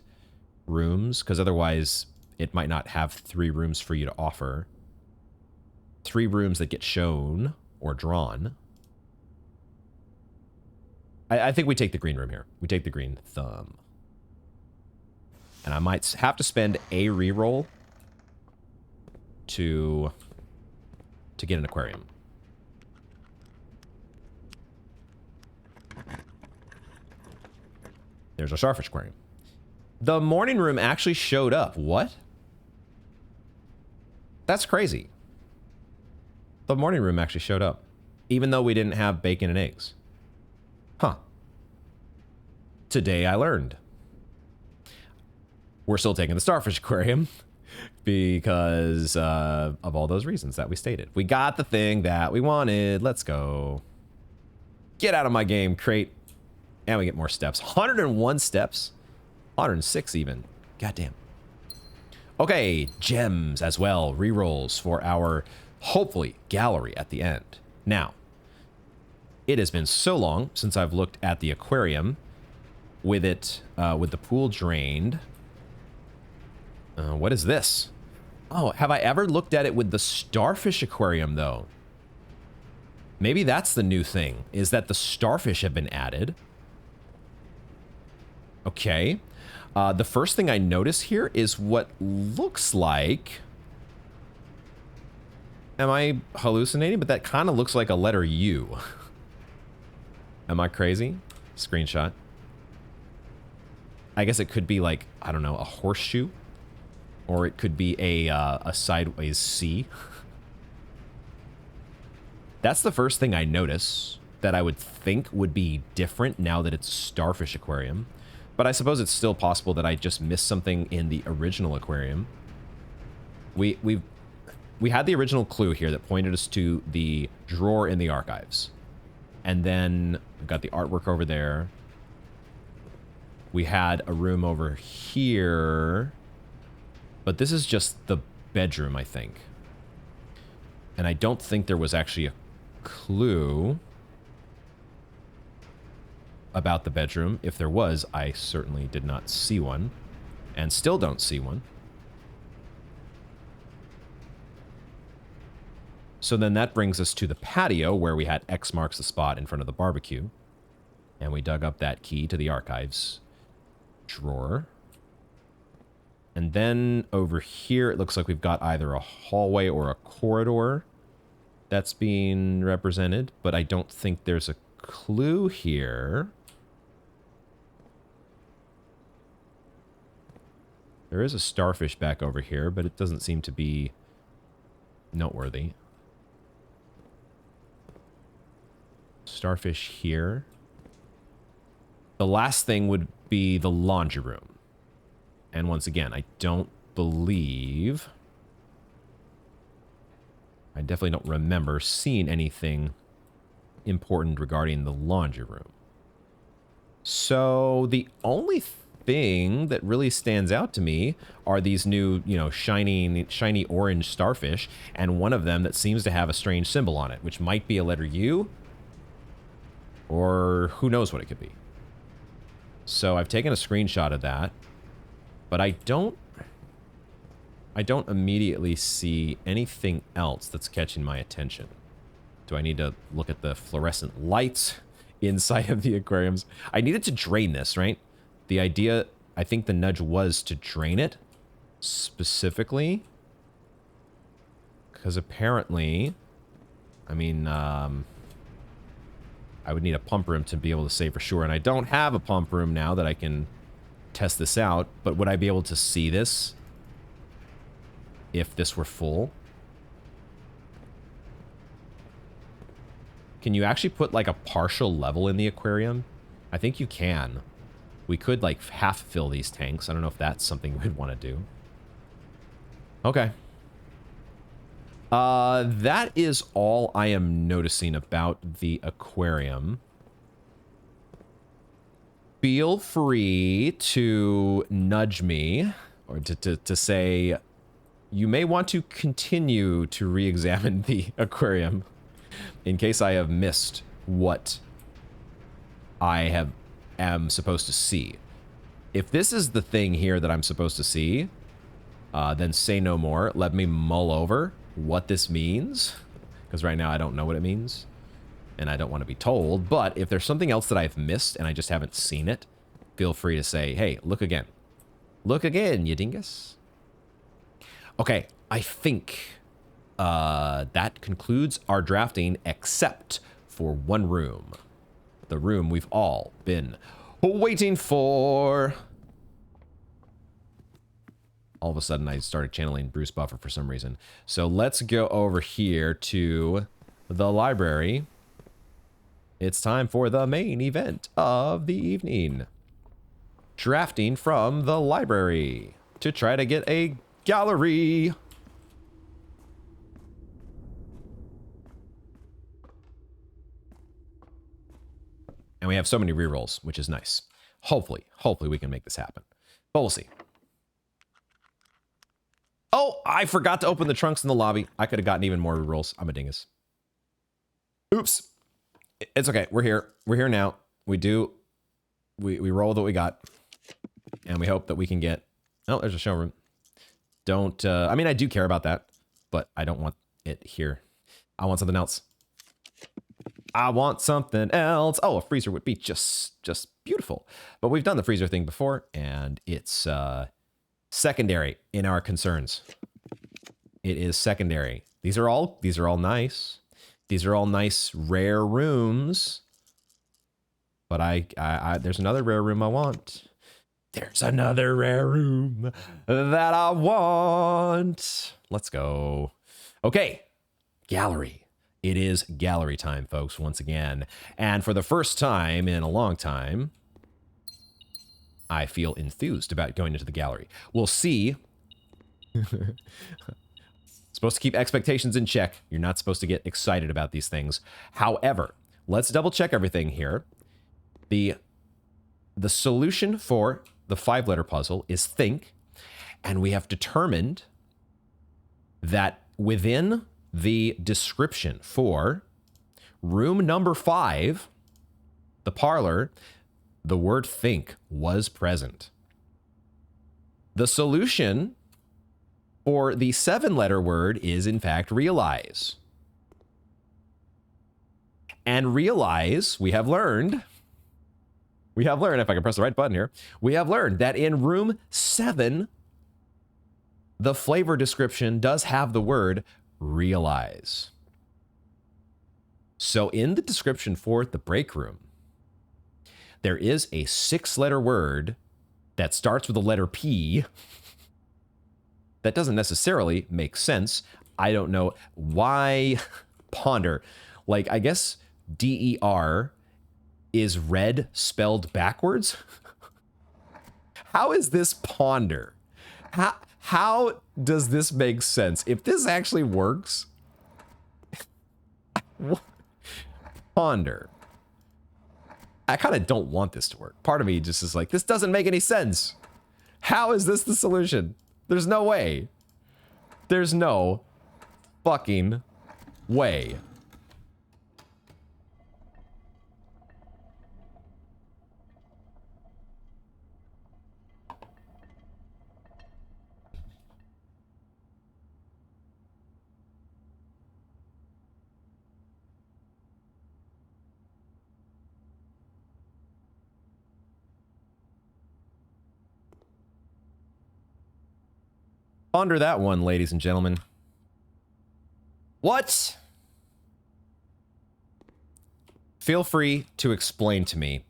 rooms, because otherwise it might not have 3 rooms for you to offer. 3 rooms that get shown or drawn. I think we take the green room here. We take the green thumb. And I might have to spend a reroll to get an aquarium. There's our starfish aquarium. The morning room actually showed up. What? That's crazy. The morning room actually showed up, even though we didn't have bacon and eggs. Huh. Today I learned. We're still taking the starfish aquarium because of all those reasons that we stated. We got the thing that we wanted. Let's go. Get out of my game, crate. And we get more steps. 101 steps. 106 even. Goddamn. Okay, gems as well. Rerolls for our, hopefully, gallery at the end. Now, it has been so long since I've looked at the aquarium with it, with the pool drained. What is this? Oh, have I ever looked at it with the starfish aquarium, though? Maybe that's the new thing, is that the starfish have been added. Okay. The first thing I notice here is what looks like... Am I hallucinating? But that kind of looks like a letter U. Am I crazy? Screenshot. I guess it could be like, I don't know, a horseshoe. Or it could be a sideways C. That's the first thing I notice that I would think would be different now that it's a starfish aquarium. But I suppose it's still possible that I just missed something in the original aquarium. We had the original clue here that pointed us to the drawer in the archives. And then we've got the artwork over there. We had a room over here. But this is just the bedroom, I think. And I don't think there was actually a clue about the bedroom. If there was, I certainly did not see one. And still don't see one. So then that brings us to the patio, where we had X marks the spot in front of the barbecue. And we dug up that key to the archives drawer. And then over here, it looks like we've got either a hallway or a corridor that's being represented, but I don't think there's a clue here. There is a starfish back over here, but it doesn't seem to be noteworthy. Starfish here. The last thing would be the laundry room. And once again, I don't believe... I definitely don't remember seeing anything important regarding the laundry room. So the only thing that really stands out to me are these new, you know, shiny orange starfish, and one of them that seems to have a strange symbol on it, which might be a letter U, or who knows what it could be. So I've taken a screenshot of that. But I don't I don't immediately see anything else that's catching my attention. Do I need to look at the fluorescent lights inside of the aquariums? I needed to drain this, right? The idea, I think the nudge was to drain it specifically. Because apparently, I mean, I would need a pump room to be able to say for sure. And I don't have a pump room now that I can test this out. But would I be able to see this if this were full? Can you actually put like a partial level in the aquarium? I think you can. We could like half fill these tanks. I don't know if that's something we'd want to do. Okay. That is all I am noticing about the aquarium. Feel free to nudge me or to say you may want to continue to re-examine the aquarium in case I have missed what I am supposed to see. If this is the thing here that I'm supposed to see, then say no more. Let me mull over what this means, because right now I don't know what it means, and I don't want to be told. But if there's something else that I've missed and I just haven't seen it, feel free to say, hey, look again. Look again, you dingus. Okay, I think that concludes our drafting, except for one room. The room we've all been waiting for. All of a sudden, I started channeling Bruce Buffer for some reason. So let's go over here to the library. It's time for the main event of the evening. Drafting from the library to try to get a gallery. And we have so many rerolls, which is nice. Hopefully we can make this happen. But we'll see. Oh, I forgot to open the trunks in the lobby. I could have gotten even more rerolls. I'm a dingus. Oops. It's okay. We're here. We're here now. We roll with what we got. And we hope that we can get... Oh, there's a showroom. Don't... I mean, I do care about that, but I don't want it here. I want something else. I want something else. Oh, a freezer would be just beautiful. But we've done the freezer thing before, and it's secondary in our concerns. It is secondary. These are all nice. These are all nice rare rooms. But I there's another rare room I want. There's another rare room that I want. Let's go. Okay, gallery. It is gallery time, folks, once again. And for the first time in a long time, I feel enthused about going into the gallery. We'll see. Supposed to keep expectations in check. You're not supposed to get excited about these things. However, let's double check everything here. The solution for the 5-letter puzzle is think, and we have determined that within the description for room number 5, the parlor, the word think was present. The solution for the 7-letter word is, in fact, realize. And realize, we have learned, if I can press the right button here, we have learned that in room 7, the flavor description does have the word realize. So in the description for the break room, there is a 6-letter word that starts with the letter P. That doesn't necessarily make sense. I don't know why. Ponder. Like, I guess DER is red spelled backwards. How is this ponder? How does this make sense? If this actually works, ponder. I kind of don't want this to work. Part of me just is like, this doesn't make any sense. How is this the solution? There's no way. There's no fucking way. Ponder that one, ladies and gentlemen. What? Feel free to explain to me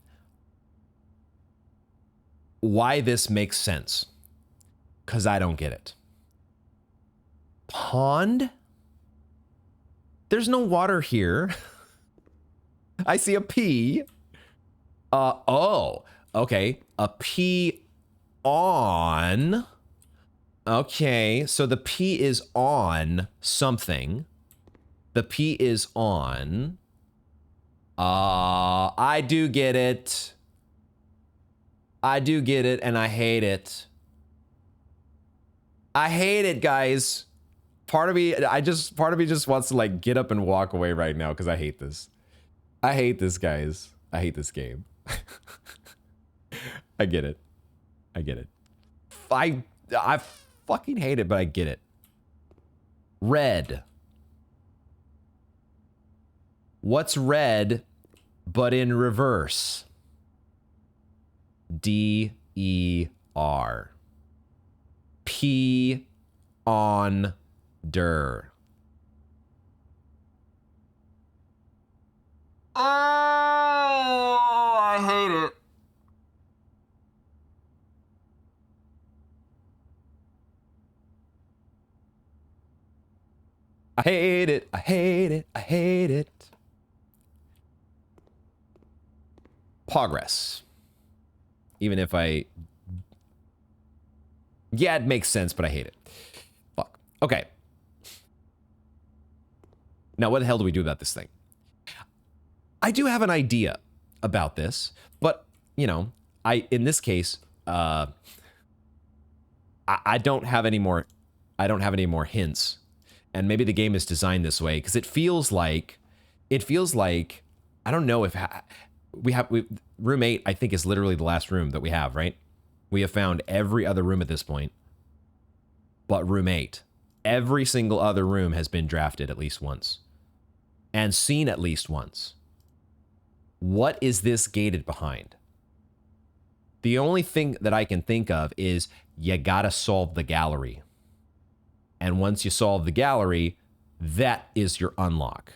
why this makes sense. Because I don't get it. Pond? There's no water here. I see a P. Oh, okay. A P on. Okay, so the P is on something. The P is on. I do get it. I do get it, and I hate it. I hate it, guys. Part of me just wants to like get up and walk away right now because I hate this. I hate this, guys. I hate this game. I get it. I get it. I fucking hate it, but I get it. Red. What's red but in reverse? D-E-R. P on der. Oh, I hate it. I hate it. I hate it. I hate it. Progress. Even if I... Yeah, it makes sense, but I hate it. Fuck. Okay. Now, what the hell do we do about this thing? I do have an idea about this, but, you know, in this case, I don't have any more, hints. And maybe the game is designed this way because it feels like, I don't know if room 8, I think, is literally the last room that we have, right? We have found every other room at this point, but room 8. Every single other room has been drafted at least once and seen at least once. What is this gated behind? The only thing that I can think of is you gotta solve the gallery. And once you solve the gallery, that is your unlock.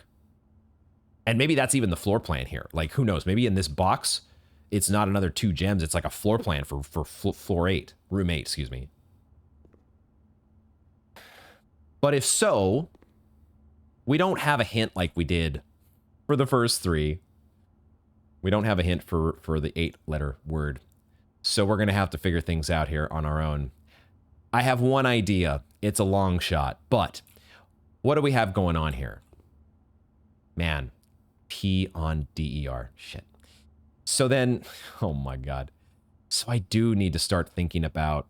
And maybe that's even the floor plan here. Like, who knows? Maybe in this box, it's not another 2 gems. It's like a floor plan for floor 8. Room 8, excuse me. But if so, we don't have a hint like we did for the first 3. We don't have a hint for the 8-letter word. So we're going to have to figure things out here on our own. I have one idea. It's a long shot. But what do we have going on here? Man, P on D-E-R. Shit. So then, oh my God. So I do need to start thinking about,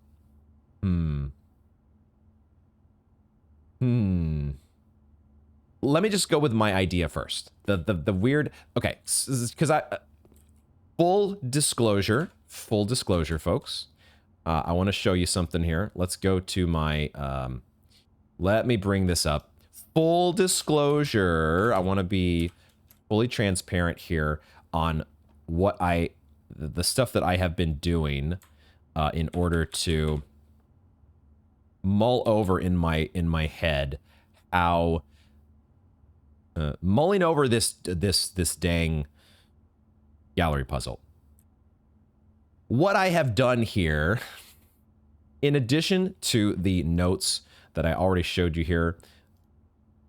Let me just go with my idea first. The weird, okay, because full disclosure, folks. I want to show you something here. Let's go to my, let me bring this up. Full disclosure, I want to be fully transparent here on what the stuff that I have been doing in order to mull over in my head how mulling over this dang gallery puzzle. What I have done here, in addition to the notes that I already showed you here,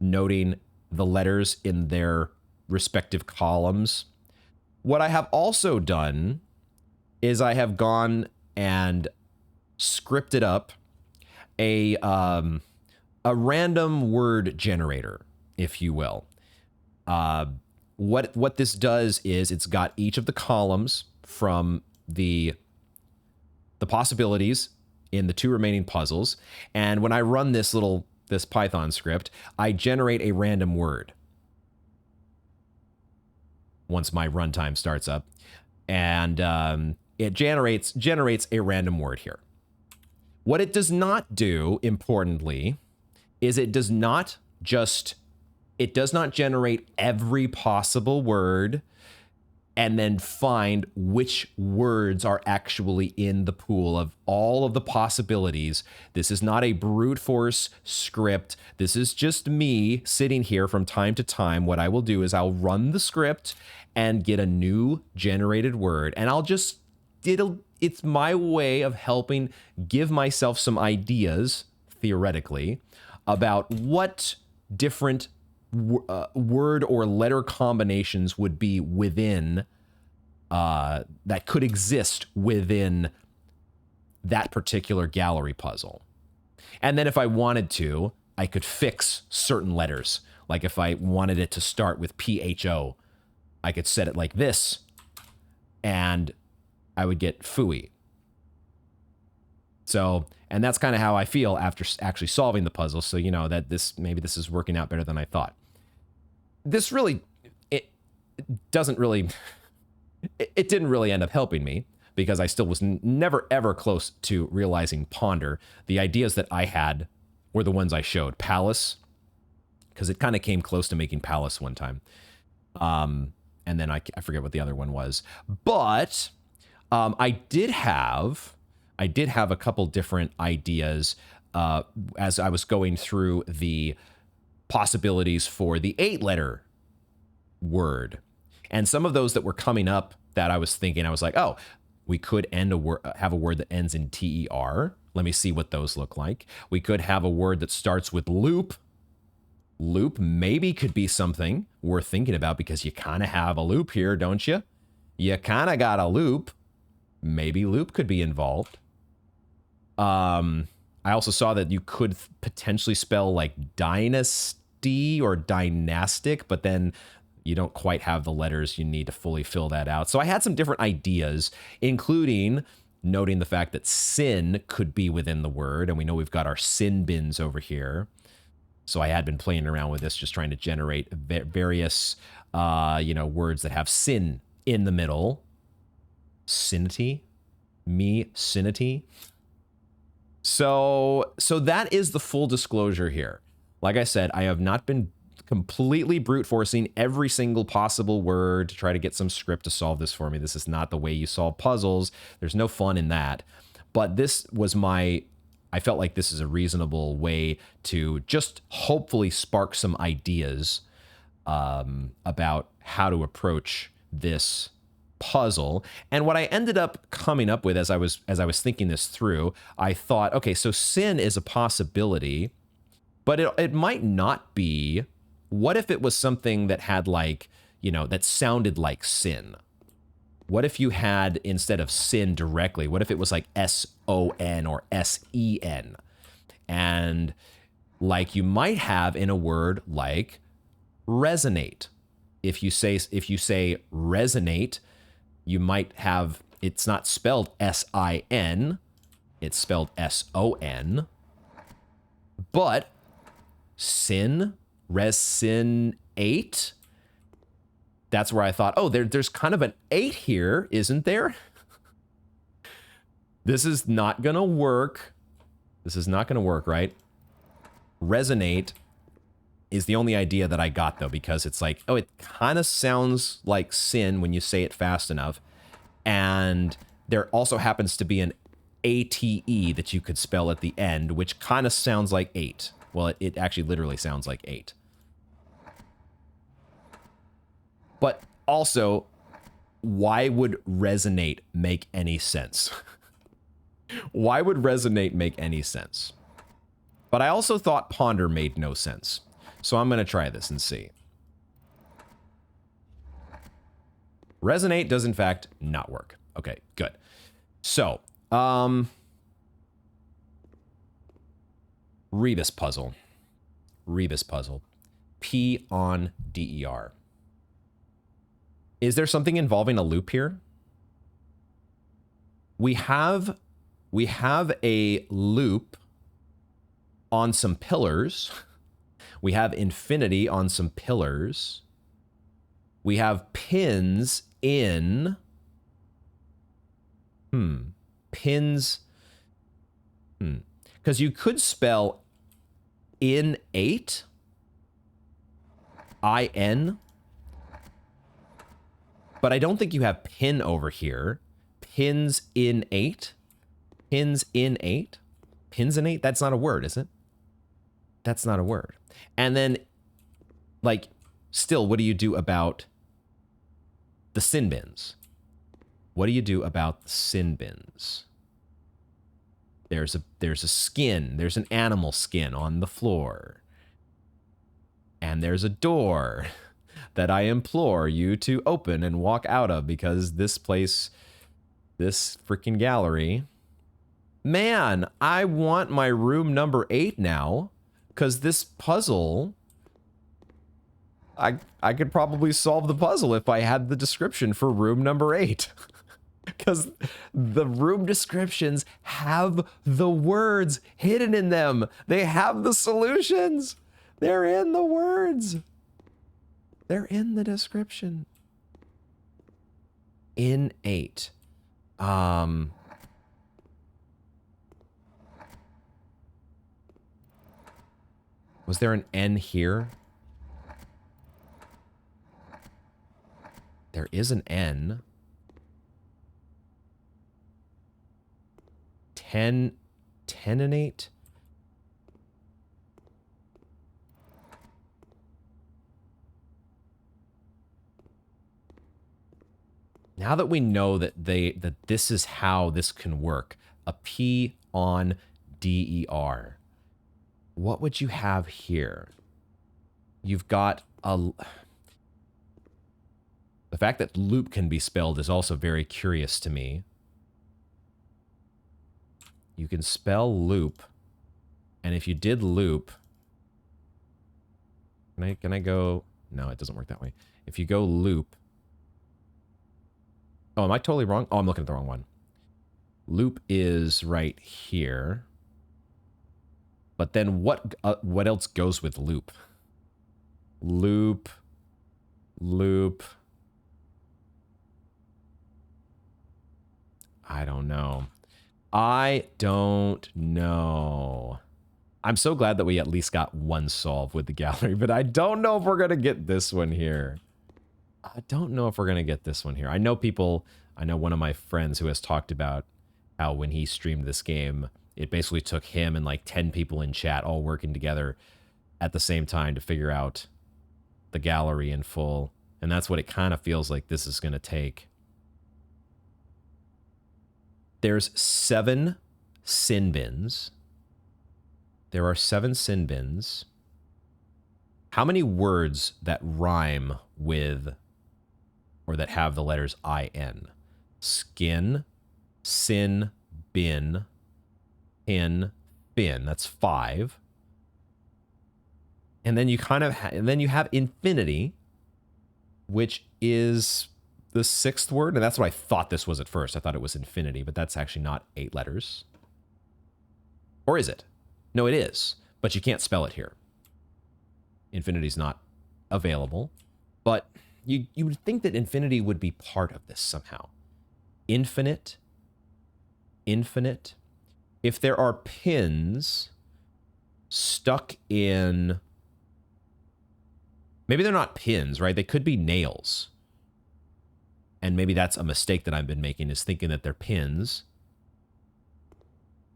noting the letters in their respective columns, what I have also done is I have gone and scripted up a random word generator, if you will. What this does is it's got each of the columns from the possibilities in the 2 remaining puzzles, and when I run this Python script, I generate a random word once my runtime starts up, and it generates a random word here. What it does not do, importantly, is it does not generate every possible word and then find which words are actually in the pool of all of the possibilities. This is not a brute force script. This is just me sitting here from time to time. What I will do is I'll run the script and get a new generated word, and it's my way of helping give myself some ideas, theoretically, about what different word or letter combinations would be within, that could exist within that particular gallery puzzle. And then if I wanted to, I could fix certain letters. Like if I wanted it to start with PHO, I could set it like this, and I would get fooey. So, and that's kind of how I feel after actually solving the puzzle. So, you know, that maybe this is working out better than I thought. This really, it didn't really end up helping me, because I still was never ever close to realizing ponder. The ideas that I had were the ones I showed. Palace, because it kind of came close to making palace one time. And then I forget what the other one was. But I did have a couple different ideas as I was going through the possibilities for the 8-letter word. And some of those that were coming up that I was thinking, I was like, oh, we could have a word that ends in TER. Let me see what those look like. We could have a word that starts with loop. Loop maybe could be something worth thinking about, because you kind of have a loop here, don't you? You kind of got a loop. Maybe loop could be involved. I also saw that you could potentially spell like dynasty or dynastic, but then you don't quite have the letters you need to fully fill that out. So I had some different ideas, including noting the fact that sin could be within the word, and we know we've got our sin bins over here. So I had been playing around with this, just trying to generate various, words that have sin in the middle. Sinity, sinity. So that is the full disclosure here. Like I said, I have not been completely brute forcing every single possible word to try to get some script to solve this for me. This is not the way you solve puzzles. There's no fun in that. But this was I felt like this is a reasonable way to just hopefully spark some ideas about how to approach this puzzle. And what I ended up coming up with as I was thinking this through, I thought, okay, so sin is a possibility, but it might not be. What if it was something that had that sounded like sin? What if you had, instead of sin directly, what if it was like SON or SEN? And like you might have in a word like resonate. If you say resonate, you might have, it's not spelled SIN, it's spelled SON. But sin, resinate, that's where I thought, oh, there's kind of an 8 here, isn't there? This is not going to work. This is not going to work, right? Resonate is the only idea that I got, though, because it's like, oh, it kind of sounds like sin when you say it fast enough. And there also happens to be an ATE that you could spell at the end, which kind of sounds like 8. Well, it actually literally sounds like 8. But also, why would resonate make any sense? Why would resonate make any sense? But I also thought ponder made no sense. So I'm going to try this and see. Resonate does in fact not work. Okay, good. So, Rebus puzzle. Rebus puzzle. P on DER. Is there something involving a loop here? We have a loop on some pillars. We have infinity on some pillars. We have pins in... Pins... Because you could spell in 8, IN, But I don't think you have pin over here. Pins in 8? Pins in 8? Pins in 8? That's not a word, is it? That's not a word. And then, like, still, what do you do about the sin bins? What do you do about the sin bins? There's a skin. There's an animal skin on the floor. And there's a door that I implore you to open and walk out of, because this place, this freaking gallery. Man, I want my room number 8 now, because this puzzle, I could probably solve the puzzle if I had the description for room number 8. Because the room descriptions have the words hidden in them. They have the solutions. They're in the words. They're in the description. In 8. Was there an N here? There is an N. 10 and 8? Now that we know that this is how this can work, a P on DER, what would you have here? You've got a... The fact that loop can be spelled is also very curious to me. You can spell loop, and if you did loop... Can I go... No, it doesn't work that way. If you go loop... Oh, am I totally wrong? Oh, I'm looking at the wrong one. Loop is right here. But then what else goes with loop? Loop. Loop. I don't know. I don't know. I'm so glad that we at least got one solve with the gallery, but I don't know if we're going to get this one here. I don't know if we're going to get this one here. I know one of my friends who has talked about how when he streamed this game, it basically took him and like 10 people in chat all working together at the same time to figure out the gallery in full. And that's what it kind of feels like this is going to take. There's 7 sin bins. There are 7 sin bins. How many words that rhyme with or that have the letters IN? Skin, sin, bin, pin, bin. That's 5. And then you kind of and then you have infinity, which is the 6th word, and that's what I thought this was at first. I thought it was infinity, but that's actually not 8 letters. Or is it? No, it is, but you can't spell it here. Infinity's not available, but you would think that infinity would be part of this somehow. Infinite. Infinite. If there are pins stuck in... Maybe they're not pins, right? They could be nails. And maybe that's a mistake that I've been making, is thinking that they're pins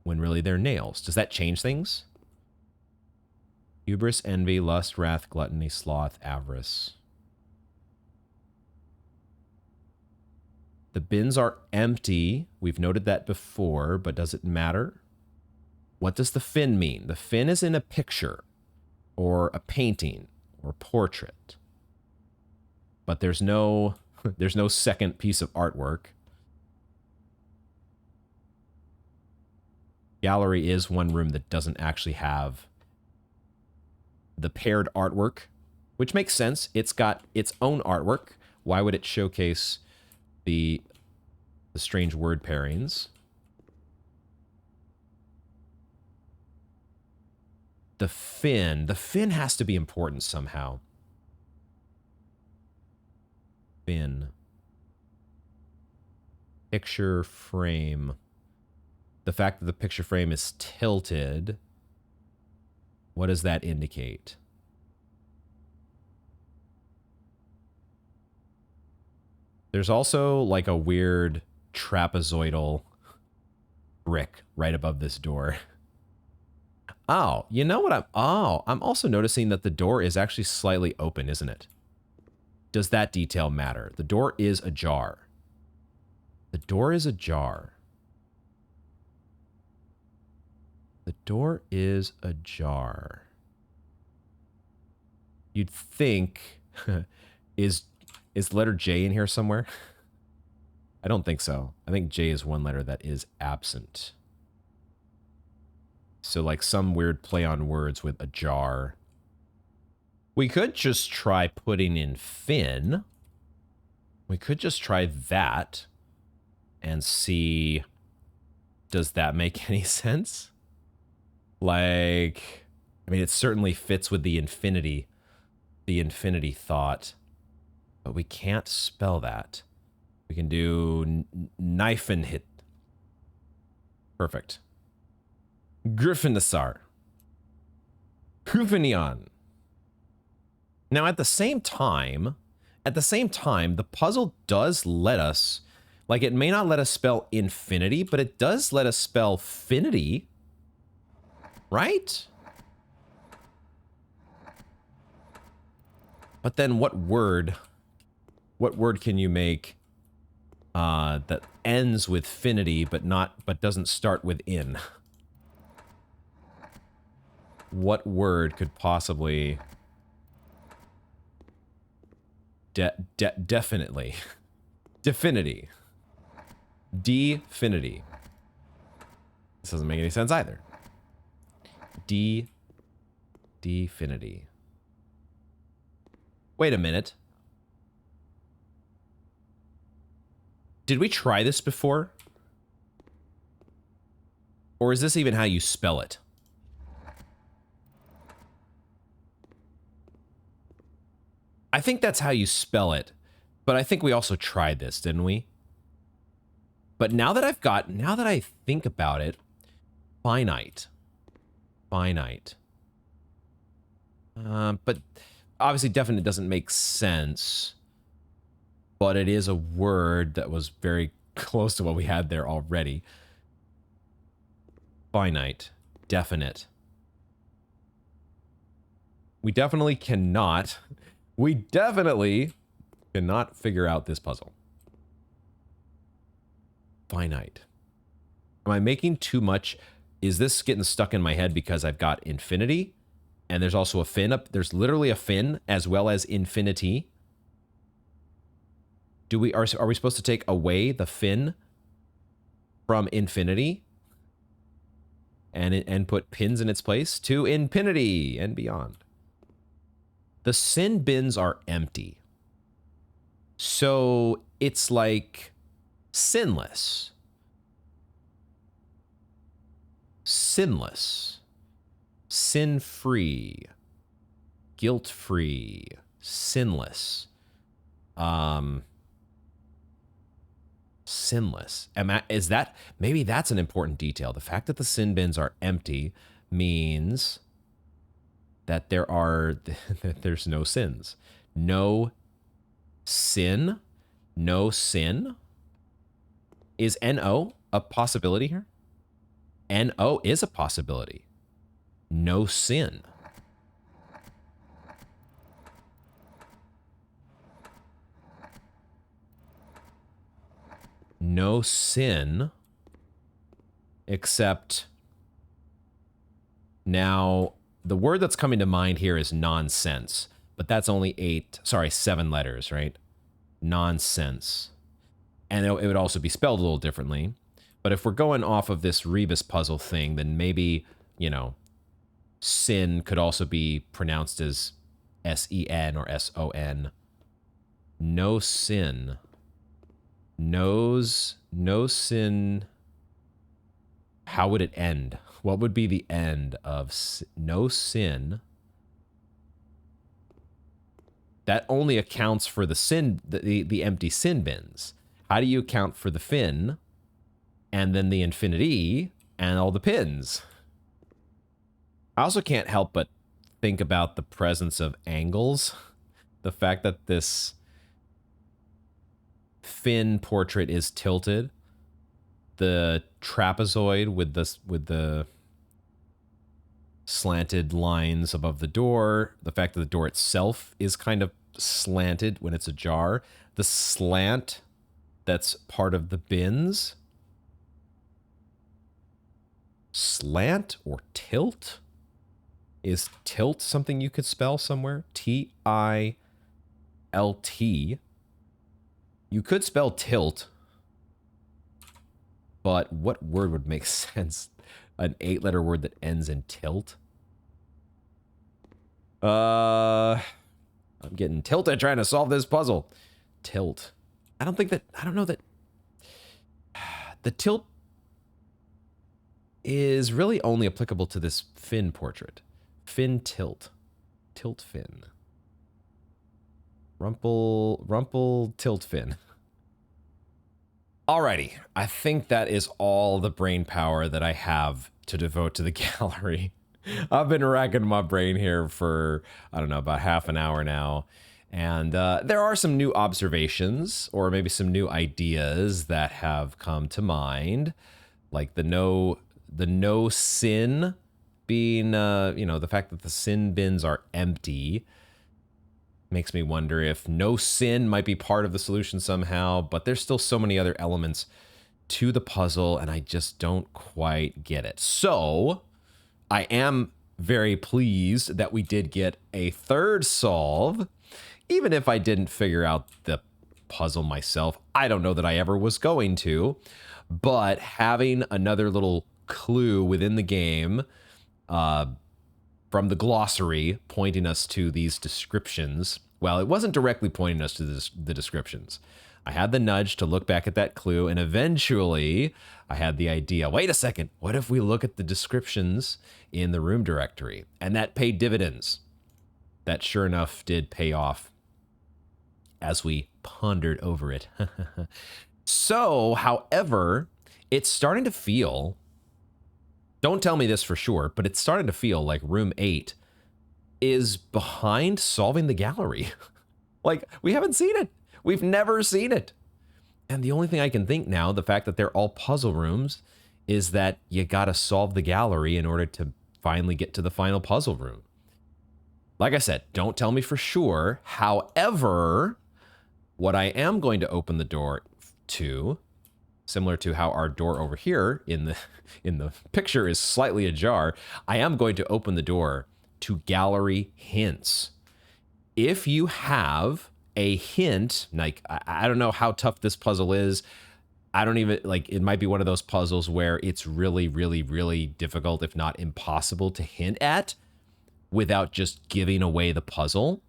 when really they're nails. Does that change things? Hubris, envy, lust, wrath, gluttony, sloth, avarice. The bins are empty. We've noted that before, but does it matter? What does the fin mean? The fin is in a picture or a painting or portrait. But there's no second piece of artwork. Gallery is one room that doesn't actually have the paired artwork, which makes sense. It's got its own artwork. Why would it showcase the strange word pairings? The fin has to be important somehow. Fin. Picture frame. The fact that the picture frame is tilted, what does that indicate? There's also like a weird trapezoidal brick right above this door. Oh, you know what I'm also noticing that the door is actually slightly open, isn't it? Does that detail matter? The door is ajar. The door is ajar. The door is ajar. You'd think, is letter J in here somewhere? I don't think so. I think J is one letter that is absent. So like some weird play on words with ajar. We could just try putting in fin. We could just try that and see, does that make any sense? Like, I mean, it certainly fits with the infinity thought, but we can't spell that. We can do knife and hit. Perfect. Gryffindor. Hufinion. Now, at the same time, the puzzle does let us, like, it may not let us spell infinity, but it does let us spell finity, right? But then what word can you make that ends with finity but doesn't start with in? What word could possibly definitely definity. Definity. This doesn't make any sense either. Definity. Wait a minute. Did we try this before? Or is this even how you spell it? I think that's how you spell it, but I think we also tried this, didn't we? But now that I think about it, finite. But obviously definite doesn't make sense, but it is a word that was very close to what we had there already. Finite, definite. We definitely cannot figure out this puzzle. Finite. Am I making too much? Is this getting stuck in my head because I've got infinity? And there's also a fin up. There's literally a fin as well as infinity. Are we supposed to take away the fin from infinity and put pins in its place to infinity and beyond? The sin bins are empty. So it's like sinless. Sinless. Sin-free. Guilt-free. Sinless. Sinless. Is that, maybe that's an important detail. The fact that the sin bins are empty means that there's no sins. No sin? No sin? Is NO a possibility here? NO is a possibility. No sin. No sin, except now the word that's coming to mind here is nonsense, but that's only 7 letters, right? Nonsense. And it would also be spelled a little differently. But if we're going off of this Rebus puzzle thing, then maybe, sin could also be pronounced as S-E-N or S-O-N. No sin. No sin. How would it end? What would be the end of no sin? That only accounts for the sin, the empty sin bins. How do you account for the fin and then the infinity and all the pins? I also can't help but think about the presence of angles. The fact that this Finn portrait is tilted. The trapezoid with the slanted lines above the door, the fact that the door itself is kind of slanted when it's ajar, the slant that's part of the bins. Slant or tilt? Is tilt something you could spell somewhere? T-I-L-T. You could spell tilt, but what word would make sense? An 8-letter word that ends in tilt? I'm getting tilted trying to solve this puzzle. Tilt. I don't know that the tilt is really only applicable to this Finn portrait. Finn tilt. Tilt Finn. Rumple tilt Finn. Alrighty, I think that is all the brain power that I have to devote to the gallery. I've been racking my brain here for, I don't know, about half an hour now. And there are some new observations, or maybe some new ideas that have come to mind. Like the no sin being, the fact that the sin bins are empty. Makes me wonder if no sin might be part of the solution somehow, but there's still so many other elements to the puzzle, and I just don't quite get it. So, I am very pleased that we did get a third solve. Even if I didn't figure out the puzzle myself, I don't know that I ever was going to, but having another little clue within the game, from the glossary pointing us to these descriptions. Well, it wasn't directly pointing us to the descriptions. I had the nudge to look back at that clue, and eventually I had the idea, wait a second, what if we look at the descriptions in the room directory? And that paid dividends. That sure enough did pay off as we pondered over it. So, however, it's starting to feel, don't tell me this for sure, but it's starting to feel like room 8 is behind solving the gallery. Like, we haven't seen it. We've never seen it. And the only thing I can think now, the fact that they're all puzzle rooms, is that you gotta solve the gallery in order to finally get to the final puzzle room. Like I said, don't tell me for sure. However, what I am going to open the door to, similar to how our door over here in the picture is slightly ajar, I am going to open the door to gallery hints. If you have a hint, like, I don't know how tough this puzzle is. I don't even, like, it might be one of those puzzles where it's really, really, really difficult, if not impossible, to hint at without just giving away the puzzle.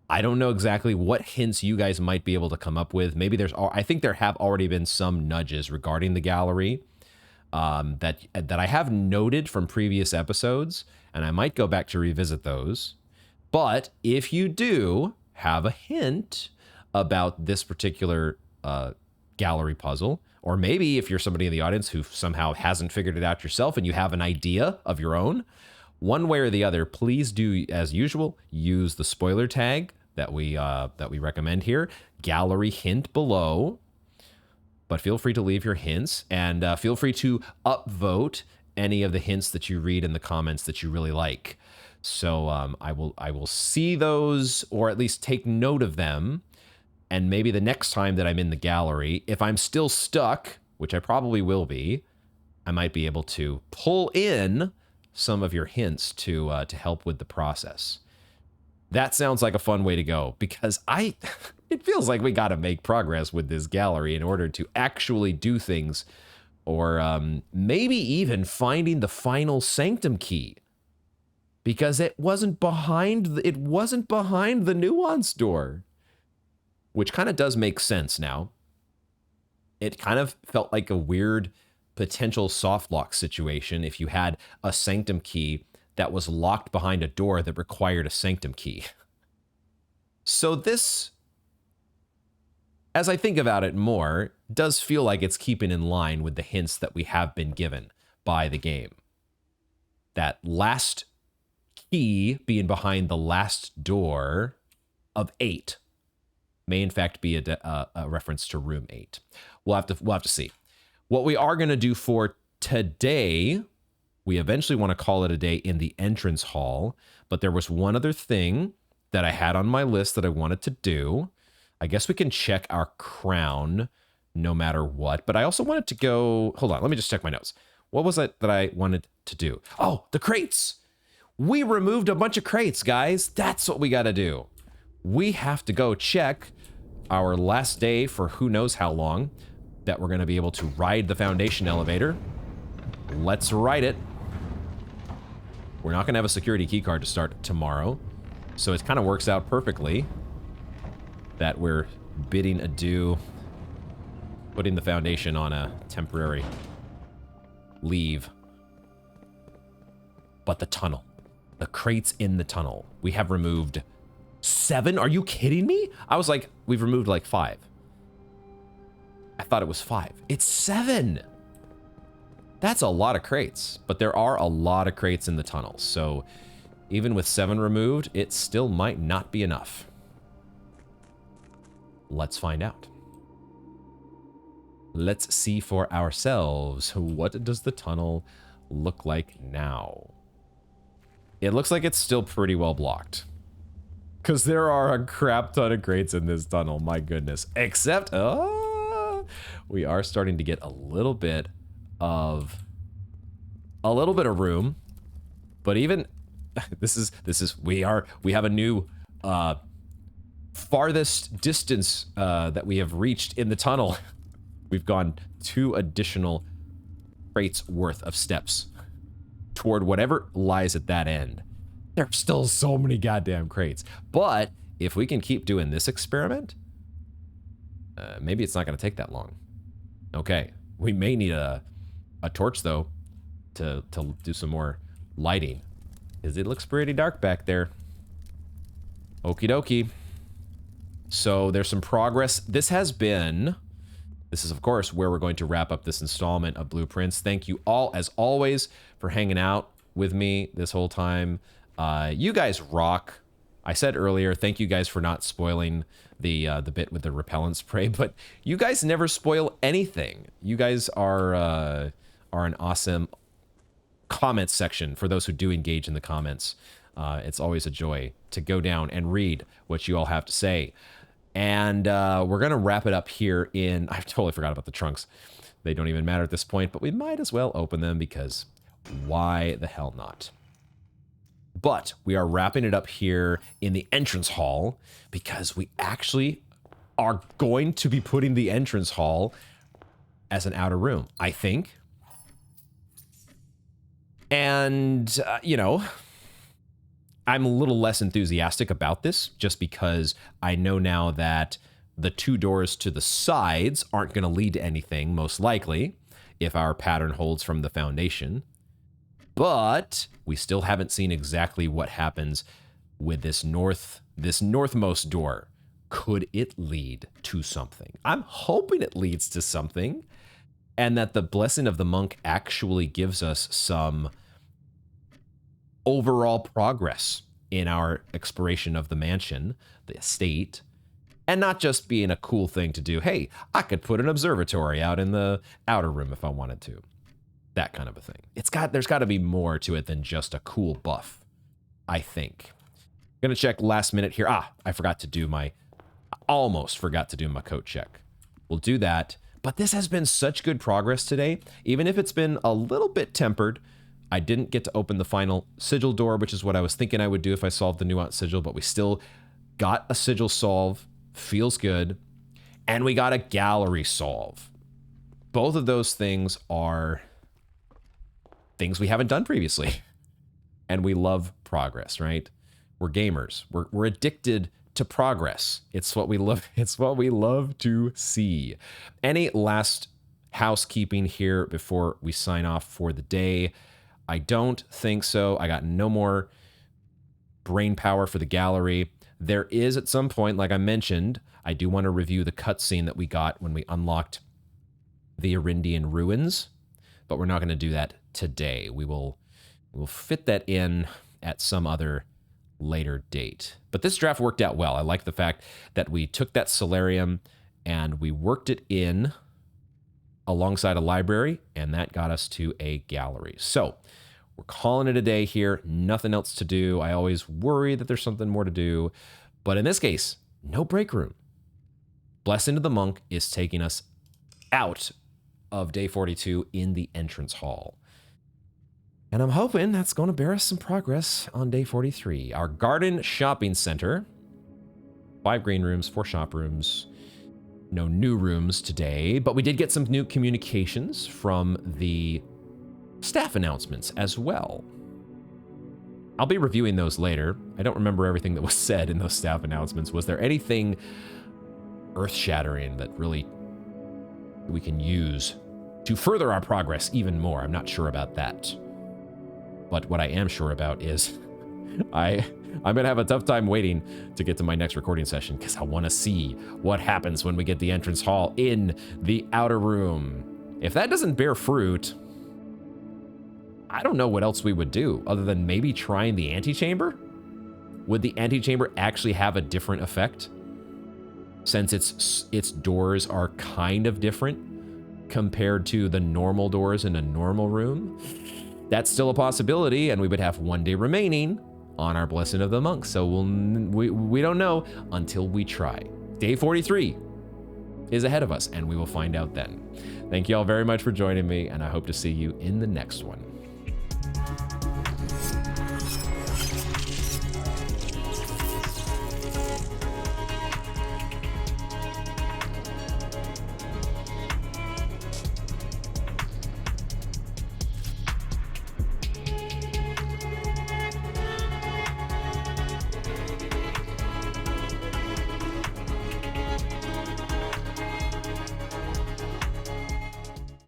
I don't know exactly what hints you guys might be able to come up with. Maybe I think there have already been some nudges regarding the gallery that I have noted from previous episodes, and I might go back to revisit those. But if you do have a hint about this particular gallery puzzle, or maybe if you're somebody in the audience who somehow hasn't figured it out yourself and you have an idea of your own, one way or the other, please do, as usual, use the spoiler tag that we recommend here, gallery hint below. But feel free to leave your hints, and feel free to upvote any of the hints that you read in the comments that you really like. So I will see those, or at least take note of them. And maybe the next time that I'm in the gallery, if I'm still stuck, which I probably will be, I might be able to pull in some of your hints to help with the process. That sounds like a fun way to go, because it feels like we got to make progress with this gallery in order to actually do things, or maybe even finding the final sanctum key, because it wasn't behind the nuance door, which kind of does make sense now. It kind of felt like a weird potential soft lock situation if you had a sanctum key that was locked behind a door that required a sanctum key. So this, as I think about it more, does feel like it's keeping in line with the hints that we have been given by the game. That last key being behind the last door of 8. may in fact be a reference to room 8. We'll have to see. What we are going to do for today, we eventually want to call it a day in the entrance hall, but there was one other thing that I had on my list that I wanted to do. I guess we can check our crown no matter what, but I also wanted to go, hold on, let me just check my notes. What was it that I wanted to do? Oh, the crates. We removed a bunch of crates, guys. That's what we got to do. We have to go check our last day for who knows how long that we're going to be able to ride the foundation elevator. Let's ride it. We're not going to have a security key card to start tomorrow, so it kind of works out perfectly that we're bidding adieu, putting the foundation on a temporary leave. But the tunnel, the crates in the tunnel, we have removed 7. Are you kidding me? I was like, we've removed like 5. I thought it was 5. It's 7. That's a lot of crates, but there are a lot of crates in the tunnel. So even with 7 removed, it still might not be enough. Let's find out. Let's see for ourselves. What does the tunnel look like now? It looks like it's still pretty well blocked, because there are a crap ton of crates in this tunnel. My goodness. Except, we are starting to get a little bit of room, but even we have a new farthest distance that we have reached in the tunnel. We've gone 2 additional crates worth of steps toward whatever lies at that end. There's still so many goddamn crates, but if we can keep doing this experiment, maybe it's not going to take that long. Okay, we may need a torch though to do some more lighting, because it looks pretty dark back there. Okie dokie. So there's some progress. This is of course where we're going to wrap up this installment of Blueprints. Thank you all, as always, for hanging out with me this whole time. You guys rock. I said earlier, thank you guys for not spoiling the bit with the repellent spray, but you guys never spoil anything. You guys are an awesome comment section for those who do engage in the comments. It's always a joy to go down and read what you all have to say. And we're going to wrap it up here in... I totally forgot about the trunks. They don't even matter at this point, but we might as well open them, because why the hell not? But we are wrapping it up here in the entrance hall, because we actually are going to be putting the entrance hall as an outer room, I think. And, I'm a little less enthusiastic about this, just because I know now that the 2 doors to the sides aren't going to lead to anything, most likely, if our pattern holds from the foundation. But we still haven't seen exactly what happens with this northmost door. Could it lead to something? I'm hoping it leads to something, and that the blessing of the monk actually gives us some overall progress in our exploration of the mansion, the estate, and not just being a cool thing to do. Hey, I could put an observatory out in the outer room if I wanted to. That kind of a thing. There's got to be more to it than just a cool buff, I think. Gonna check last minute here. I almost forgot to do my coat check. We'll do that. But this has been such good progress today, even if it's been a little bit tempered. I didn't get to open the final sigil door, which is what I was thinking I would do if I solved the nuance sigil, but we still got a sigil solve. Feels good. And we got a gallery solve. Both of those things are things we haven't done previously. And we love progress, right? We're gamers. We're addicted to progress. It's what we love. It's what we love to see. Any last housekeeping here before we sign off for the day? I don't think so. I got no more brain power for the gallery. There is at some point, like I mentioned, I do want to review the cutscene that we got when we unlocked the Arindian ruins, but we're not going to do that today. We'll fit that in at some other later date. But this draft worked out well. I like the fact that we took that solarium and we worked it in alongside a library, and that got us to a gallery. So we're calling it a day here. Nothing else to do. I always worry that there's something more to do. But in this case, no break room. Blessing of the Monk is taking us out of day 42 in the entrance hall. And I'm hoping that's going to bear us some progress on day 43. Our garden shopping center. 5 green rooms, 4 shop rooms. No new rooms today, but we did get some new communications from the staff announcements as well. I'll be reviewing those later. I don't remember everything that was said in those staff announcements. Was there anything earth-shattering that really we can use to further our progress even more? I'm not sure about that. But what I am sure about is I'm going to have a tough time waiting to get to my next recording session because I want to see what happens when we get the entrance hall in the outer room. If that doesn't bear fruit, I don't know what else we would do other than maybe trying the antechamber. Would the antechamber actually have a different effect since its doors are kind of different compared to the normal doors in a normal room? That's still a possibility, and we would have 1 day remaining on our Blessing of the Monk. So we don't know until we try. Day 43 is ahead of us, and we will find out then. Thank you all very much for joining me, and I hope to see you in the next one.